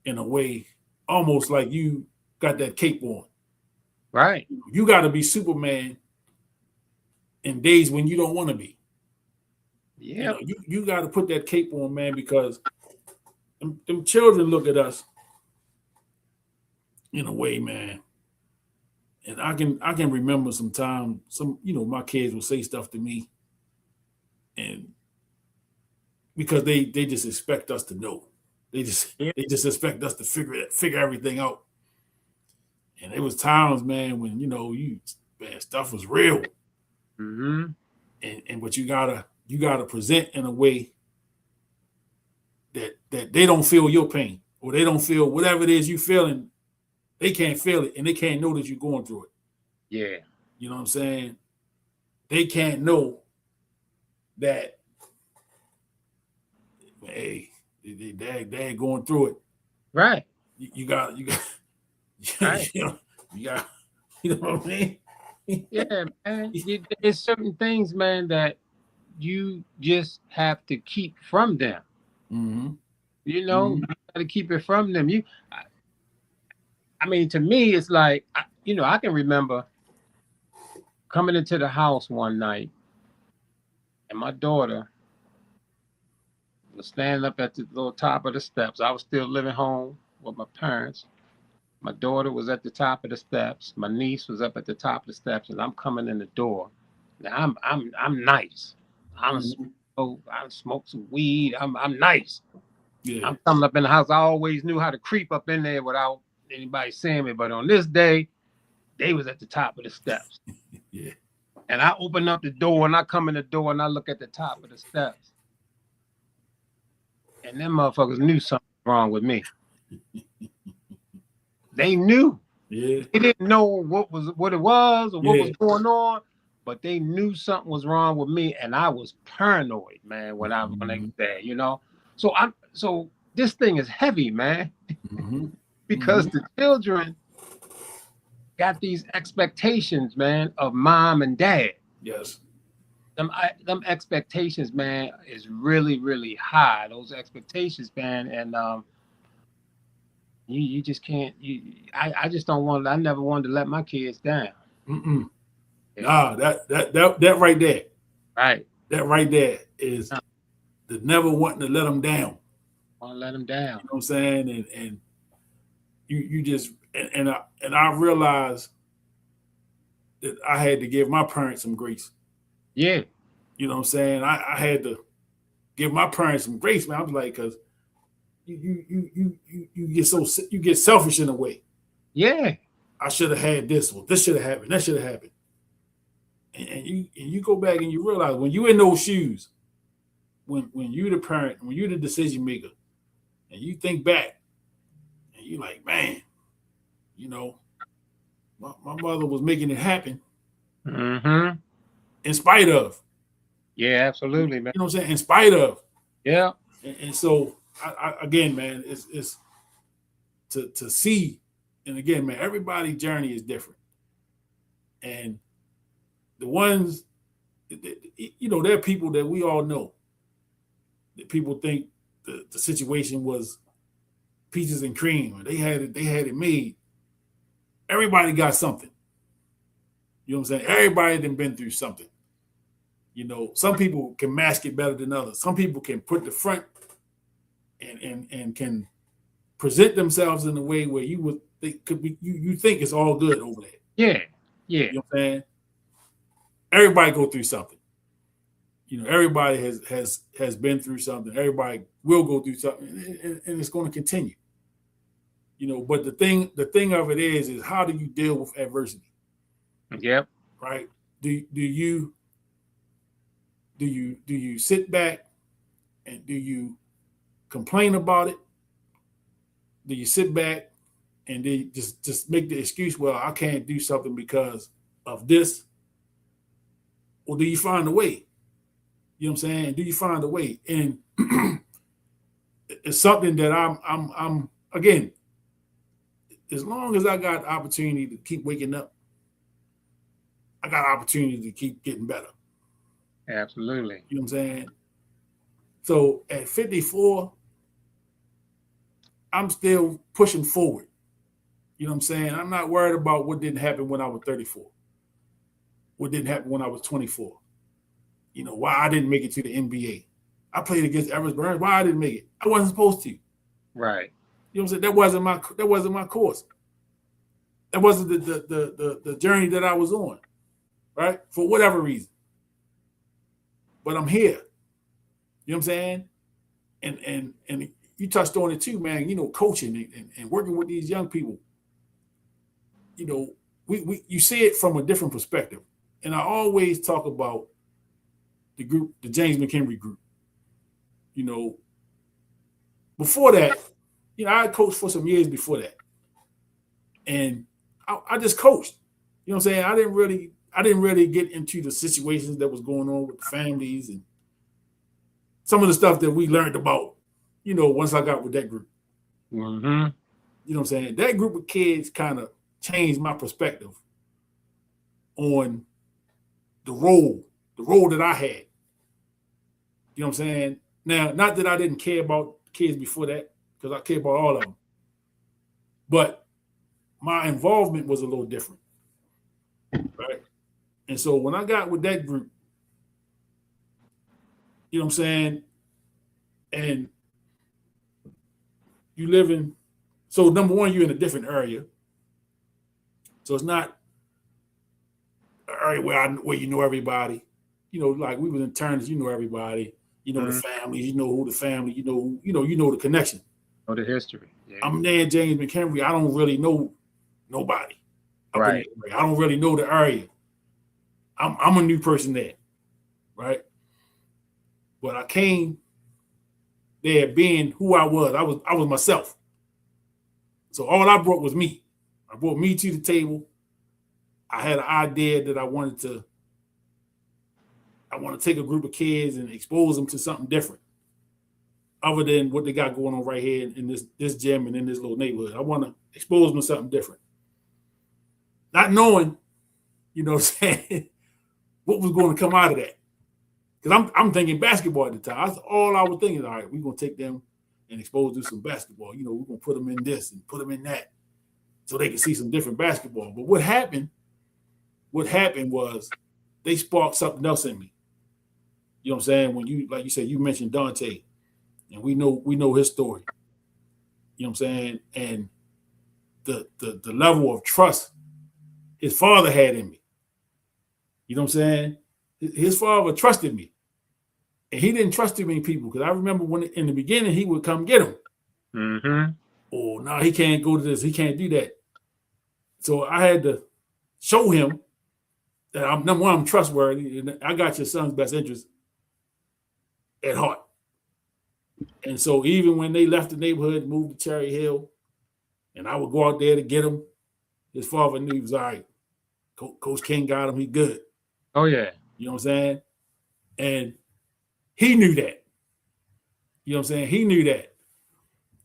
in a way almost like you got that cape on.
Right.
You got to be Superman in days when you don't want to be.
Yeah.
You got to put that cape on, man, because them children look at us in a way, man. And I can remember sometimes my kids will say stuff to me, and because they just expect us to know. They just expect us to figure everything out. And it was times, man, when stuff was real.
Mm-hmm.
And but you gotta present in a way that they don't feel your pain, or they don't feel whatever it is you feeling. They can't feel it, and they can't know that you're going through it.
Yeah.
You know what I'm saying? They can't know that, hey, they ain't going through it.
Right.
You got
right.
you know what I mean?
Yeah, man. There's certain things, man, that you just have to keep from them.
Mm-hmm.
You got to keep it from them. I mean, to me, it's like, I can remember coming into the house one night, and my daughter was standing up at the little top of the steps. I was still living home with my parents. My daughter was at the top of the steps. My niece was up at the top of the steps, and I'm coming in the door. Now I'm nice. I smoke some weed. I'm nice.
Yeah.
I'm coming up in the house. I always knew how to creep up in there without anybody seeing me. But on this day, they was at the top of the steps.
Yeah.
And I open up the door, and I come in the door, and I look at the top of the steps. And them motherfuckers knew something wrong with me. They knew.
Yeah.
They didn't know what it was or what was going on, but they knew something was wrong with me, and I was paranoid, man, when I was there, So this thing is heavy, man, because the children got these expectations, man, of mom and dad.
Yes.
them expectations, man, is really, really high. Those expectations, man, and you just can't. I just don't want. I never wanted to let my kids down.
Mm-mm.
Yeah.
Nah, that right there.
Right.
That right there is the never wanting to let them down.
Want to let them down.
You know what I'm saying? And you just and I realized that I had to give my parents some grace.
Yeah.
You know what I'm saying? I had to give my parents some grace, man. I was like, because you get selfish in a way.
Yeah.
I should have had this, or this should have happened, that should have happened. And you go back and you realize when you're in those shoes, when you're the parent, when you're the decision maker, and you think back, and you're like, man, you know, my mother was making it happen
Mm-hmm.
in spite of.
Yeah, absolutely, man.
You know what I'm saying? In spite of.
Yeah.
And so, I again, man, it's to see, and again, man, everybody's journey is different. And the ones, you know, there are people that we all know that people think the situation was peaches and cream, or they had it made. Everybody got something. You know what I'm saying? Everybody done been through something. You know, some people can mask it better than others. Some people can put the front and can present themselves in a way where you would think could be you think it's all good over there.
Yeah. Yeah.
You know what I'm saying? Everybody go through something. You know, everybody has been through something. Everybody will go through something, and it's going to continue. You know, but the thing of it is how do you deal with adversity?
Yep.
Right? Do you sit back and do you complain about it? Do you sit back and then just make the excuse, well, I can't do something because of this? Or do you find a way? You know what I'm saying? Do you find a way? And it's something that I'm again, as long as I got the opportunity to keep waking up, I got opportunity to keep getting better.
Absolutely.
You know what I'm saying? So at 54, I'm still pushing forward. You know what I'm saying? I'm not worried about what didn't happen when I was 34. What didn't happen when I was 24. You know, why I didn't make it to the NBA. I played against Everest Burns. Why I didn't make it? I wasn't supposed to.
Right.
You know what I'm saying? That wasn't my course. That wasn't the journey that I was on. Right? For whatever reason. But I'm here. You know what I'm saying? And you touched on it too, man. You know, coaching and working with these young people. You know, you see it from a different perspective. And I always talk about the group, the James McHenry group. You know, before that, you know, I coached for some years before that. And I just coached. You know what I'm saying? I didn't really get into the situations that was going on with the families and some of the stuff that we learned about, you know, once I got with that group.
Mm-hmm.
You know what I'm saying? That group of kids kind of changed my perspective on the role that I had. You know what I'm saying? Now, not that I didn't care about kids before that, because I care about all of them. But my involvement was a little different. Right? And so when I got with that group, you know what I'm saying? And you live in, so number one, you're in a different area. So it's not an area where you know everybody. You know, like we was in turns, you know everybody. You know the families, you know who the family, you know the connection.
Know the history. Yeah.
I'm there, James McHenry. I don't really know nobody.
Right.
I don't really know the area. I'm a new person there, right? But I came there being who I was. I was myself. So all I brought was me. I brought me to the table. I had an idea that I want to take a group of kids and expose them to something different, other than what they got going on right here in this gym and in this little neighborhood. I want to expose them to something different. Not knowing, you know what I'm saying, what was going to come out of that. because I'm thinking basketball at the time. That's all I was thinking. All right, we're gonna take them and expose them to some basketball. You know, we're gonna put them in this and put them in that, so they can see some different basketball. But what happened was they sparked something else in me. You know what I'm saying? When you, like you said, you mentioned Dante, and we know his story. You know what I'm saying? And the level of trust his father had in me. You know what I'm saying? His father trusted me. And he didn't trust too many people, because I remember when in the beginning he would come get him.
Mm-hmm.
Oh, no, he can't go to this. He can't do that. So I had to show him that I'm trustworthy, and I got your son's best interest at heart. And so even when they left the neighborhood, moved to Cherry Hill, and I would go out there to get him, his father knew he was all right. Coach King got him. He good.
Oh, yeah.
You know what I'm saying? And he knew that. You know what I'm saying? He knew that.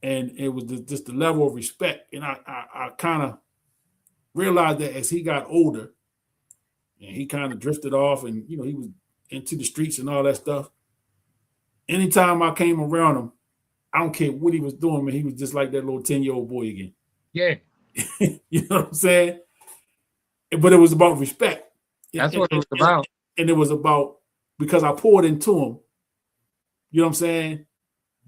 And it was just the level of respect. And I kind of realized that as he got older, and he kind of drifted off, and, you know, he was into the streets and all that stuff. Anytime I came around him, I don't care what he was doing, man, he was just like that little 10-year-old boy again.
Yeah.
You know what I'm saying? But it was about respect.
That's what it was about.
And it was about, because I poured into him, you know what I'm saying?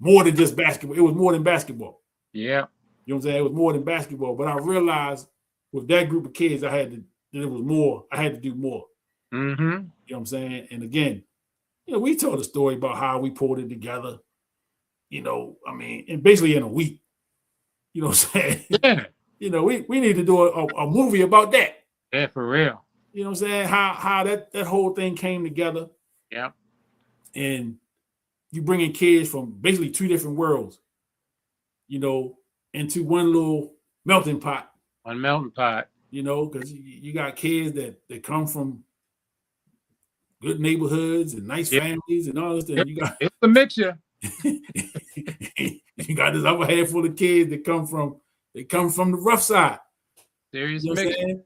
More than just basketball. It was more than basketball.
Yeah.
You know what I'm saying? It was more than basketball. But I realized with that group of kids, I had to do more.
Mm-hmm.
You know what I'm saying? And again, you know, we told a story about how we pulled it together, you know, I mean, and basically in a week. You know what I'm saying?
Yeah.
You know, we need to do a movie about that.
Yeah, for real.
You know what I'm saying? How that whole thing came together.
Yeah.
And you bringing kids from basically two different worlds, you know, into one little melting pot.
One melting pot.
You know, because you got kids that come from good neighborhoods and nice families and all this stuff.
It's a mixture.
You got this other handful of kids that come from the rough side.
Serious
You know
mixture.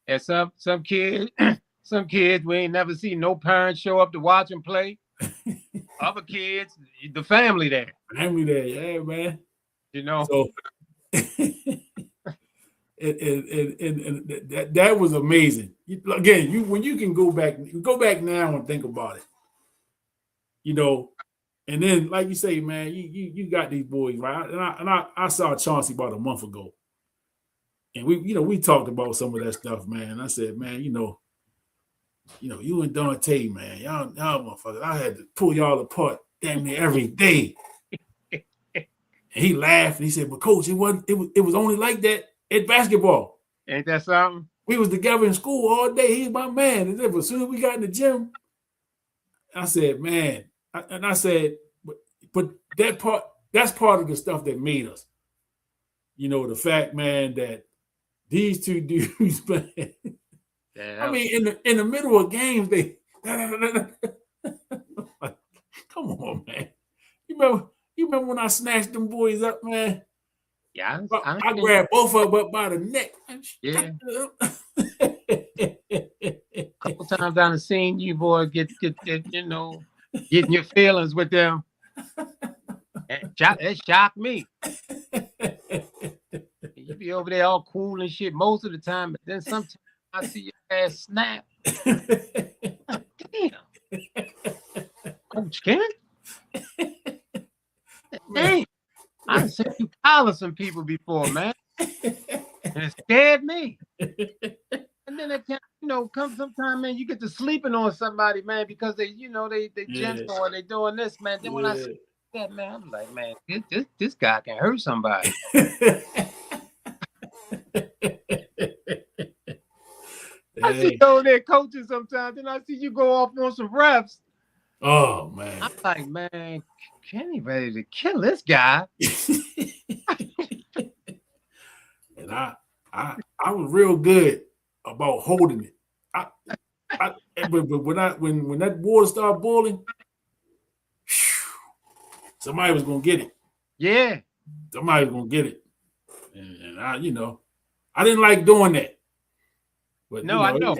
And some kids we ain't never seen no parents show up to watch them play. Other kids, the family there.
Family there, yeah, man.
You know.
So and that was amazing. Again, when you can go back now and think about it, you know, and then like you say, man, you got these boys, right? And I saw Chauncey about a month ago, and we talked about some of that stuff, man. I said, man, you know, you and Dante, man, y'all motherfuckers, I had to pull y'all apart damn near every day. And he laughed and he said, "But coach, it was only like that at basketball.
Ain't that something?
We was together in school all day. He's my man." And then as soon as we got in the gym, I said, "Man," I said, "But that's part of the stuff that made us. You know, the fact, man, that these two dudes, man. Yeah, I mean, in the middle of games, they come on, man. You remember when I snatched them boys up, man?
Yeah,
I grabbed both of them up by the neck.
Yeah. A couple times I done seen you boys get you know, getting your feelings with them. It shocked me. You be over there all cool and shit most of the time, but then sometimes I see your ass snap. Damn. Coach Ken? Dang. I've seen you collar some people before, man. And it scared me. And then come sometime, man, you get to sleeping on somebody, man, because they gentle or they doing this, man. Then when I see that, man, I'm like, man, this guy can hurt somebody. I see you over there coaching sometimes, then I see you go off on some refs.
Oh man.
I'm like, man, Kenny ready to kill this guy.
And I was real good about holding it. But when that water started boiling, somebody was gonna get it.
Yeah.
Somebody was gonna get it. And I didn't like doing that. But
no, I know.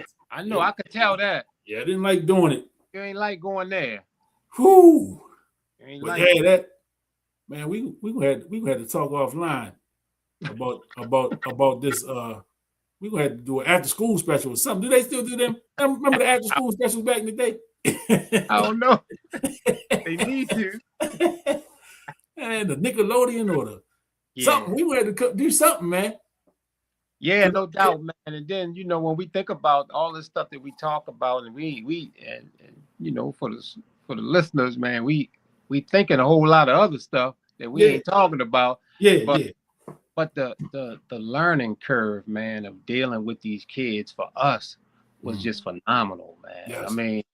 I could tell that.
Yeah, I didn't like doing it.
You ain't like going there.
Whoo.
Ain't
But
like
yeah, that man, we gonna have to talk offline about this. We gonna have to do an after school special or something. Do they still do them? Remember the after school specials back in the day?
I don't know. They need to.
And the Nickelodeon or the something. We had to do something, man.
Yeah, no doubt, man. And then when we think about all this stuff that we talk about, and we for the listeners, man, we thinking a whole lot of other stuff that we ain't talking about. But the learning curve, man, of dealing with these kids for us was just phenomenal, man.
Yes.
I mean,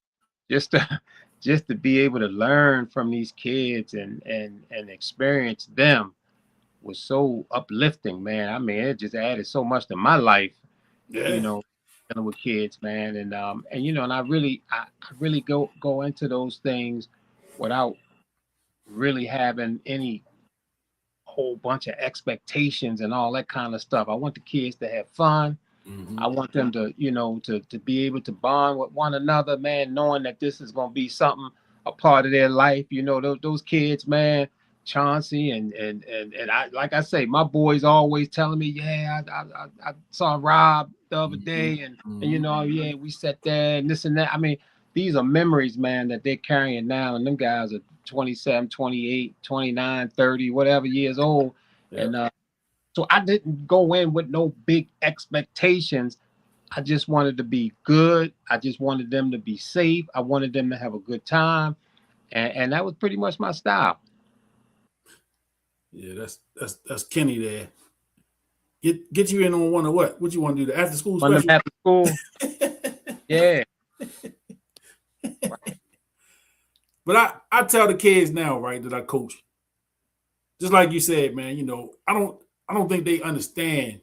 just to be able to learn from these kids and experience them was so uplifting, man. I mean, it just added so much to my life, dealing with kids, man. And I really go into those things without really having any whole bunch of expectations and all that kind of stuff. I want the kids to have fun.
Mm-hmm.
I want them to, to be able to bond with one another, man, knowing that this is going to be something, a part of their life. Those kids, man, Chauncey and I, like I say, my boys always telling me, I saw Rob the other day and we sat there and this and that. I mean, these are memories, man, that they're carrying now, and them guys are 27, 28, 29, 30, whatever years old. And so I didn't go in with no big expectations. I just wanted to be good. I just wanted them to be safe. I wanted them to have a good time. And that was pretty much my style.
Yeah, that's Kenny there. Get you in on one of what? What you want to do? The after school special?
After school. Yeah.
But I tell the kids now, right, that I coach, just like you said, man, I don't think they understand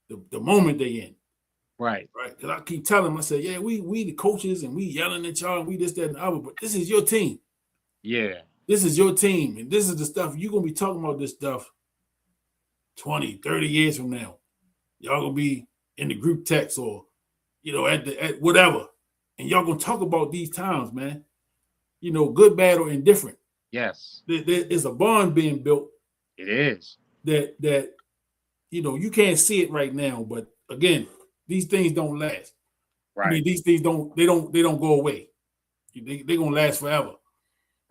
the moment they in.
Right.
Because I keep telling them, I say, yeah, we the coaches and we yelling at y'all and we this, that, and the other, but this is your team.
Yeah.
This is your team. And this is the stuff you're going to be talking about this stuff 20, 30 years from now. Y'all going to be in the group text or, at whatever. And y'all going to talk about these times, man. Good, bad, or indifferent.
Yes.
There's a bond being built.
It is.
That you can't see it right now, but again, these things don't last.
Right.
I mean, these things don't go away. They're gonna last forever.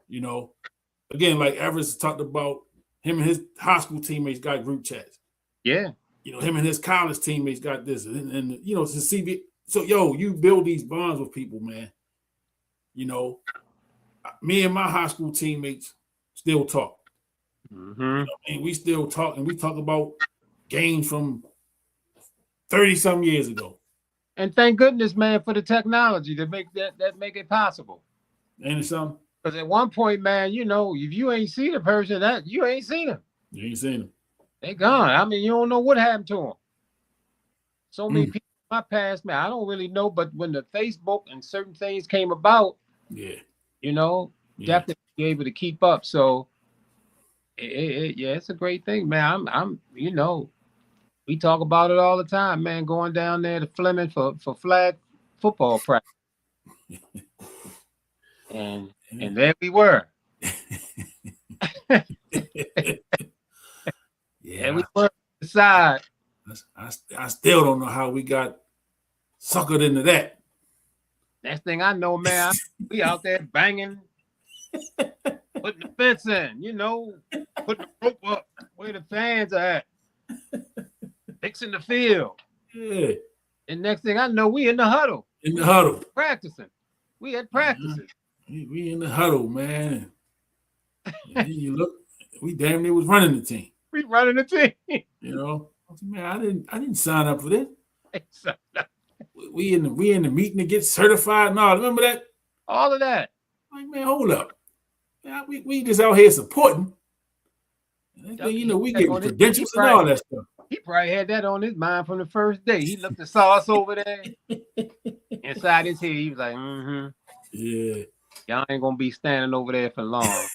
Again, like Everest talked about, him and his high school teammates got group chats.
Yeah.
Him and his college teammates got this, and to see. So you build these bonds with people, man. Me and my high school teammates still talk.
Mm-hmm.
And we still talk, and we talk about games from 30-some years ago.
And thank goodness, man, for the technology to make that make it possible.
Ain't it something?
Because at one point, man, if you ain't seen the person, that you ain't seen them.
You ain't seen them.
They gone. I mean, you don't know what happened to them. So many people in my past, man, I don't really know. But when the Facebook and certain things came about, definitely be able to keep up. So, it's a great thing, man. I'm we talk about it all the time, man. Going down there to Fleming for flag football practice, and there we were.
Yeah,
and we were inside.
I still don't know how we got suckered into that.
Next thing I know, man, we out there banging, putting the fence in, putting the rope up where the fans are at, fixing the field.
Yeah.
And next thing I know, we in the huddle.
In the huddle.
Practicing. We had practices.
We in the huddle, man. And then you look, we damn near was running the team.
We running the team.
I said, man, I didn't sign up for this. We in the meeting to get certified. No, remember that?
All of that.
Like, man, hold up. Man, we just out here supporting. And then, we getting credentials and all that stuff.
He probably had that on his mind from the first day. He looked at sauce over there. Inside his head, he was like,
yeah.
Y'all ain't gonna be standing over there for long.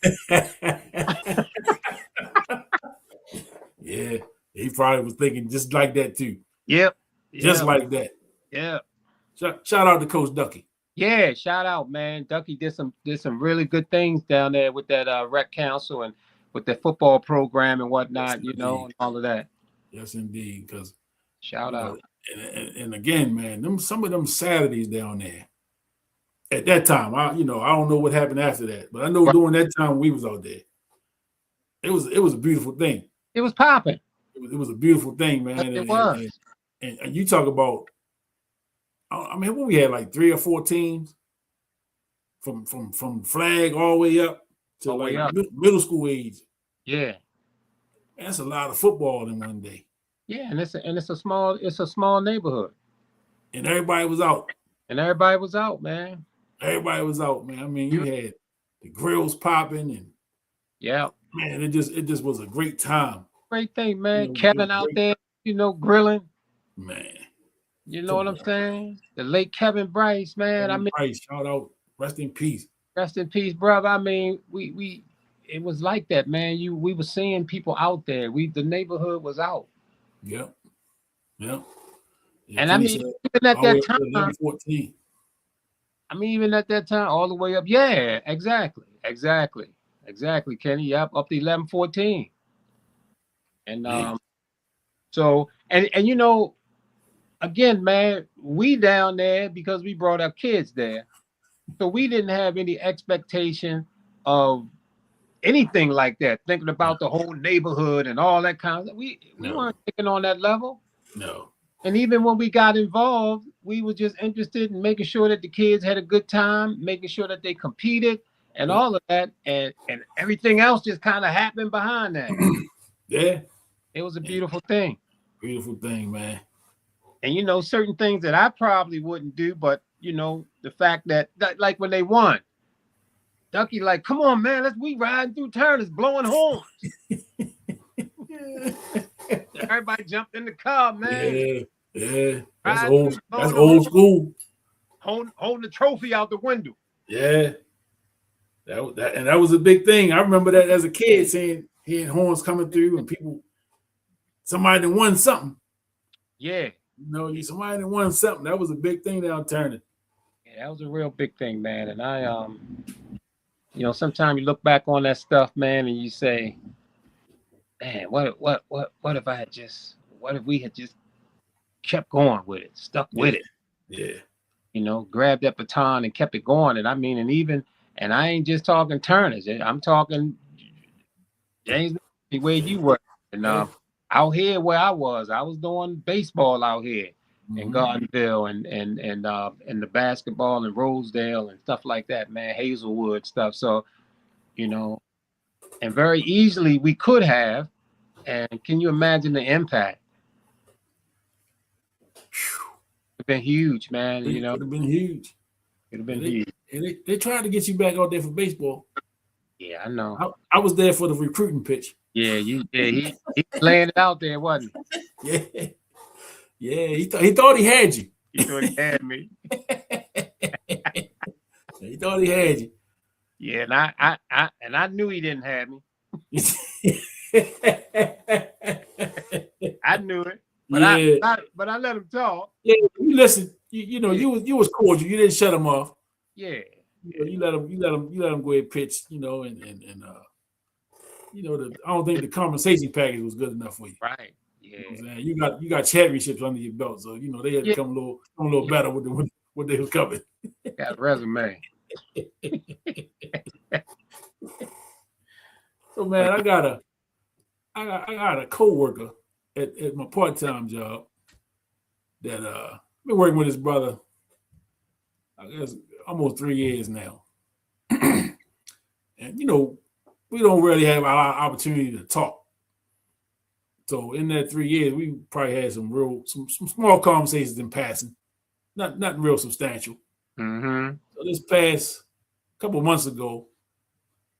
Yeah. He probably was thinking just like that too.
Yep.
Just like that.
Yeah.
Shout out to Coach Ducky.
Yeah, shout out, man. Ducky did some really good things down there with that rec council and with the football program and
Yes,
whatnot,
indeed.
and all of that.
Yes, indeed. Because
Shout
you know,
out.
and again, man, some of them Saturdays down there at that time, I don't know what happened after that, but I know
Right.
during that time we was out there, it was a beautiful thing.
It was popping.
It was a beautiful thing, man.
It
And,
was.
and, and you talk about, I mean, what we had like 3 or 4 teams from flag all the way up to
All the way
like
up.
middle school age.
Yeah.
Man, that's a lot of football in one day,
Yeah, and it's a small neighborhood.
and everybody was out.
And everybody was out, man.
Everybody was out, man. I mean, you had the grills popping, and
Yeah.
man, it just was a great time.
Great thing,
You
man.
know, it was
Kevin out
great,
there, grilling.
man.
You know
Come
what I'm
on,
saying? The late Kevin Bryce, man. I
Kevin
mean,
Price, shout out, rest in peace.
rest in peace, brother. I mean, we it was like that, man. We were seeing people out there. The neighborhood was out.
Yep, yep. Yeah,
And I
Kenny
mean,
said
even at
all the way
that
up to
time,
11-14.
all the way up. Yeah, exactly, Kenny. Yep, up to 11-14. And
Man,
so and again, man, we down there because we brought our kids there. So we didn't have any expectation of anything like that, thinking about the whole neighborhood and all that kind of we
no,
weren't thinking on that level.
no.
And even when we got involved, we were just interested in making sure that the kids had a good time, making sure that they competed and
Yep.
all of that. And everything else just kind of happened behind that.
Yeah,
It was a beautiful thing.
beautiful thing, man.
And certain things that I probably wouldn't do, but the fact that like when they won, Ducky, like, come on, man, we riding through Turners, blowing horns. Everybody jumped in the car, man.
Yeah. That's
Riding
old.
through,
That's
blowing the
old
horn,
school.
holding the trophy out the window.
Yeah, that was a big thing. I remember that as a kid, hearing horns coming through, and somebody that won something.
Yeah.
Somebody that won something. That was a big thing down Turner.
Yeah, that was a real big thing, man. And I sometimes you look back on that stuff, man, and you say, man, what if we had just kept going with it, stuck with it?
Yeah.
Grabbed that baton and kept it going. And I mean, and I ain't just talking Turners. I'm talking James, where you were. And out here where I was doing baseball out here in Gardenville and the basketball in Rosedale and stuff like that, man, Hazelwood stuff. So, and very easily we could have. And can you imagine the impact? It'd been huge, man.
It would have been huge.
It'd have been huge.
And they tried to get you back out there for baseball.
Yeah, I know.
I was there for the recruiting pitch.
Yeah, he laying it out there, wasn't
he? Yeah. He thought he had you.
He thought he had me.
He thought he had you.
Yeah, and I knew he didn't have me. I knew it. But I let him talk.
Yeah, you listen. You was cordial. You didn't shut him off.
Yeah.
You let him go ahead and pitch. I don't think the compensation package was good enough for you.
Right. Yeah.
You got championships under your belt, so they had to come a little better with what they was coming.
Got a resume.
So man, I got a coworker at my part-time job that I've been working with his brother, I guess almost 3 years now. And we don't really have our opportunity to talk. So in that 3 years, we probably had some small conversations in passing, nothing real substantial.
Mm-hmm.
So this past couple of months ago,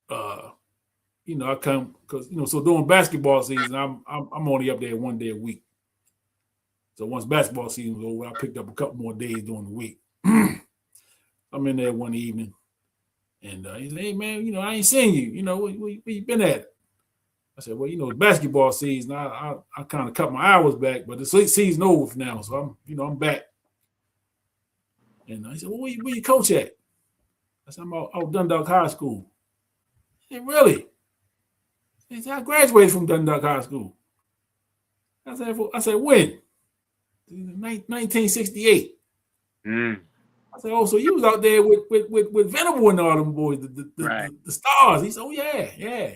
I come because so during basketball season, I'm only up there 1 day a week. So once basketball season was over, I picked up a couple more days during the week. I'm in there one evening, and he said, "Hey man, I ain't seen you. Where you been at?" I said, "Well, it's basketball season. I kind of cut my hours back, but the season over now, so I'm back." And he said, well, where you coach at? I said, I'm out Dundalk High School. He said, really? He said, I graduated from Dundalk High School. I said, when? 1968. I said, oh, so you was out there with Venable and all them boys, the stars. He said, oh, yeah.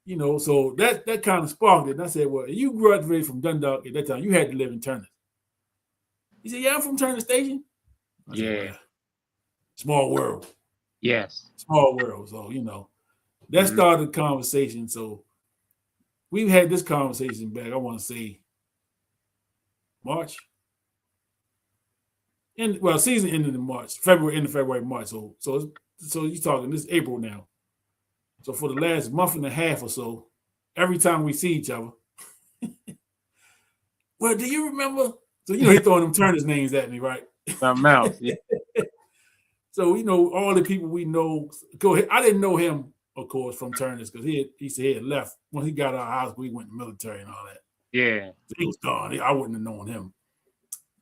You know, so that kind of sparked it. And I said, well, you graduated from Dundalk at that time. You had to live in Turner. He said, yeah, I'm from Turner Station. I said, well, small world.
Yes.
Small world. So, you know, that started the conversation. So we've had this conversation back, I want to say, March. Season ended in March, February, March. So you're talking, this is April now. So for the last month and a half or so, every time we see each other, well, do you remember? So, you know, he throwing them Turner's names at me, right?
Something else, yeah.
So, you know, all the people we know, I didn't know him, of course, from Turner's because he said he had left. When he got out of high school, he went to the military and all that.
Yeah.
So he was gone. I wouldn't have known him.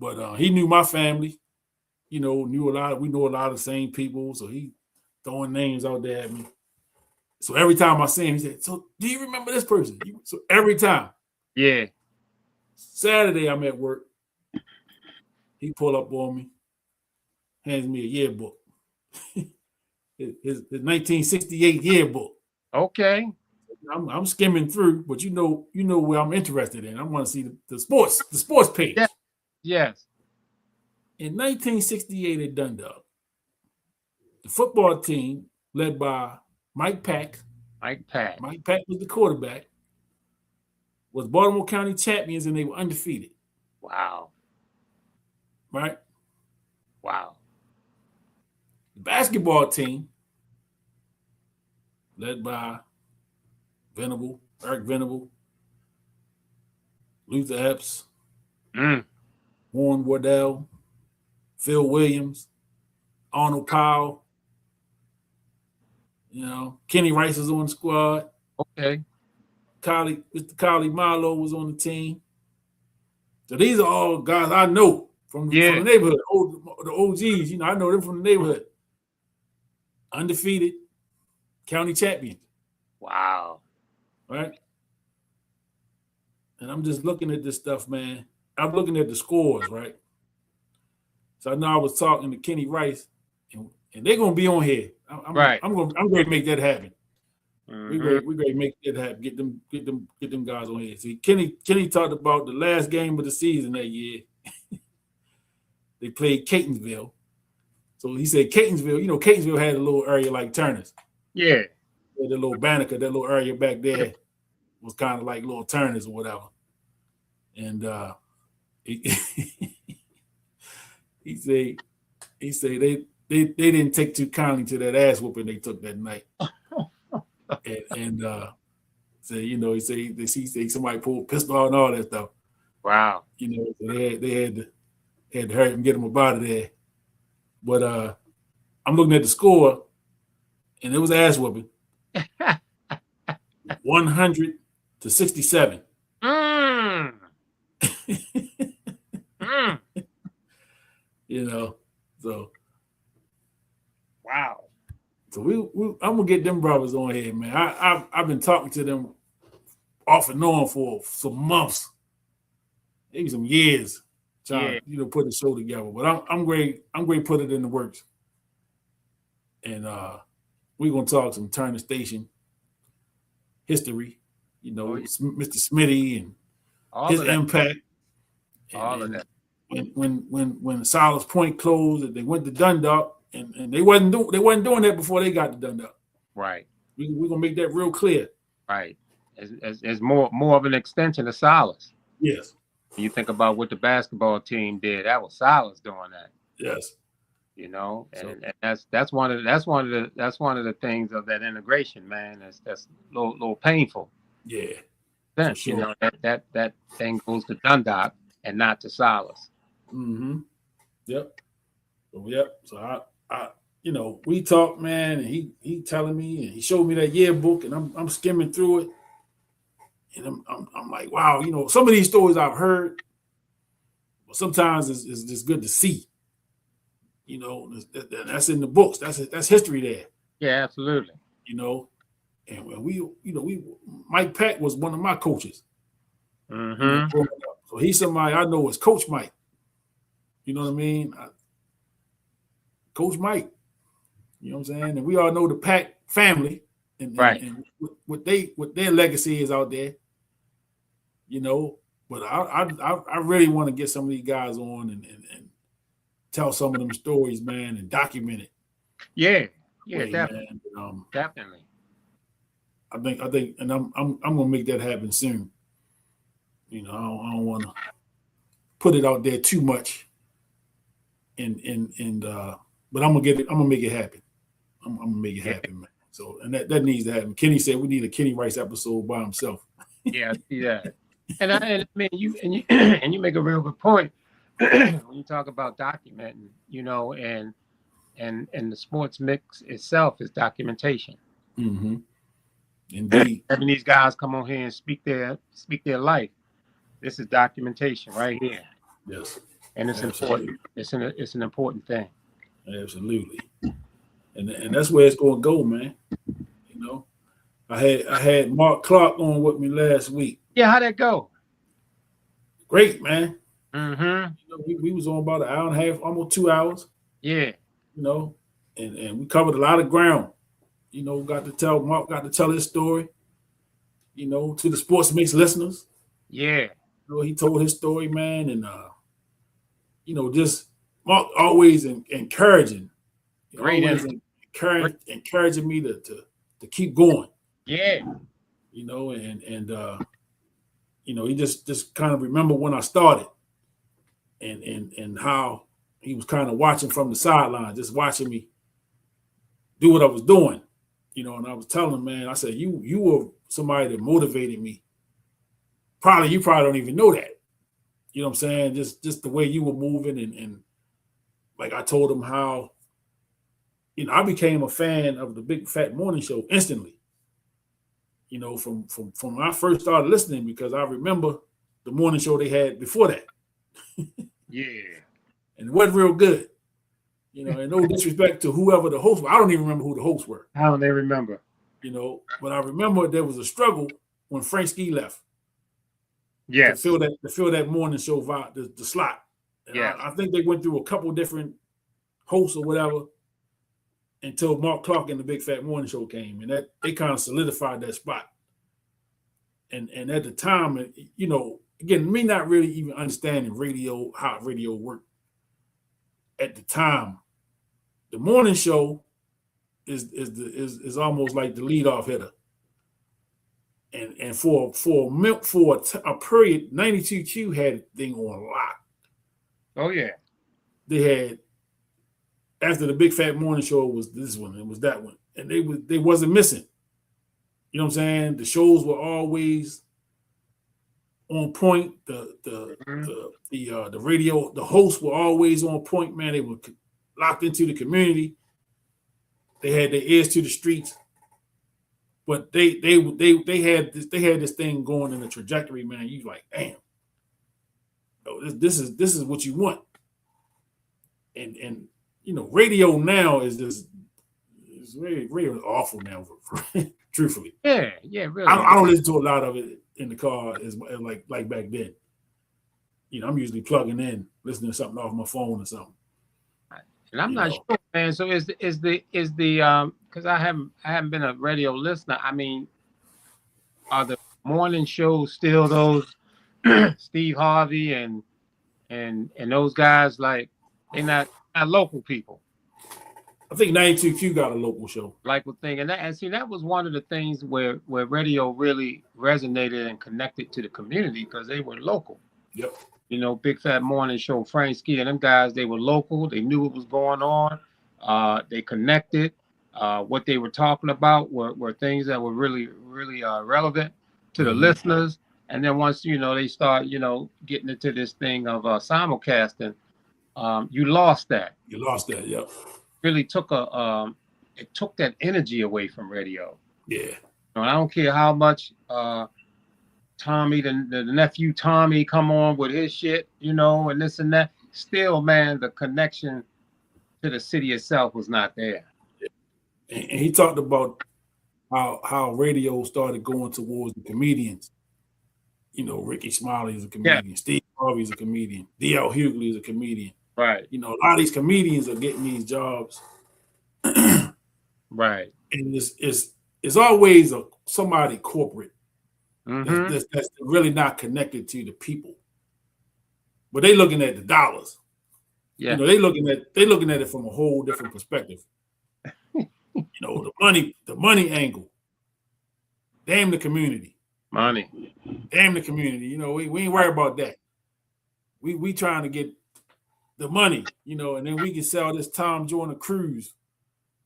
But he knew my family, you know, we know a lot of the same people. So he throwing names out there at me. So every time I see him, he said, so do you remember this person? So every time.
Yeah.
Saturday, I'm at work. He pull up on me, hands me a yearbook. his 1968 yearbook.
Okay.
I'm skimming through, but you know where I'm interested in. I want to see the sports page.
Yeah. Yes.
In 1968 at Dundalk, the football team led by Mike Pack. Mike Pack was the quarterback. Was Baltimore County champions, and they were undefeated.
Wow.
Right?
Wow.
The basketball team, led by Eric Venable, Luther Epps, Warren Wardell, Phil Williams, Arnold Powell. You know, Kenny Rice was on the squad.
Okay.
Mr. Collie Milo was on the team. So these are all guys I know from the neighborhood, the OGs. You know, I know them from the neighborhood. Undefeated, county champions.
Wow.
Right? And I'm just looking at this stuff, man. I'm looking at the scores, right? So I know I was talking to Kenny Rice, and they're gonna be on here. I'm going to make that happen. We're going to make that happen. Get them guys on here. See, Kenny talked about the last game of the season that year. They played Catonsville. So he said Catonsville. You know, Catonsville had a little area like Turner's.
Yeah.
The little Banneker, that little area back there was kind of like little Turner's or whatever. And he said they didn't take too kindly to that ass whooping they took that night. and said, you know, he said they see somebody pull a pistol out and all that stuff.
Wow.
You know, so they had to hurry and get him up out of there. But I'm looking at the score, and it was ass whooping. 100-67. You know, so
wow.
So I'm gonna get them brothers on here, man. I've been talking to them off and on for some months, maybe some years, trying to put the show together. But I'm great to put it in the works, and we're gonna talk some Turner Station history, you know, Mr. Smitty and all his impact,
all of that.
When Silas Point closed, they went to Dundalk. And they wasn't doing that before they got to Dundalk.
Right.
We're gonna make that real clear.
Right. As more of an extension of Silas.
Yes.
When you think about what the basketball team did, that was Silas doing that.
Yes.
You know, and that's one of the things of that integration, man. That's a little painful.
Yeah.
Then sure. You know that thing goes to Dundalk and not to Silas.
Mm-hmm. Yep. So I you know, we talked, man, and he telling me, and he showed me that yearbook, and I'm skimming through it, and I'm like, wow, you know, some of these stories I've heard, but sometimes it's just good to see. You know, that's in the books. That's history there.
Yeah, absolutely.
You know, and when we Mike Pat was one of my coaches.
Mm-hmm.
You know, growing up. So he's somebody I know as Coach Mike. You know what I mean? Coach Mike. You know what I'm saying? And we all know the Pat family and what their legacy is out there. You know, but I really want to get some of these guys on and tell some of them stories, man, and document it.
Yeah,
definitely.
Man. Definitely.
I think, and I'm gonna make that happen soon. You know, I don't want to put it out there too much, but I'm gonna make it happen. I'm gonna make it happen, man. So, and that needs to happen. Kenny said we need a Kenny Rice episode by himself.
Yeah, I see that. And I mean, you make a real good point when you talk about documenting, you know, and the sports mix itself is documentation.
Mm-hmm. Indeed.
Having these guys come on here and speak their life. This is documentation right here.
Yes.
And it's important. It's an important thing.
Absolutely. And that's where it's going to go, man. You know, I had Mark Clark on with me last week.
Yeah, how'd that go?
Great, man.
Mm-hmm.
You know, we was on about an hour and a half, almost 2 hours.
Yeah.
You know, and we covered a lot of ground. You know, Mark got to tell his story, you know, to the Sports Mix listeners.
Yeah.
You know, he told his story, man, and you know, just Mark always encouraging.
Great.
Always encouraging me to keep going.
Yeah.
You know, and you know, he just kind of remember when I started and how he was kind of watching from the sideline, just watching me do what I was doing. You know, and I was telling him, man, I said, you were somebody that motivated me. You probably don't even know that. You know what I'm saying? Just the way you were moving and like I told him how, you know, I became a fan of the Big Fat Morning Show instantly. You know, from when I first started listening, because I remember the morning show they had before that.
Yeah.
And it wasn't real good. You know, and no disrespect to whoever the hosts were. I don't even remember who the hosts were.
How do they remember?
You know, but I remember there was a struggle when Frank Ski left.
Yes.
To fill that morning show vibe, the slot. And
yes.
I think they went through a couple different hosts or whatever until Mark Clark and the Big Fat Morning Show came, and that they kind of solidified that spot. And at the time, you know, again, me not really even understanding how radio worked. At the time, the morning show is almost like the leadoff hitter. And for a period, 92Q had a thing on lock.
Oh yeah.
They had, after the Big Fat Morning Show was this one, it was that one, and they wasn't missing. You know what I'm saying? The shows were always on point. The radio, the hosts were always on point, man. They were locked into the community. They had their ears to the streets. But they had this thing going in a trajectory, man. You like, damn. Oh, this is what you want. And you know, radio now is very awful now, truthfully.
Yeah, really.
I don't listen to a lot of it in the car as like back then. You know, I'm usually plugging in, listening to something off my phone or something.
And I'm not sure, man. So is the because I haven't been a radio listener. I mean, are the morning shows still those Steve Harvey and those guys, like they're not local people?
I think 92Q got a local show.
Like with thing, and see that was one of the things where radio really resonated and connected to the community because they were local.
Yep. You
know, Big Fat Morning Show, Frank Ski and them guys, they were local. They knew what was going on. They connected. What they were talking about were things that were really relevant to the listeners. And then once, you know, they start, you know, getting into this thing of simulcasting, you lost that.
You lost that, yep.
Really took it took that energy away from radio.
Yeah.
You know, I don't care how much Tommy, the nephew Tommy, come on with his shit, you know, and this and that. Still, man, the connection to the city itself was not there.
And he talked about how radio started going towards the comedians. You know, Ricky Smiley is a comedian. Steve Harvey is a comedian. D.L. Hughley is a comedian.
Right.
You know, a lot of these comedians are getting these jobs.
Right.
And it's always somebody corporate that's really not connected to the people. But they looking at the dollars.
Yeah.
You know, they looking at it from a whole different perspective. You know, the money angle. Damn the community.
Money.
Damn the community. You know, we ain't worried about that. We trying to get the money, you know, and then we can sell this Tom Joyner cruise.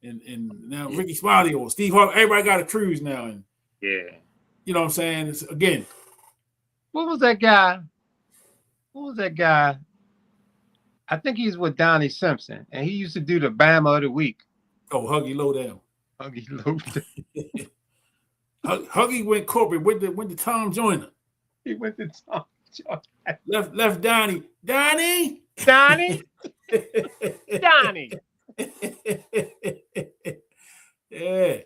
And now Ricky Smiley or Steve Harvey, everybody got a cruise now. And
yeah.
You know what I'm saying? It's, again.
What was that guy? I think he's with Donnie Simpson, and he used to do the Bama of the Week.
Oh, Huggy Lowdown.
Huggy Lowdown.
Huggy went corporate, went to Tom Joyner.
He went to Tom Joyner.
Left Donnie. Donnie. Yeah.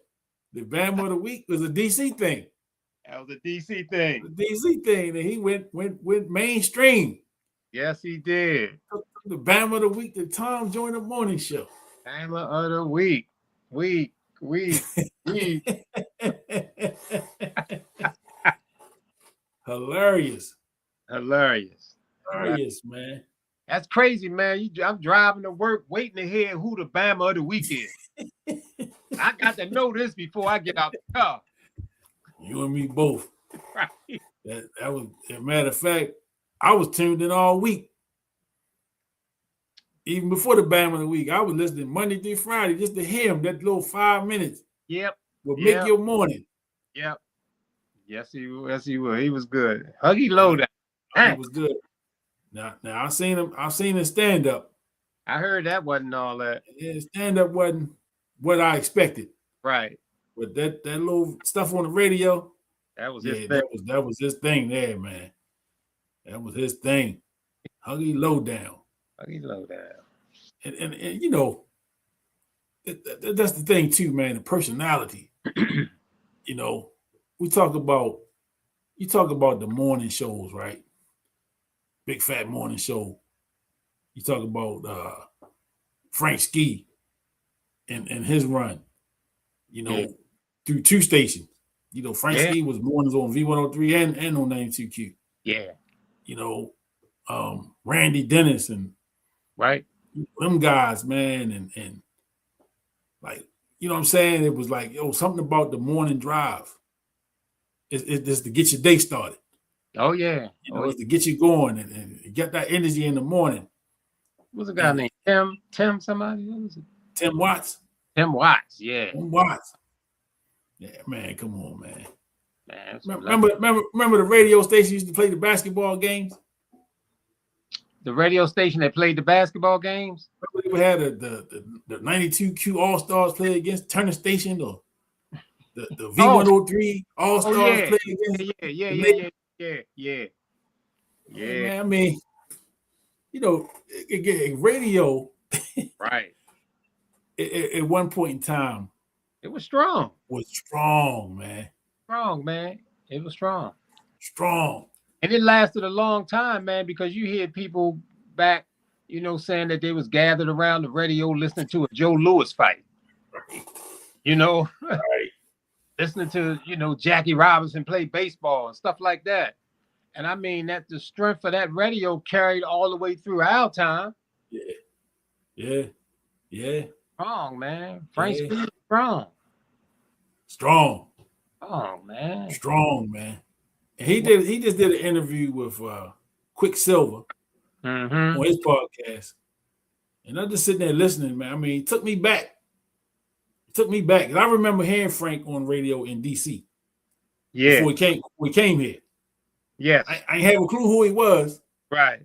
The Bama of the Week was a DC thing.
That was a DC thing.
The DC thing. And he went mainstream.
Yes, he did.
The Bama of the Week, the Tom Joyner Morning Show.
Bama of the Week. Week.
Hilarious, man.
That's crazy, man. I'm driving to work waiting to hear who the Bama of the Week is. I got to know this before I get out the car.
You and me both.
Right.
That was, as a matter of fact, I was tuned in all week. Even before the Bama of the Week, I was listening Monday through Friday just to hear him. That little 5 minutes.
Yep.
Would make your morning.
Yep. Yes, he will. He was good. Huggy Lowdown.
He was good. Now I seen him stand up.
I heard that wasn't all that.
Yeah, stand up wasn't what I expected.
Right.
But that little stuff on the radio,
that was his thing.
That was his thing there, man. That was his thing. Huggy Lowdown.
Huggy Lowdown.
And you know, that's the thing too, man. The personality. You know, you talk about the morning shows, right? Big Fat Morning Show. You talk about Frank Ski and his run, you know, through two stations. You know, Frank Ski was mornings on V103 and on 92Q.
Yeah.
You know, Randy Dennis and them guys, man, and like, you know what I'm saying? It was like, something about the morning drive. It's just to get your day started.
Oh, yeah.
You know, it's to get you going and get that energy in the morning.
What's a guy named Tim somebody? What was it?
Tim Watts.
Tim Watts, yeah.
Tim Watts. Yeah, man, come on, man.
Man,
remember the radio station used to play the basketball games?
The radio station that played the basketball games?
We had the 92Q All-Stars play against Turner Station, or the V103 All-Stars play against.
Yeah.
Man, I mean, you know, radio.
Right.
At one point in time,
it was strong.
Man.
Strong, man. It was strong.
Strong.
And it lasted a long time, man, because you hear people back, you know, saying that they was gathered around the radio listening to a Joe Louis fight.
Right.
You know,
right.
Listening to, you know, Jackie Robinson play baseball and stuff like that. And I mean, that the strength of that radio carried all the way through our time.
Yeah.
Strong, man. Frank Speed, strong. Oh, man.
Strong, man. And he just did an interview with Quicksilver on his podcast. And I'm just sitting there listening, man. I mean, it took me back. And I remember hearing Frank on radio in DC.
Yeah.
Before we came here.
Yes.
I ain't have a clue who he was.
Right.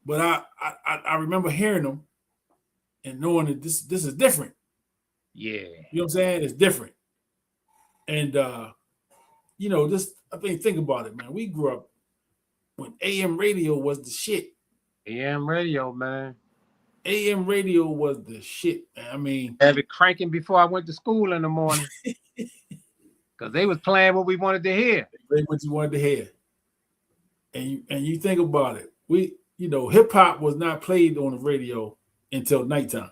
But I remember hearing him and knowing that this is different.
Yeah.
You know what I'm saying? It's different. And you know, think about it, man. We grew up when AM radio was the shit.
AM radio, man.
AM radio was the shit, man. I mean,
have it cranking before I went to school in the morning. Because they was playing what we wanted to hear.
What you wanted to hear. And you think about it. Hip hop was not played on the radio until nighttime.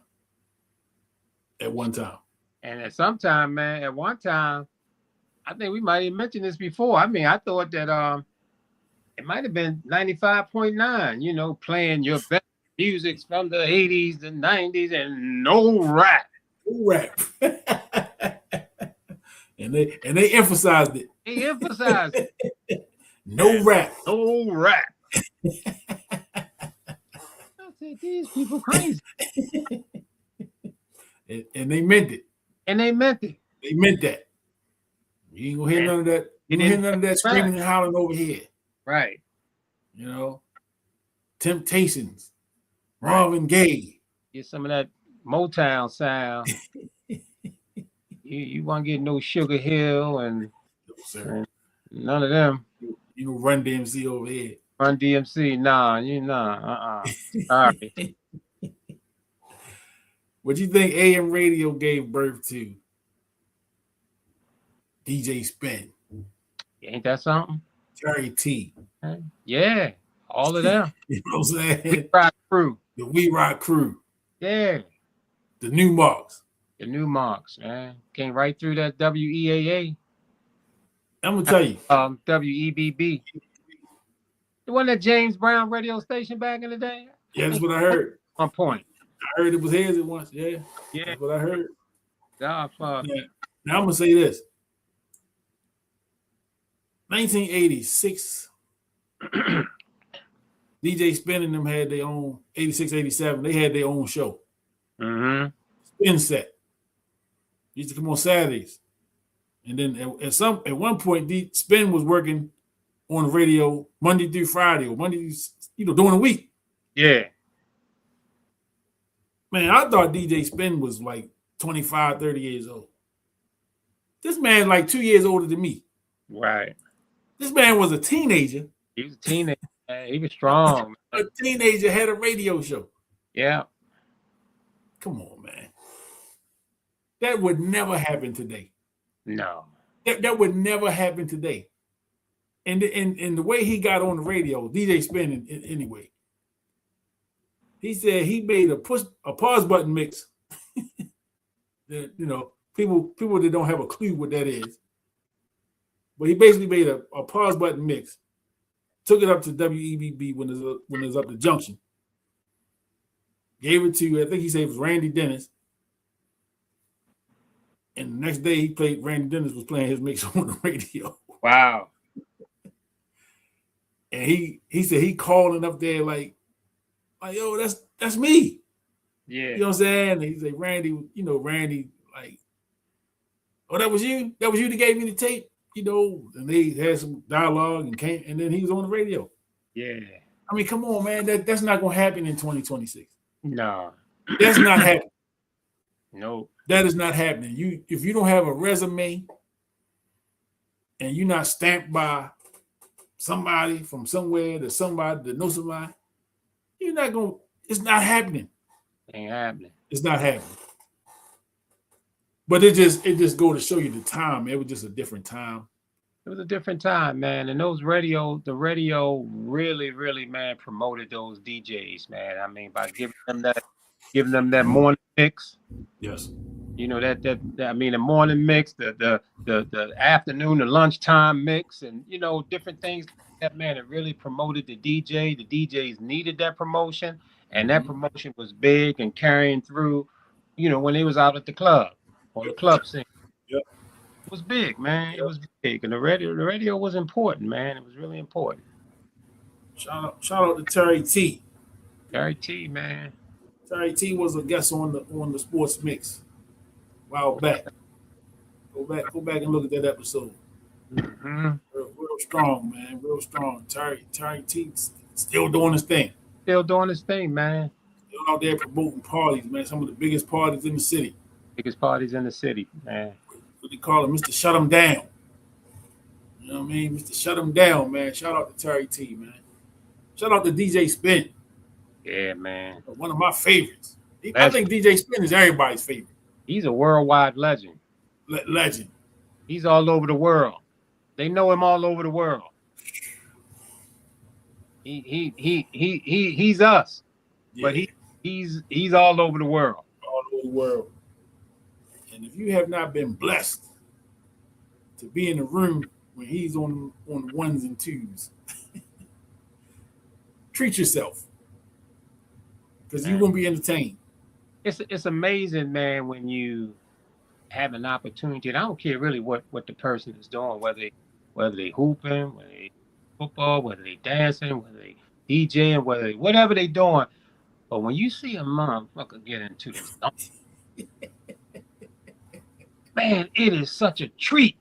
At one time.
And at some time, man, at one time, I think we might have mentioned this before. I mean, I thought that it might have been 95.9, playing your best music from the 80s and 90s and no rap.
No rap. and they emphasized it.
They emphasized it.
No rap.
No rap. I said, these people crazy.
And they meant it.
And they meant it.
They meant that. You ain't gonna hear none of that. You ain't hear none of that screaming and howling over here.
Right.
Temptations. Marvin Gaye.
Get some of that Motown sound. you won't get no Sugar Hill and none of them.
Run DMC over here.
Run DMC, nah. All right.
What you think AM radio gave birth to? DJ Spin.
Ain't that something?
Terry T.
Yeah, all of them.
You know what I'm saying?
We Rock Crew.
The We Rock Crew.
Yeah.
The New Marks.
The New Marks, man. Came right through that WEAA.
I'm gonna tell you.
WEBB. The one that James Brown radio station back in the day?
Yeah, that's what I heard.
On point.
I heard it was his at once. Yeah. That's what I heard.
Yeah.
Now I'm gonna say this. 1986. DJ Spin and them had their own 86, 87. They had their own show.
Mm-hmm.
Spin set. Used to come on Saturdays. And then at one point, Spin was working on the radio Monday through Friday or Monday, during the week.
Yeah.
Man, I thought DJ Spin was like 25, 30 years old. This man like 2 years older than me.
Right.
This man was a teenager.
He was a teenager. He was strong.
A teenager had a radio show.
Yeah.
Come on, man. That would never happen today.
No.
That would never happen today. And the way he got on the radio, DJ Spin anyway, he said he made a pause button mix. That, people that don't have a clue what that is. But he basically made a pause button mix, took it up to WEBB when it was up to Junction, gave it to, I think he said it was Randy Dennis. And the next day Randy Dennis was playing his mix on the radio.
Wow.
And he said he calling up there like, yo, that's me.
Yeah.
You know what I'm saying? And he said, Randy, like, oh, that was you? That was you that gave me the tape? And they had some dialogue and then he was on the radio.
Yeah.
I mean, come on, man. That's not gonna happen in 2026.
No.
That's not happening.
No.
That is not happening. If you don't have a resume and you're not stamped by somebody from somewhere to somebody that knows somebody, you're not gonna. It's not happening.
Ain't happening.
It's not happening. But it just go to show you the time. It was just a different time.
It was a different time, man. And the radio really, really, man, promoted those DJs, man. I mean, by giving them that morning mix.
Yes.
The morning mix, the afternoon, the lunchtime mix, and different things like that, man. It really promoted the DJ. The DJs needed that promotion, and that promotion was big and carrying through, when they was out at the club, on the club scene.
Yep.
It was big, man. Yep. It was big. And the radio was important, man. It was really important.
Shout out to Terry T.
Terry T, man.
Terry T was a guest on the Sports Mix a while back. Go back and look at that episode.
Mm-hmm.
Real strong, man. Real strong. Terry T still doing his thing.
Still doing his thing, man.
Still out there promoting parties, man. Some of the biggest parties in the city.
Biggest parties in the city, man.
What they call him, Mr. Shut 'em Down. You know what I mean? Mr. Shut 'em Down, man. Shout out to Terry T, man. Shout out to DJ Spin.
Yeah, man.
One of my favorites. I think DJ Spin is everybody's favorite.
He's a worldwide legend.
Legend.
He's all over the world. They know him all over the world. He's us, yeah. But he's all over the world.
All over the world. And if you have not been blessed to be in the room when he's on ones and twos, treat yourself, because you won't be entertained.
It's amazing, man, when you have an opportunity, and I don't care really what the person is doing, whether they hooping, whether they football, whether they dancing, whether they DJing, whatever they doing. But when you see a motherfucker get into this, man, it is such a treat.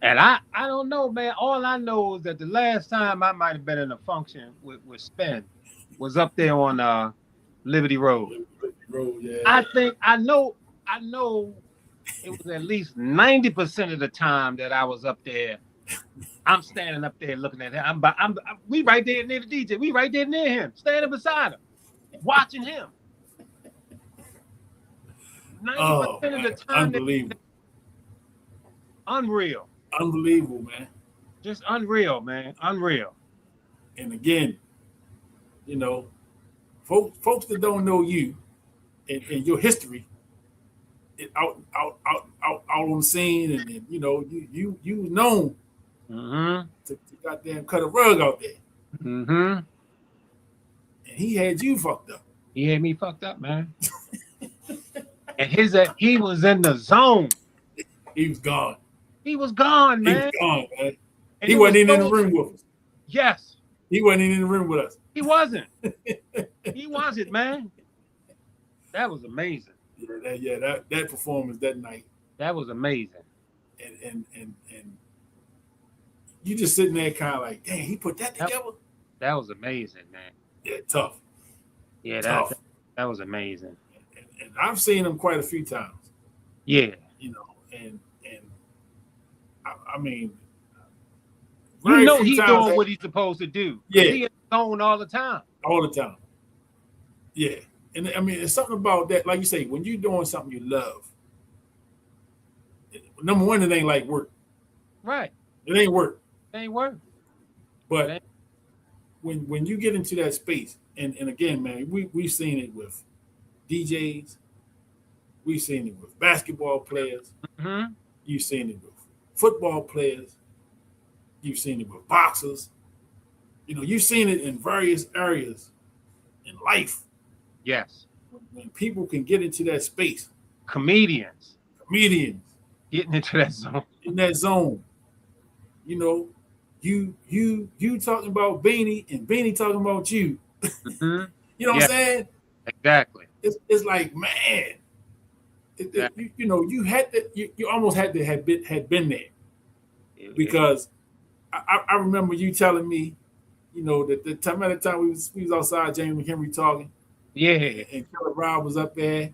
And I don't know, man. All I know is that the last time I might have been in a function with Spin was up there on Liberty Road.
Yeah.
I know it was at least 90% of the time that I was up there. I'm standing up there looking at him. We right there near the DJ. We right there near him, standing beside him, watching him. 90% of the time.
Unbelievable.
Unreal.
Unbelievable, man.
Just unreal, man. Unreal.
And again, you know, folks that don't know you and your history, out on the scene, and you know, you was known to goddamn cut a rug out there. And he had you fucked up.
He had me fucked up, man. And he was in the zone.
He was gone.
He was gone, man.
He was gone, man. He wasn't even in the room with us.
Yes.
He wasn't even in the room with us.
He wasn't. He wasn't, man. That was amazing.
That performance that night.
That was amazing.
And you just sitting there kind of like, dang, he put that together?
That was amazing, man.
Yeah, tough.
Yeah,
tough.
That was amazing.
And I've seen him quite a few times.
Yeah.
You know, and I mean,
you know he's doing what he's supposed to do.
Yeah.
He's in the zone all the time.
All the time. Yeah. And I mean, it's something about that, like you say, when you're doing something you love, number one, it ain't like work.
Right.
It ain't work.
It ain't work.
But when you get into that space, and again, man, we've seen it with DJs, we've seen it with basketball players, you've seen it with football players, you've seen it with boxers, you know, you've seen it in various areas in life.
Yes.
When people can get into that space.
Comedians
getting
into that zone.
In that zone. You know, you talking about Beanie and Beanie talking about you. You know what I'm saying?
Exactly.
It's like, man, you know, you had to, you almost had to have been there, because I remember you telling me, you know, that the time we was outside, James McHenry talking, and Killer Rob was up there,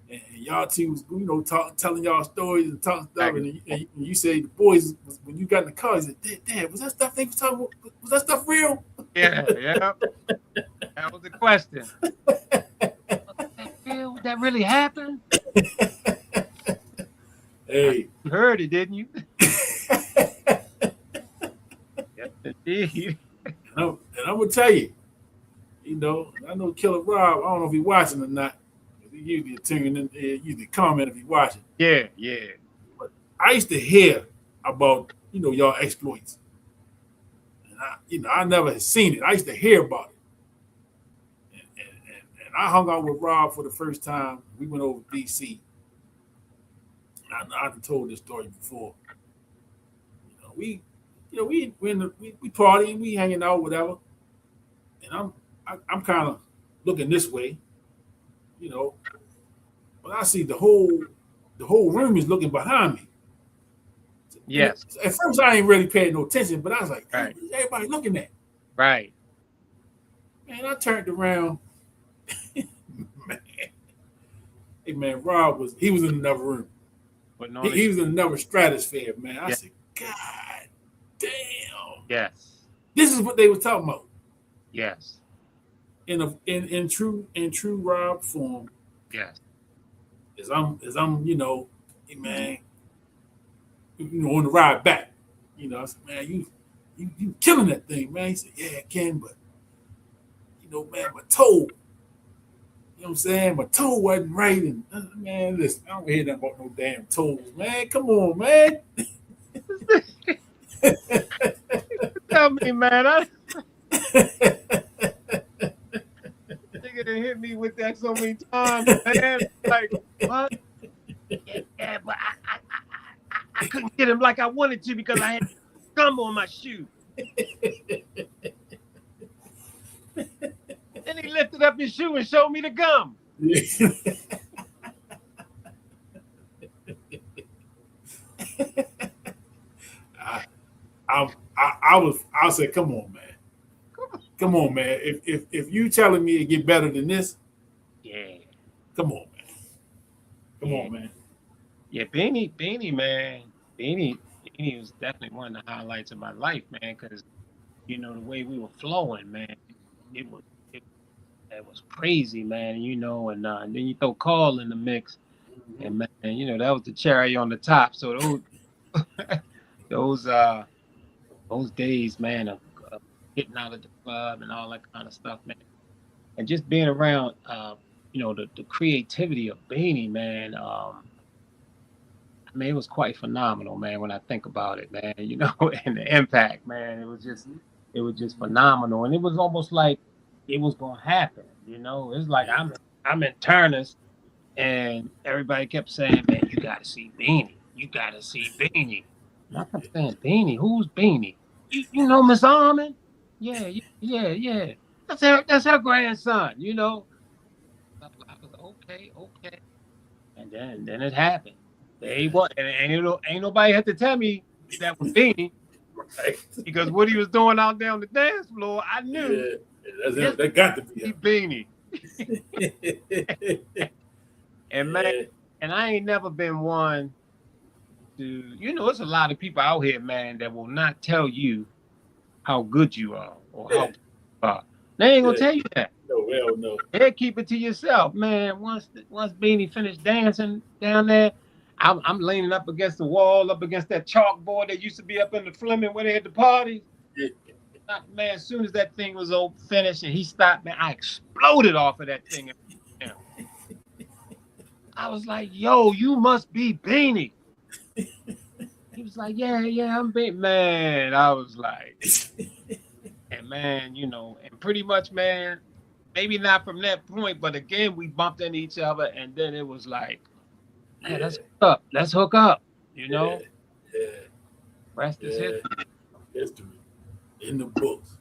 and y'all two was, you know, telling y'all stories and talking stuff, and you said the boys, when you got in the car, you said, Dad, was that stuff they was talking about? Was that stuff real?
Yeah. That was the question. That really happened?
Hey,
you heard it, didn't you? Yes, indeed.
And I'm gonna tell you, you know, I know Killer Rob. I don't know if he's watching or not. He usually tuning in, usually comment if he's watching.
Yeah.
But I used to hear about, you know, y'all exploits, and I never had seen it. I used to hear about it, and I hung out with Rob for the first time. We went over to DC. I've told this story before. We partying, we hanging out, whatever. And I'm kind of looking this way, you know, but I see the whole room is looking behind me.
Yes.
And at first, I ain't really paying no attention, but I was like, right. What's everybody looking at?
Right.
Man, I turned around. Man. Hey, man, Rob was in another room. But no, he was in another stratosphere, man. I said, God damn.
Yes.
This is what they were talking about.
Yes.
in true Rob form.
Yes.
As I'm hey, man, on the ride back, I said, man, you killing that thing, man. He said, yeah, I can, but man, my toe. You know what I'm saying? My toe wasn't right. And man, listen, I don't hear nothing about no damn toes, man. Come on, man.
Tell me, man. Nigga done hit me with that so many times, man. Like, what? Yeah, but I couldn't get him like I wanted to because I had gum on my shoe. Then he lifted up his shoe and showed me the gum.
I said, come on, man. Come on, man. If you telling me it get better than this,
yeah.
Come on, man. Come on, man.
Yeah, Beanie, man. Beanie was definitely one of the highlights of my life, man, because the way we were flowing, man, it was crazy, man, and then you throw Carl in the mix, and man, that was the cherry on the top. So those days, man, of getting out of the club and all that kind of stuff, man, and just being around, the creativity of Beanie, man. I mean, it was quite phenomenal, man, when I think about it, man, and the impact, man, it was just phenomenal. And it was almost like it was going to happen, it's like I'm in Turner's and everybody kept saying, man, you got to see Beanie. You got to see Beanie. And I kept saying, Beanie, who's Beanie? You know Miss Armin? Yeah. That's her grandson, I was okay. And then it happened. Ain't nobody had to tell me that was Beanie,
Right.
because what he was doing out there on the dance floor, I knew.
Yeah, that got to be
Beanie. And man, and I ain't never been one to, there's a lot of people out here, man, that will not tell you how good you are or how good you are. They ain't gonna tell you that.
No, hell no.
They keep it to yourself, man. Once Beanie finished dancing down there, I'm leaning up against the wall, up against that chalkboard that used to be up in the Fleming where they had the parties.
Yeah.
Man, as soon as that thing was finished and he stopped, man, I exploded off of that thing. I was like, yo, you must be Beanie. He was like, yeah, I'm Beanie. Man, I was like, and man, and pretty much, man, maybe not from that point, but again, we bumped into each other, and then it was like, hey, let's hook up,
Yeah.
Rest is
history in the books.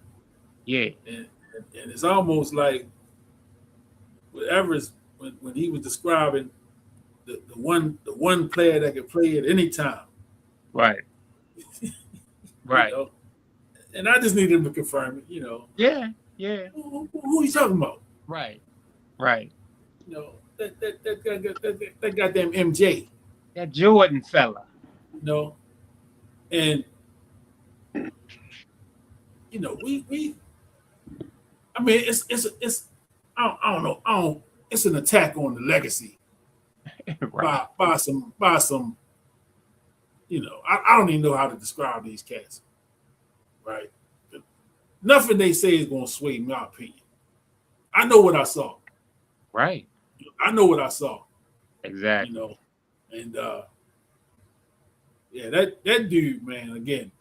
Yeah.
And it's almost like whatever when he was describing the one player that could play at any time.
Right. Right.
And I just need him to confirm it,
Yeah.
Who are you talking about?
Right.
That goddamn MJ.
That Jordan fella.
And we I mean it's I don't know. It's an attack on the legacy.
Right.
by some I don't even know how to describe these cats. Right? Nothing they say is going to sway my opinion. I know what I saw.
Right.
I know what I saw.
Exactly.
And that dude, man, again,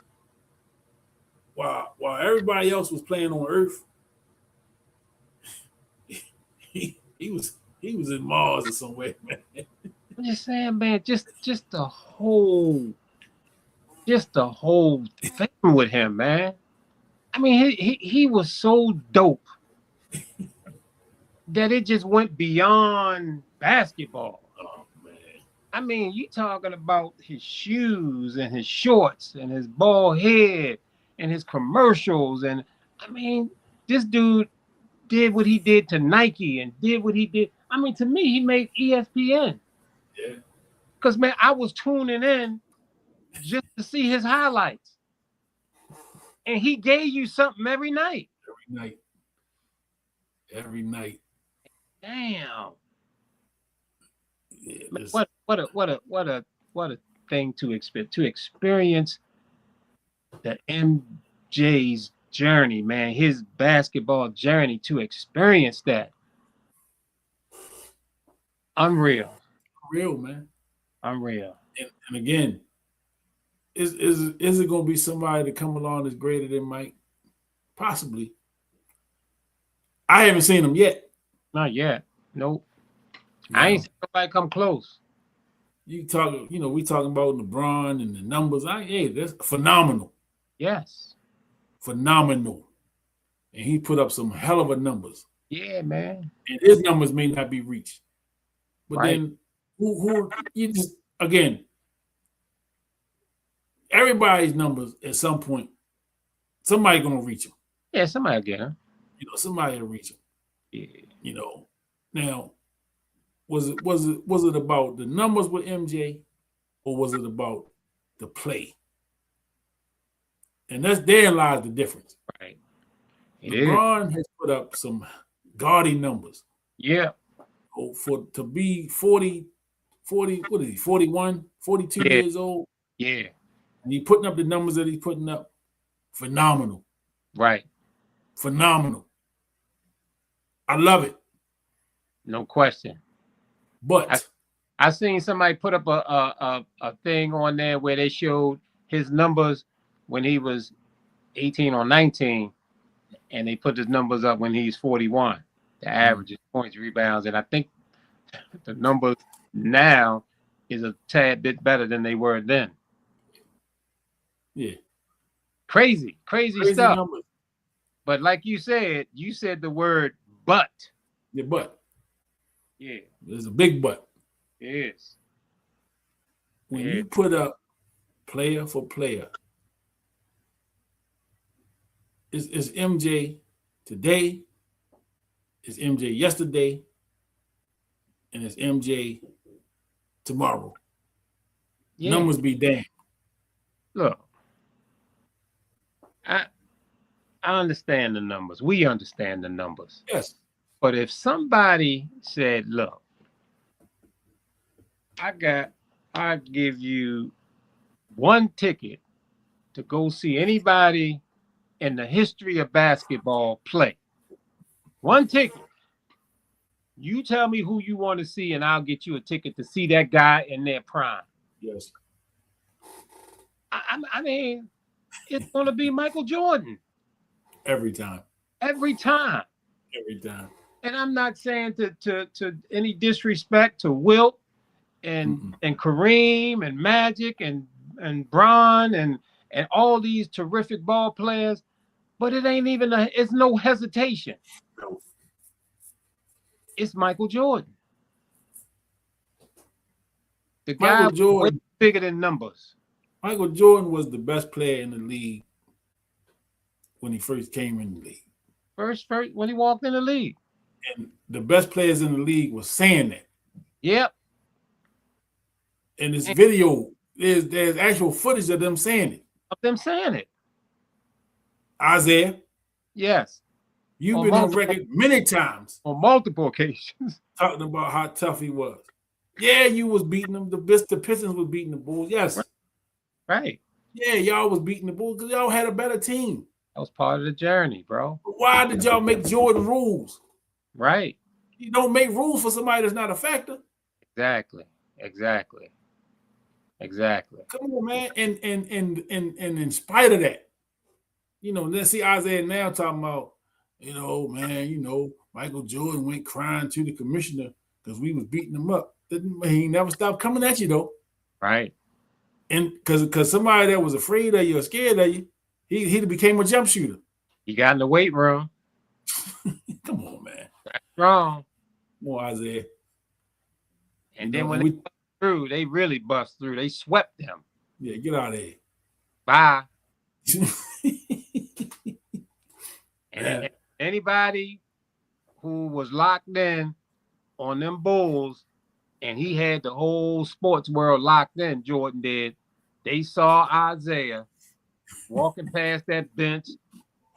while everybody else was playing on Earth, he was in Mars or somewhere, man.
I'm just saying, man, just the whole thing with him, man. I mean, he was so dope that it just went beyond basketball.
Oh man.
I mean, you talking about his shoes and his shorts and his bald head and his commercials, and I mean, this dude did what he did to Nike and did what he did. I mean, to me, he made ESPN.
Yeah.
Because, man, I was tuning in just to see his highlights. And he gave you something every night.
Every night. every night.
Damn.
Yeah,
Man, what a thing to experience the MJ's journey, man. His basketball journey, to experience that. Unreal.
real, man.
Unreal.
And again, is it going to be somebody to come along that's greater than Mike? Possibly. I haven't seen him yet.
Not yet. Nope.
No.
I ain't seen nobody come close.
We talking about LeBron and the numbers. That's phenomenal.
Yes.
Phenomenal. And he put up some hell of a numbers.
Yeah, man.
And his numbers may not be reached. But
Right.
then who you just again, everybody's numbers at some point, somebody gonna reach them.
Yeah, somebody will get him.
Somebody will reach them.
Yeah.
Now, was it about the numbers with MJ, or was it about the play? And there lies the difference.
Right.
LeBron has put up some gaudy numbers.
Yeah.
To be 40, what is he, 41, 42 years old?
Yeah.
And he putting up the numbers that he's putting up. Phenomenal.
Right.
Phenomenal. I love it.
No question.
But
I seen somebody put up a thing on there where they showed his numbers when he was 18 or 19, and they put his numbers up when he's 41. The average is points, rebounds, and I think the numbers now is a tad bit better than they were then.
Yeah.
Crazy stuff.
Numbers.
But like you said the word but.
Yeah, but.
Yeah.
There's a big but.
It is.
When you put up player for player, it's MJ today, it's MJ yesterday, and it's MJ tomorrow.
Yeah.
Numbers be damned.
Look, I understand the numbers. We understand the numbers.
Yes.
But if somebody said, look, I give you one ticket to go see anybody in the history of basketball play. One ticket. You tell me who you want to see, and I'll get you a ticket to see that guy in their prime.
Yes.
I mean, it's going to be Michael Jordan.
Every time.
Every time.
Every time.
And I'm not saying to any disrespect to Wilt and Kareem and Magic and Bron and all these terrific ball players, but it ain't even it's no hesitation.
No.
It's Michael Jordan. The
Michael
guy
Jordan,
way bigger than numbers.
Michael Jordan was the best player in the league when he first came in the league.
First when he walked in the league.
And the best players in the league was saying that.
Yep.
And this video, there's actual footage of them saying it.
Of them saying it.
Isaiah.
Yes.
You've been on record many times.
On multiple occasions.
Talking about how tough he was. Yeah, you was beating them. The Pistons was beating the Bulls. Yes.
Right.
Yeah, y'all was beating the Bulls because y'all had a better team.
That was part of the journey, bro.
But why did y'all make Jordan rules?
Right.
You don't make rules for somebody that's not a factor.
Exactly.
Come on, man. And in spite of that, let's see Isaiah now talking about, Michael Jordan went crying to the commissioner because we was beating him up. He never stopped coming at you though.
Right.
And because somebody that was afraid of you or scared of you, he became a jump shooter.
He got in the weight room.
Come on, man.
That's wrong.
More Isaiah.
And then when they bust through, they really bust through. They swept them.
Yeah, get out of here.
Bye. And anybody who was locked in on them Bulls, and he had the whole sports world locked in, Jordan did, they saw Isaiah walking past that bench,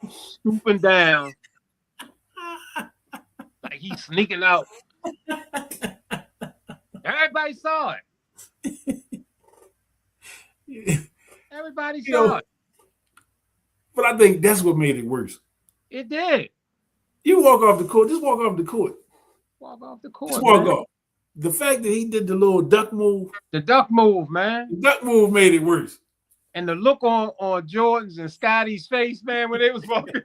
scooping down, Like he's sneaking out. Everybody saw it. Everybody saw it.
But I think that's what made it worse.
It did.
You walk off the court. Just walk off the court.
Walk off the court.
Just walk off. The fact that he did the little duck move.
The duck move, man.
The duck move made it worse.
And the look on Jordan's and Scotty's face, man, when they was walking.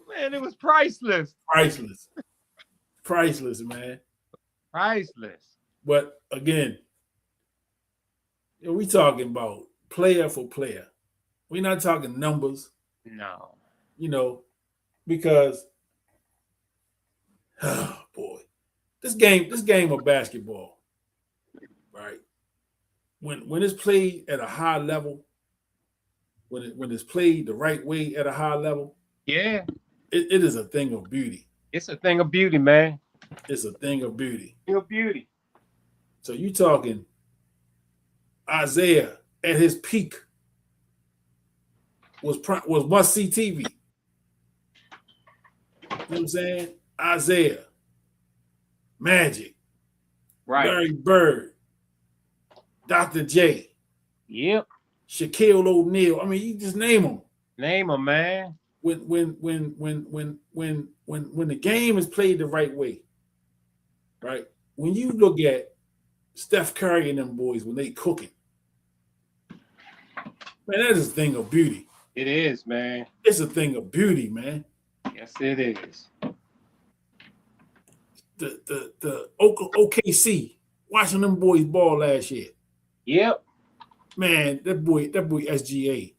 Man, it was priceless.
Priceless, man.
Priceless.
But again, we talking about player for player. We're not talking numbers.
No.
Because oh boy, this game of basketball, right? When it's played at a high level, when it's played the right way at a high level,
yeah,
it is a thing of beauty.
It's a thing of beauty, man.
It's a thing of beauty.
Thing of beauty.
So you talking Isaiah at his peak was must see TV. You know what I'm saying? Isaiah, Magic,
right?
Larry Bird, Dr. J,
yep,
Shaquille O'Neal. I mean, you just name them.
Name them, man.
When the game is played the right way, right? When you look at Steph Curry and them boys when they cooking, man, that is a thing of beauty.
It is, man.
It's a thing of beauty, man.
Yes, it is.
The OKC watching them boys ball last year.
Yep.
Man, that boy SGA.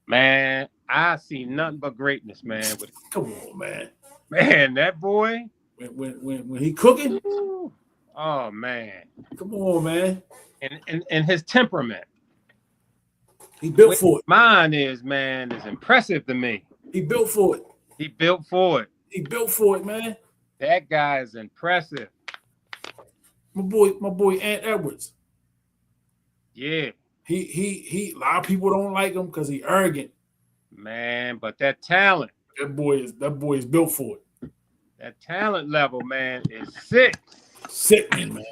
Man, I see nothing but greatness, man.
Come on, man.
Man, that boy.
When he cooking.
Oh man.
Come on, man.
And his temperament.
He built for it.
Mine is impressive to me.
He built for it.
He built for it.
He built for it, man.
That guy is impressive.
My boy Ant Edwards.
Yeah.
He a lot of people don't like him because he arrogant.
Man, but that talent.
That boy is built for it.
That talent level, man, is sick.
Sickening, man.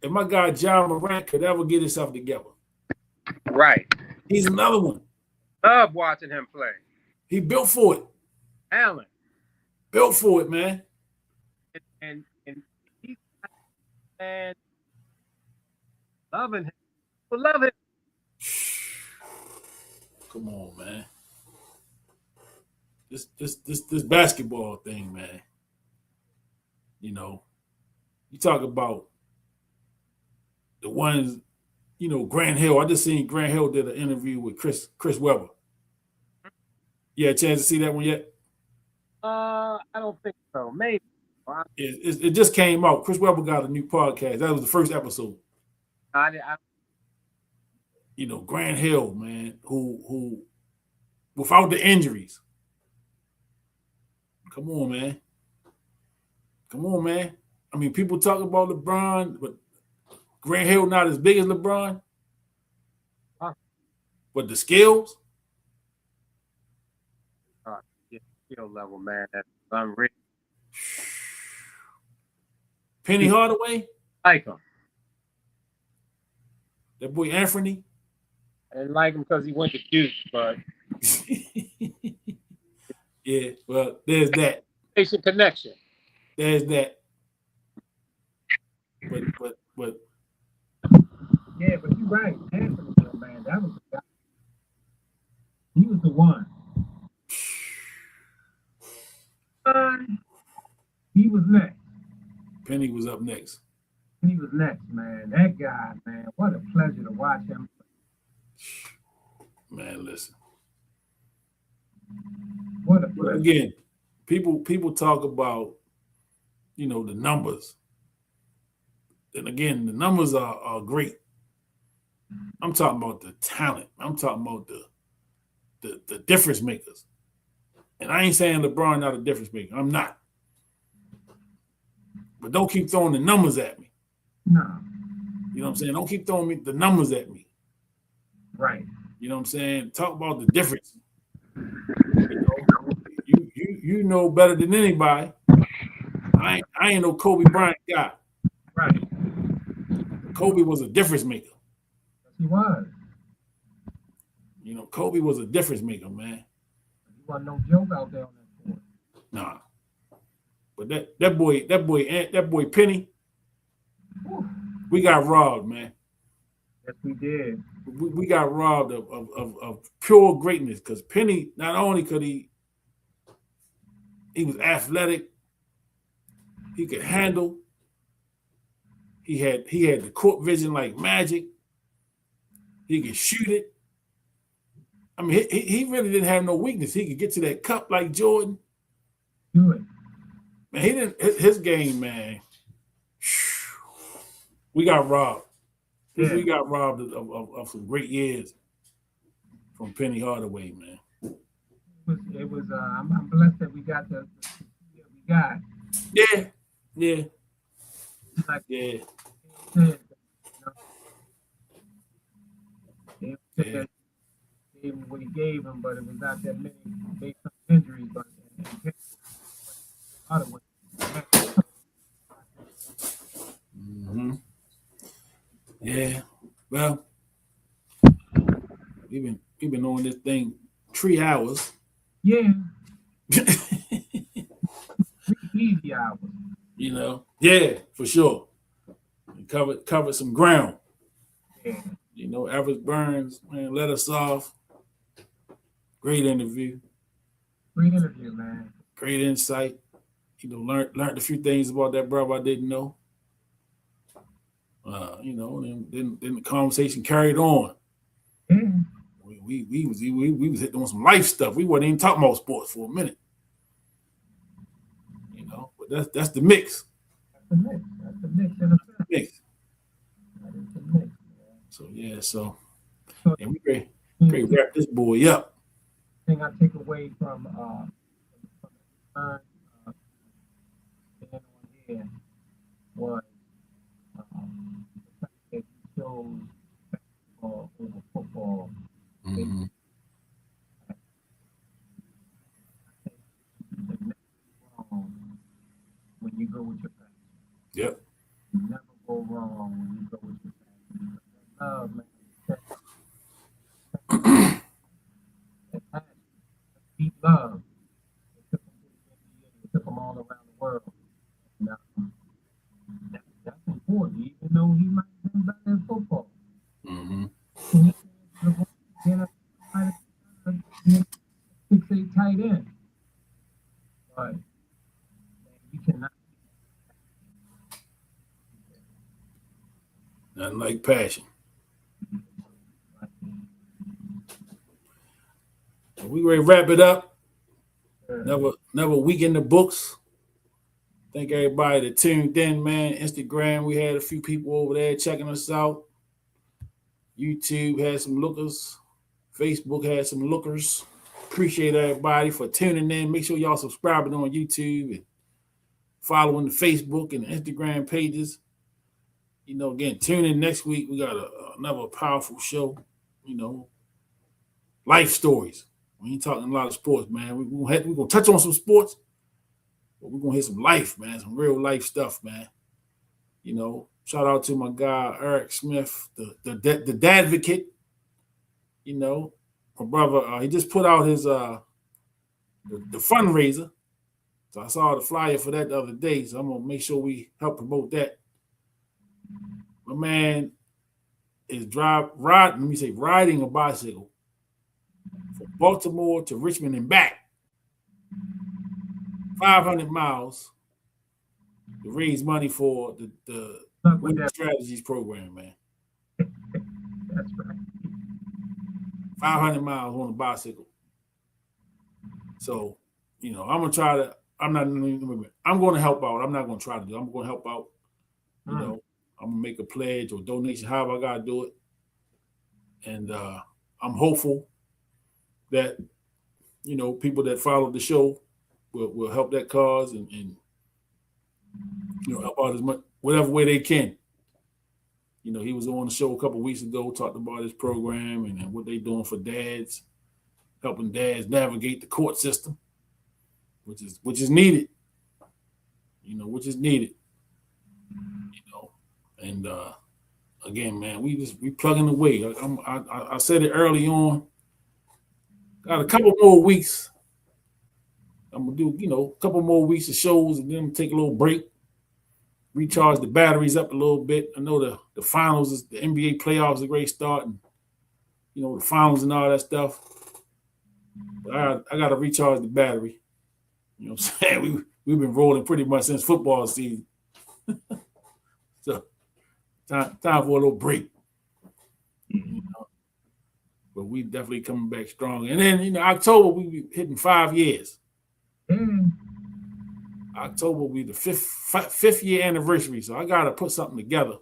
If my guy John Morant could ever get himself together.
Right.
He's another one.
Love watching him play.
He built for it.
Talent.
Built for it, man.
And he's man loving him. Love it.
Come on, man. This basketball thing, man. You talk about the ones, Grant Hill. I just seen Grant Hill did an interview with Chris Webber. You had a chance to see that one yet?
I don't think so. Maybe.
It just came out. Chris Webber got a new podcast. That was the first episode. Grant Hill, man, who without the injuries. Come on, man. I mean, people talk about LeBron, but Grant Hill not as big as LeBron.
Huh.
But the skills.
Skill level, man. That's unreal.
Penny Hardaway.
Like him.
That boy Anthony.
I didn't like him because he went to Duke, but
yeah, well, there's that.
Patient connection.
There's that. But
yeah, but you're right. Anthony, man, that was the guy. He was the one. He was next.
Penny was up next.
He was next, man. That guy, man, what a pleasure to watch him.
Man, listen.
What a pleasure.
Again, people talk about, the numbers. And again, the numbers are great. I'm talking about the talent. I'm talking about the difference makers. And I ain't saying LeBron not a difference maker. I'm not. But don't keep throwing the numbers at me.
No.
You know what I'm saying? Don't keep throwing the numbers at me.
Right.
You know what I'm saying? Talk about the difference. You know better than anybody. I ain't no Kobe Bryant guy.
Right.
Kobe was a difference maker.
Yes, he was.
You know, Kobe was a difference maker, man.
He wasn't no joke out there on that court.
Nah. But that boy Penny,
Whew.
we got robbed, man.
Yes, we did.
We got robbed of pure greatness because Penny, not only could he was athletic, he could handle, he had the court vision like magic, he could shoot it. I mean, he really didn't have no weakness. He could get to that cup like Jordan.
Do it.
Man, he didn't his game, man. We got robbed.
Yeah.
We got robbed of some great years from Penny Hardaway, man.
It was. I'm blessed that we got the we got.
Yeah.
Like
Yeah.
said, they said gave him what he gave him, but it was not that many based on injuries. But Hardaway.
Mm-hmm. Yeah. Well, we've been on this thing 3 hours.
Yeah. Easy hours.
You know. Yeah, for sure. We covered some ground.
Yeah.
You know, Everett Burns, man, let us off. Great interview.
Great interview, man.
Great insight. You know, learned a few things about that brother I didn't know. You know, and then the conversation carried on.
Yeah.
We was hitting on some life stuff. We wasn't even talking about sports for a minute. You know, but that's the mix.
That's the mix. That's the mix in effect.
Mix.
That is the mix.
So yeah, so
So
and we great wrap this boy up.
thing I take away from being on here was the fact that you chose basketball over football.
Mm-hmm.
Wrong when you go with your passion.
Yep.
You never go wrong when you go with your passion. That love, man. That passion, that deep love. It took them to the NBA. It took them all around the world. And, that's important, even though he might have been better in football.
Mm-hmm.
He 6'8" tight end. But you cannot.
Nothing like passion. So we ready to wrap it up. Another week in the books. Thank everybody that tuned in, man. Instagram, we had a few people over there checking us out. YouTube had some lookers. Facebook had some lookers. Appreciate everybody for tuning in. Make sure y'all subscribing on YouTube and following the Facebook and Instagram pages. You know, again, tune in next week. We got another powerful show. You know, life stories. We ain't talking a lot of sports, man. We're gonna touch on some sports, but we're gonna hit some life, man. Some real life stuff, man. You know, shout out to my guy Eric Smith, the dadvocate. You know, my brother. He just put out his the fundraiser. So I saw the flyer for that the other day. So I'm gonna make sure we help promote that. My man is riding a bicycle from Baltimore to Richmond and back, 500 miles to raise money for the Winning Strategies program, man.
That's right.
500 miles on a bicycle. So, you know, I'm going to help out. I'm not going to try to do it. I'm going to help out. You know, I'm going to make a pledge or donation, however I got to do it. And I'm hopeful that, you know, people that follow the show will help that cause and help out as much, whatever way they can. He was on the show a couple of weeks ago, talked about his program and what they're doing for dads, helping dads navigate the court system, which is needed. Which is needed. And again, man, we plugging away. I said it early on. Got a couple more weeks. I'm gonna do, a couple more weeks of shows and then take a little break, recharge the batteries up a little bit. I know the finals, the NBA playoffs is a great start, and the finals and all that stuff. But I got to recharge the battery. You know what I'm saying? We've been rolling pretty much since football season. So time for a little break. But we definitely coming back strong. And then, October, we be hitting 5 years. October will be the fifth year anniversary. So I got to put something together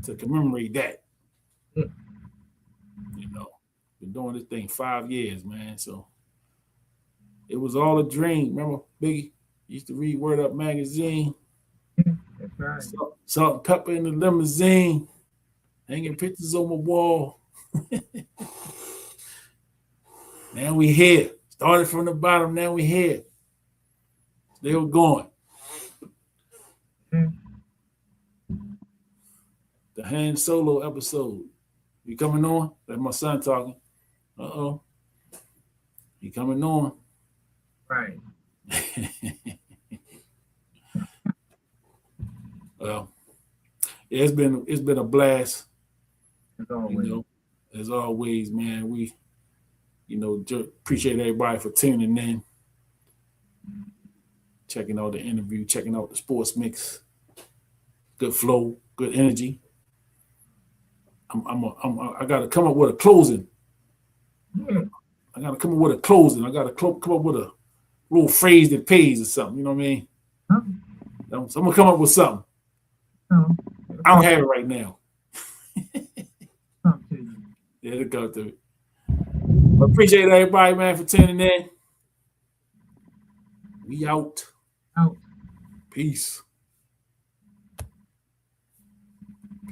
to commemorate that. Been doing this thing 5 years, man. So it was all a dream. Remember, Biggie used to read Word Up magazine.
That's right.
Salt and pepper in the limousine, hanging pictures on my wall. Now we here. Started from the bottom, now we here. Still going. The Han Solo episode. You coming on? That's my son talking. Uh-oh. He coming on.
Right.
Well, it's been a blast.
As always.
As always, man. We, appreciate everybody for tuning in, checking out the interview, checking out the sports mix. Good flow, good energy. I got to come up with a closing. I got to come up with a closing. I got to come up with a little phrase that pays or something. You know what I mean? So I'm gonna come up with something. I don't have it right now. Yeah, it'll go to it. But appreciate everybody, man, for tuning in. We out.
Out.
Peace.